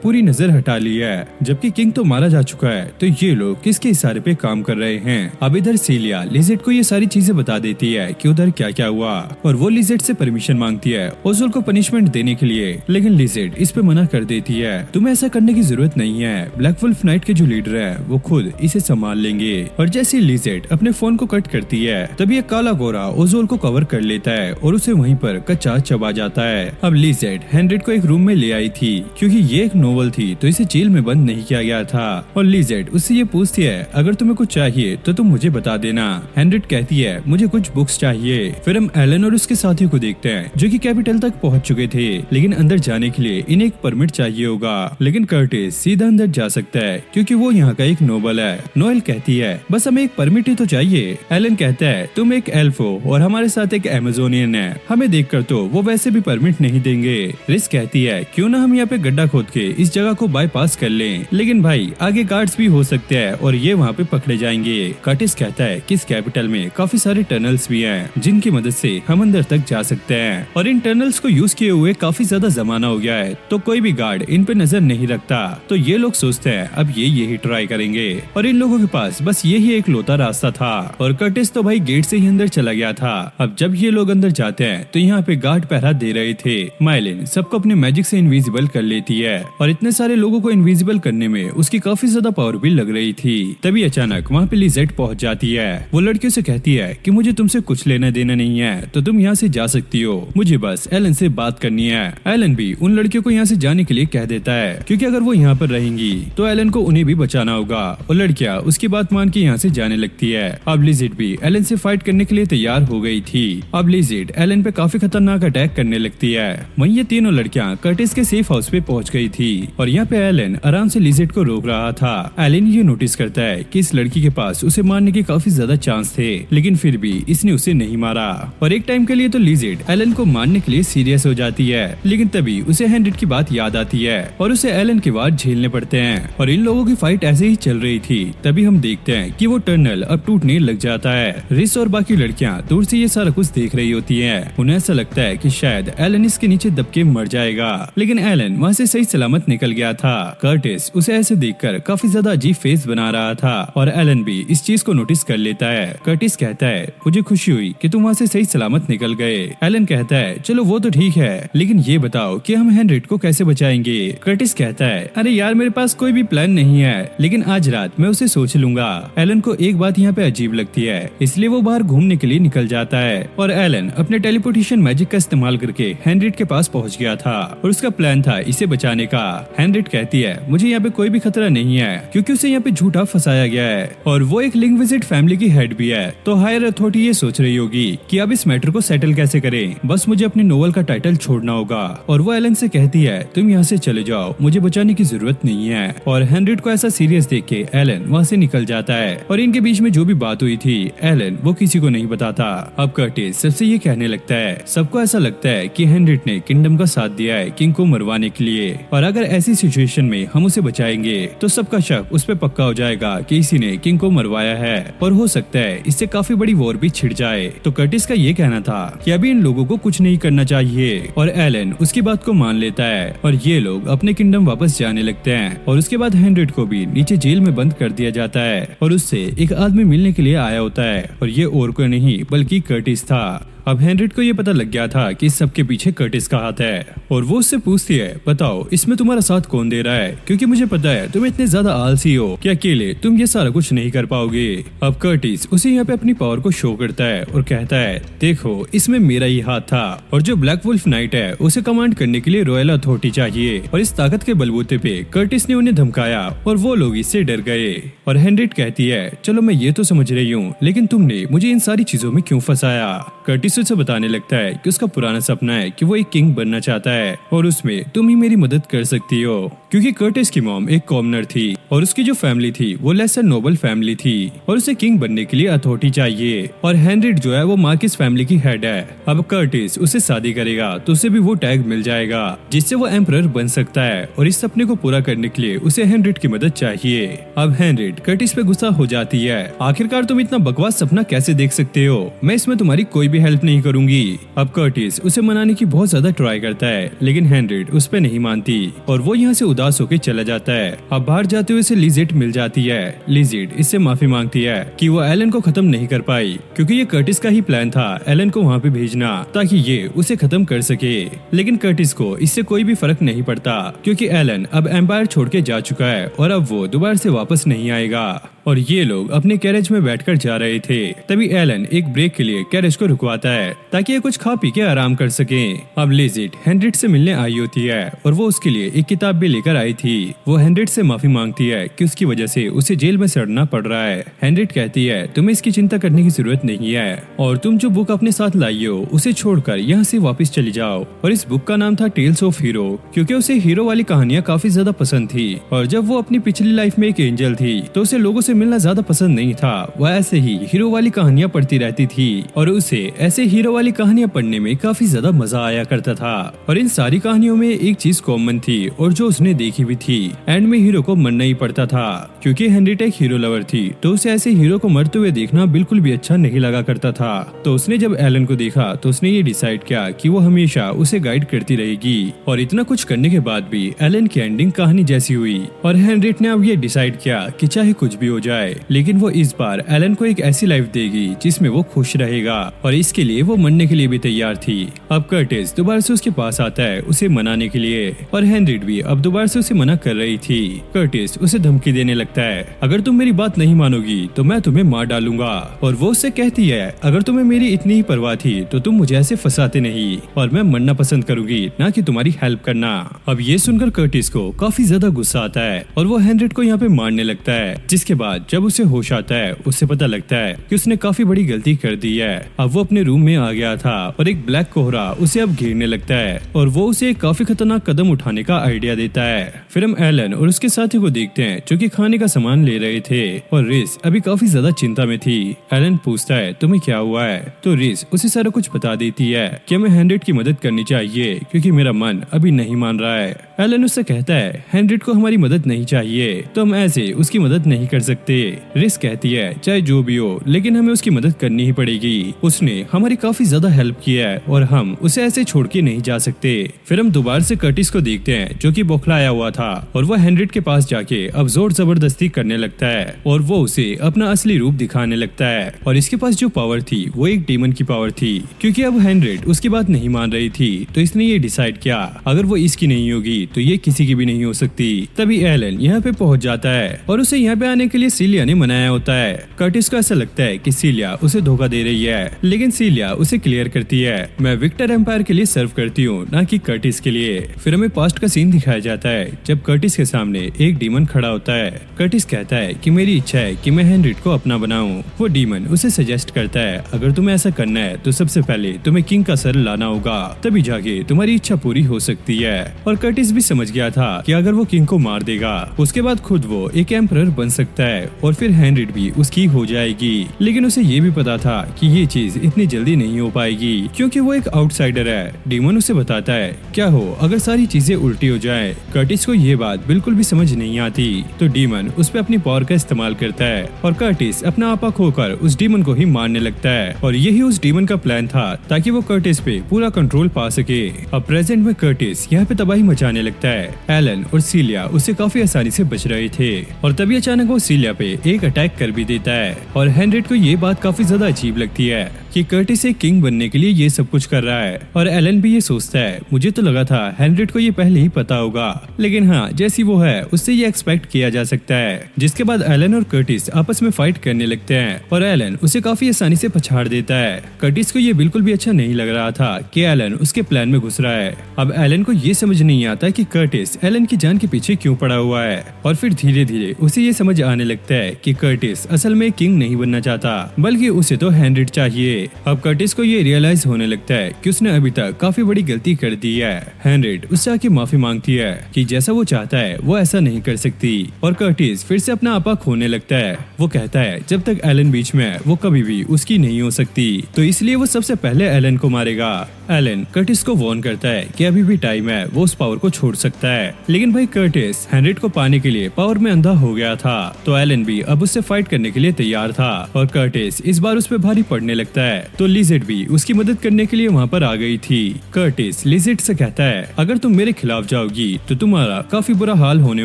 पूरी नजर हटा ली है। जबकि किंग तो मारा जा चुका है, तो ये लोग किसके इशारे पे काम कर रहे हैं। अब इधर सीलिया लिजेट को ये सारी चीजें बता देती है कि उधर क्या क्या हुआ और वो लिजेट से परमिशन मांगती है ओजुल को पनिशमेंट देने के लिए, लेकिन लिजेट इस पे मना कर देती है। तुम्हें ऐसा करने की जरूरत नहीं है, ब्लैक वुल्फ नाइट के जो लीडर है वो खुद इसे संभाल लेंगे। और जैसे लिजेट अपने फोन को कट करती है तभी एक काला गोरा ओजुल को कवर कर लेता है और उसे वहीं पर कच्चा चबा जाता है। अब लिजेट हेनरिट को एक रूम में ले आई थी क्योंकि ये एक नोवेल थी तो इसे जेल में बंद नहीं किया गया था। और लिजेट उससे ये पूछती है अगर तुम्हें कुछ चाहिए तो तुम मुझे बता देना। हेनरिट कहती है मुझे कुछ बुक्स चाहिए। फिर हम एलन और उसके साथियों को देखते हैं जो कि कैपिटल तक पहुंच चुके थे, लेकिन अंदर जाने के लिए इन्हें एक परमिट चाहिए होगा। लेकिन कर्टिस सीधा अंदर जा सकता है क्योंकि वो यहाँ का एक नोबल है। नोएल कहती है बस हमें एक परमिट ही तो चाहिए। एलन कहता है तुम एक एल्फ हो और हमारे साथ एक अमेजोनियन है, हमें देखकर तो वो वैसे भी परमिट नहीं देंगे। रिस कहती है क्यों ना हम यहाँ पे गड्ढा खोद के इस जगह को बाईपास कर लें, लेकिन भाई आगे गार्ड्स भी हो सकते हैं और ये वहाँ पे पकड़े जाएंगे। कर्टिस कहता है कि इस कैपिटल में काफी सारे टनल्स भी हैं जिनकी मदद से हम अंदर तक जा सकते हैं और इन टनल्स को यूज किए हुए काफी ज्यादा जमाना हो गया है तो कोई भी गार्ड इन पे नजर नहीं रखता। तो ये लोग सोचते हैं अब ये यही ट्राई करेंगे और इन लोगों के पास बस यही एक लौता रास्ता था और कर्टिस तो भाई गेट से ही अंदर चला गया था। अब जब ये लोग अंदर जाते हैं तो यहाँ पे गार्ड पहरा दे रहे थे। माइलिन सबको अपने मैजिक से इनविजिबल कर लेती है और इतने सारे लोगों को इनविजिबल करने में उसकी काफी ज्यादा पावर भी लग रही थी। तभी अचानक वहाँ पे लिजेट पहुँच जाती है। वो लड़कियों से कहती है कि मुझे तुमसे कुछ लेना देना नहीं है तो तुम यहाँ से जा सकती हो, मुझे बस एलन से बात करनी है। एलन भी उन लड़कियों को यहाँ से जाने के लिए कह देता है क्योंकि अगर वो यहाँ पर रहेंगी तो एलन को उन्हें भी बचाना होगा और लड़कियाँ उसकी बात मान के यहाँ से जाने लगती है। अब लिजेट भी एलन से फाइट करने के लिए तैयार हो गई थी। अब लिजेट एलन पे काफी खतरनाक अटैक करने लगती है। वहीं ये तीनों लड़कियां कर्टिस के सेफ हाउस पे पहुंच गई थी और यहाँ पे एलन आराम से लिजेट को रोक रहा था। एलन ये नोटिस करता है कि इस लड़की के पास उसे मारने के काफी ज्यादा चांस थे, लेकिन फिर भी इसने उसे नहीं मारा और एक टाइम के लिए तो लिजेट एलन को मारने के लिए सीरियस हो जाती है। लेकिन तभी उसे हेनरिट की बात याद आती है और उसे एलन के वार झेलने पड़ते हैं और इन लोगों की फाइट ऐसे ही चल रही थी। तभी हम देखते हैं कि वो टनल अब टूटने लग जाता है। रिस और बाकी लड़कियां दूर से ये सारा कुछ देख रही होती हैं। उन्हें ऐसा लगता है कि शायद एलन इसके नीचे दब के मर जाएगा, लेकिन एलन वहाँ से सही सलामत निकल गया था। कर्टिस उसे ऐसे देखकर काफी ज्यादा अजीब फेस बना रहा था और एलन भी इस चीज को नोटिस कर लेता है। कर्टिस कहता है मुझे खुशी हुई कि तुम वहाँ से सही सलामत निकल गए। एलन कहता है चलो वो तो ठीक है, लेकिन ये बताओ कि हम हेनरिट को कैसे बचाएंगे। कर्टिस कहता है अरे यार मेरे पास कोई भी प्लान नहीं है, लेकिन आज रात मैं उसे सोच लूंगा। एलन को एक बात यहाँ पे अजीब लगती है, इसलिए वो बाहर घूमने के लिए निकल जाता है और एलन अपने टेलीपोर्टेशन मैजिक का इस्तेमाल करके हेनरिट के पास पहुँच गया था और उसका प्लान था इसे बचाने का। हेनरिट कहती है मुझे यहाँ पे कोई भी खतरा नहीं है क्योंकि उसे यहाँ पे झूठा फंसाया गया है और वो एक लिंग्विस्टिक फैमिली की हेड भी है, तो हायर अथॉरिटी ये सोच रही होगी कि अब इस मैटर को सेटल कैसे करें, बस मुझे अपने नोवेल का टाइटल छोड़ना होगा। और वो एलन से कहती है तुम यहाँ से चले जाओ, मुझे बचाने की जरूरत नहीं है। और हेनरिट को ऐसा सीरियस देख के एलन वहाँ से निकल जाता है और इनके बीच में जो भी बात हुई थी एलन वो किसी को नहीं बताता। अब कर्टिस सबसे ये कहने लगता है सबको ऐसा लगता है कि हेनरिट ने किंगडम का साथ दिया है किंग को मरवाने के लिए और अगर ऐसी सिचुएशन में हम उसे बचाएंगे तो सबका शक उस पे पक्का हो जाएगा कि इसी ने किंग को मरवाया है और हो सकता है इससे काफी बड़ी वॉर भी छिड़ जाए। तो कर्टिस का ये कहना था कि अभी इन लोगों को कुछ नहीं करना चाहिए और एलन उसकी बात को मान लेता है और ये लोग अपने किंगडम वापस जाने लगते हैं। और उसके बाद हेनरिट को भी नीचे जेल में बंद कर दिया जाता है और उससे एक आदमी मिलने के लिए आया होता है और ये और कोई नहीं बल्कि कर्टिस था। अब हेनरिट को ये पता लग गया था कि इस सब के पीछे कर्टिस का हाथ है और वो उससे पूछती है बताओ इसमें तुम्हारा साथ कौन दे रहा है, क्योंकि मुझे पता है तुम इतने ज्यादा आलसी हो कि अकेले तुम ये सारा कुछ नहीं कर पाओगे। अब कर्टिस उसे यहाँ पे अपनी पावर को शो करता है और कहता है देखो इसमें मेरा ही हाथ था और जो ब्लैक वुल्फ नाइट है उसे कमांड करने के लिए रॉयल अथॉरिटी चाहिए। और इस ताकत के बलबूते पे कर्टिस ने उन्हें धमकाया और वो लोग इससे डर गए। और हेनरिट कहती है चलो मैं ये तो समझ रही हूँ, लेकिन तुमने मुझे इन सारी चीजों में क्यों फंसाया। कर्टिस कर्टिस उसे बताने लगता है कि उसका पुराना सपना है कि वो एक किंग बनना चाहता है और उसमें तुम ही मेरी मदद कर सकती हो, क्योंकि कर्टिस की मॉम एक कॉमनर थी और उसकी जो फैमिली थी वो लेसर नोबल फैमिली थी और उसे किंग बनने के लिए अथॉरिटी चाहिए। और हेनरिट जो है वो मार्किस फैमिली की हेड है। अब कर्टिस उससे शादी करेगा तो उसे भी वो टैग मिल जाएगा जिससे वो एम्परर बन सकता है और इस सपने को पूरा करने के लिए उसे हेनरिट की मदद चाहिए। अब हेनरिट कर्टिस पे गुस्सा हो जाती है, आखिरकार तुम इतना बकवास सपना कैसे देख सकते हो, मैं इसमें तुम्हारी कोई भी हेल्प नहीं करूंगी। अब कर्टिस उसे मनाने की बहुत ज्यादा ट्राई करता है लेकिन हेनरिट उस पे नहीं मानती और वो यहाँ से उदास होकर चला जाता है। अब बाहर जाते हुए इसे लिजिट मिल जाती है। लिजिट इससे माफी मांगती है कि वो एलन को खत्म नहीं कर पाई, क्योंकि ये कर्टिस का ही प्लान था एलन को वहाँ पे भेजना ताकि ये उसे खत्म कर सके। लेकिन कर्टिस को इससे कोई भी फर्क नहीं पड़ता, क्योंकि एलन अब एम्पायर छोड़ के जा चुका है और अब वो दोबारा से वापस नहीं आएगा। और ये लोग अपने कैरेज में बैठकर जा रहे थे, तभी एलन एक ब्रेक के लिए कैरेज को रुकवाता है ताकि ये कुछ खा पी के आराम कर सके। अब लिजिट हेनरिट से मिलने आई होती है और वो उसके लिए एक किताब भी लेकर आई थी। वो हेनरिट से माफी मांगती है कि उसकी वजह से उसे जेल में सड़ना पड़ रहा है। हेनरिट कहती है तुम्हें इसकी चिंता करने की जरूरत नहीं है और तुम जो बुक अपने साथ लाई हो उसे छोड़कर यहाँ से वापस चली जाओ। और इस बुक का नाम था टेल्स ऑफ हीरो, क्योंकि उसे हीरो वाली कहानियां काफी ज्यादा पसंद थी और जब वो अपनी पिछली लाइफ में एक एंजल थी तो उसे लोगों से मिलना ज्यादा पसंद नहीं था। वह ऐसे ही हीरो वाली कहानियां पढ़ती रहती थी और उसे ऐसे हीरो वाली कहानियां पढ़ने में काफी ज्यादा मजा आया करता था। और इन सारी कहानियों में एक चीज कॉमन थी और जो उसने देखी भी थी, एंड में हीरो को मरना ही पड़ता था। क्योंकि हेनरिट एक हीरो लवर थी तो उसे ऐसे हीरो को मरते हुए देखना बिल्कुल भी अच्छा नहीं लगा करता था। तो उसने जब एलन को देखा तो उसने ये डिसाइड किया कि वो हमेशा उसे गाइड करती रहेगी। और इतना कुछ करने के बाद भी एलन की एंडिंग कहानी जैसी हुई और हेनरिट ने अब ये डिसाइड किया कि चाहे कुछ भी हो जाए लेकिन वो इस बार एलन को एक ऐसी लाइफ देगी जिसमें वो खुश रहेगा और इसके लिए वो मरने के लिए भी तैयार थी। अब कर्टिस दोबारा से उसके पास आता है उसे मनाने के लिए और हेनरिट भी अब दोबारा से उसे मना कर रही थी। कर्टिस उसे धमकी देने लगता है अगर तुम मेरी बात नहीं मानोगी तो मैं तुम्हें मार डालूंगा। और वो उससे कहती है अगर तुम्हें मेरी इतनी ही परवाह थी तो तुम मुझे ऐसे फंसाते नहीं और मैं मरना पसंद करूंगी ना कि तुम्हारी हेल्प करना। अब ये सुनकर कर्टिस को काफी ज्यादा गुस्सा आता है और वो हेनरिट को यहाँ पे मारने लगता है। जिसके बाद जब उसे होश आता है उससे पता लगता है कि उसने काफी बड़ी गलती कर दी है। अब वो अपने रूम में आ गया था और एक ब्लैक कोहरा उसे अब घेरने लगता है और वो उसे एक काफी खतरनाक कदम उठाने का आइडिया देता है। फिर हम एलन और उसके साथी को देखते हैं जो कि खाने का सामान ले रहे थे और रिस अभी काफी ज्यादा चिंता में थी। एलन पूछता है तुम्हें क्या हुआ है, तो रिस उसे सारा कुछ बता देती है कि हमें हेनरिट की मदद करनी चाहिए क्योंकि मेरा मन अभी नहीं मान रहा है। एलन उससे कहता है हेनरिट को हमारी मदद नहीं चाहिए तो हम ऐसे उसकी मदद नहीं कर सकते। रिस कहती है चाहे जो भी हो लेकिन हमें उसकी मदद करनी ही पड़ेगी, उसने हमारी काफी ज्यादा हेल्प की है और हम उसे ऐसे छोड़ के नहीं जा सकते। फिर हम दोबारा से कर्टिस को देखते हैं जो कि बौखलाया हुआ था और वो हेनरिट के पास जाके अब जोर जबरदस्ती करने लगता है और वो उसे अपना असली रूप दिखाने लगता है। और इसके पास जो पावर थी वो एक डीमन की पावर थी, क्योंकि अब हेनरिट उसकी बात नहीं मान रही थी तो इसने ये डिसाइड किया अगर वो इसकी नहीं होगी तो ये किसी की भी नहीं हो सकती। तभी एलन यहाँ पे पहुंच जाता है और उसे यहाँ पे आने के लिए सीलिया ने मनाया होता है। कर्टिस को ऐसा लगता है कि सीलिया उसे धोखा दे रही है, लेकिन सीलिया उसे क्लियर करती है मैं विक्टर एम्पायर के लिए सर्व करती हूँ ना कि कर्टिस के लिए। फिर हमें पास्ट का सीन दिखाया जाता है जब कर्टिस के सामने एक डीमन खड़ा होता है। कर्टिस कहता है कि मेरी इच्छा है कि मैं हेनरिट को अपना बनाऊं। वो डीमन उसे सजेस्ट करता है अगर तुम्हें ऐसा करना है तो सबसे पहले तुम्हें किंग का सर लाना होगा, तभी जाके तुम्हारी इच्छा पूरी हो सकती है। और कर्टिस भी समझ गया था कि अगर वो किंग को मार देगा उसके बाद खुद वो एक एम्परर बन सकता है और फिर हेनरिट भी उसकी हो जाएगी। लेकिन उसे ये भी पता था कि ये चीज इतनी जल्दी नहीं हो पाएगी क्योंकि वो एक आउटसाइडर है। डीमन उसे बताता है क्या हो अगर सारी चीजें उल्टी हो जाए। कर्टिस को ये बात बिल्कुल भी समझ नहीं आती तो डीमन उस पे अपनी पावर का इस्तेमाल करता है और कर्टिस अपना आपा खोकर उस डीमन को ही मारने लगता है। और यही उस डीमन का प्लान था ताकि वो कर्टिस पे पूरा कंट्रोल पा सके। अब प्रेजेंट में कर्टिस यहाँ पे तबाही मचाने लगता है। एलन और सीलिया उससे काफी आसानी से बच रहे थे और तभी अचानक वो सीलिया पे एक अटैक कर भी देता है। और हेनरिट को ये बात काफी ज्यादा अजीब लगती है कि कर्टिस एक किंग बनने के लिए ये सब कुछ कर रहा है। और एलन भी ये सोचता है मुझे तो लगा था हेनरिट को ये पहले ही पता होगा, लेकिन हाँ जैसी वो है उससे ये एक्सपेक्ट किया जा सकता है। जिसके बाद एलन और कर्टिस आपस में फाइट करने लगते हैं और एलन उसे काफी आसानी से पछाड़ देता है। कर्टिस को ये बिल्कुल भी अच्छा नहीं लग रहा था कि एलन उसके प्लान में घुस रहा है। अब एलन को ये समझ नहीं आता कि कर्टिस एलन की जान के पीछे क्यों पड़ा हुआ है और फिर धीरे धीरे उसे ये समझ आने लगता है कि कर्टिस असल में किंग नहीं बनना चाहता बल्कि उसे तो हेनरिट चाहिए। अब कर्टिस को ये रियलाइज होने लगता है कि उसने अभी तक काफी बड़ी गलती कर दी है। हेनरियट उससे आके माफी मांगती है कि जैसा वो चाहता है वो ऐसा नहीं कर सकती और कर्टिस फिर से अपना आपा खोने लगता है। वो कहता है जब तक एलन बीच में है वो कभी भी उसकी नहीं हो सकती, तो इसलिए वो सबसे पहले एलन को मारेगा। एलन कर्टिस को वार्न करता है कि अभी भी टाइम है, वो उस पावर को छोड़ सकता है। लेकिन भाई कर्टिस हेनरियट को पाने के लिए पावर में अंधा हो गया था, तो एलन भी अब उससे फाइट करने के लिए तैयार था और कर्टिस इस बार उस पर भारी पड़ने लगता है। तो लिजेट भी उसकी मदद करने के लिए वहाँ पर आ गई थी। कर्टिस लिजेट से कहता है अगर तुम मेरे खिलाफ जाओगी तो तुम्हारा काफी बुरा हाल होने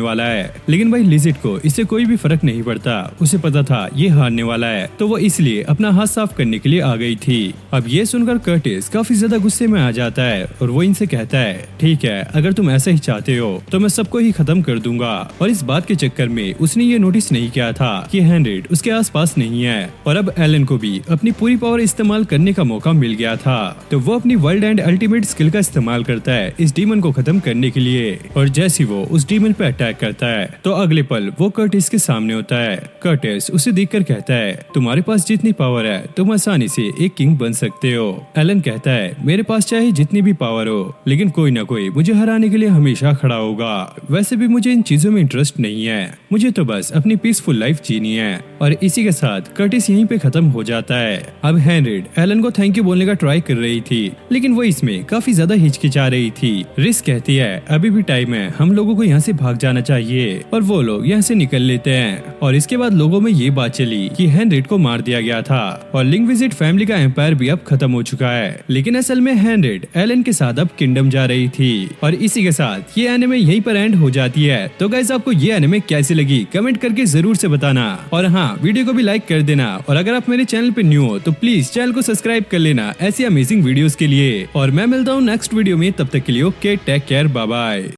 वाला है। लेकिन भाई लिजेट को इससे कोई भी फर्क नहीं पड़ता, उसे पता था ये हारने वाला है, तो वो इसलिए अपना हाथ साफ करने के लिए आ गई थी। अब ये सुनकर कर्टिस काफी ज्यादा गुस्से में आ जाता है और वो इनसे कहता है ठीक है, अगर तुम ऐसा ही चाहते हो तो मैं सबको ही खत्म कर दूंगा। और इस बात के चक्कर में उसने ये नोटिस नहीं किया था कि हेनरियट उसके आसपास नहीं है और अब एलन को भी अपनी पूरी पावर इस्तेमाल करने का मौका मिल गया था। तो वो अपनी वर्ल्ड एंड अल्टीमेट स्किल का इस्तेमाल करता है इस डीमन को खत्म करने के लिए और जैसे वो उस डीमन पे अटैक करता है तो अगले पल वो कर्टिस के सामने होता है। कर्टिस उसे देखकर कहता है तुम्हारे पास जितनी पावर है तुम आसानी से एक किंग बन सकते हो। एलन कहता है मेरे पास चाहे जितनी भी पावर हो लेकिन कोई ना कोई मुझे हराने के लिए हमेशा खड़ा होगा। वैसे भी मुझे इन चीजों में इंटरेस्ट नहीं है, मुझे तो बस अपनी पीसफुल लाइफ जीनी है। और इसी के साथ कर्टिस यहीं पे खत्म हो जाता है। अब हेनरियट एलन को थैंक यू बोलने का ट्राई कर रही थी लेकिन वो इसमें काफी ज्यादा हिचकिचा रही थी। रिस कहती है अभी भी टाइम है, हम लोगों को यहाँ से भाग जाना चाहिए और वो लोग यहाँ से निकल लेते हैं। और इसके बाद लोगों में ये बात चली कि हेनरियट को मार दिया गया था और लिंग्विजिट फैमिली का एम्पायर भी अब खत्म हो चुका है। लेकिन असल में हेनरियट एलन के साथ अब किंगडम जा रही थी। और इसी के साथ ये एनिमे यहीं पर एंड हो जाती है। तो गाइस आपको ये एनिमे कैसी लगी कमेंट करके जरूर से बताना और हाँ वीडियो को भी लाइक कर देना। और अगर आप मेरे चैनल पे न्यू हो तो प्लीज चैनल को सब्सक्राइब कर लेना ऐसी अमेजिंग वीडियोस के लिए। और मैं मिलता हूँ नेक्स्ट वीडियो में, तब तक के लिए okay take care bye bye.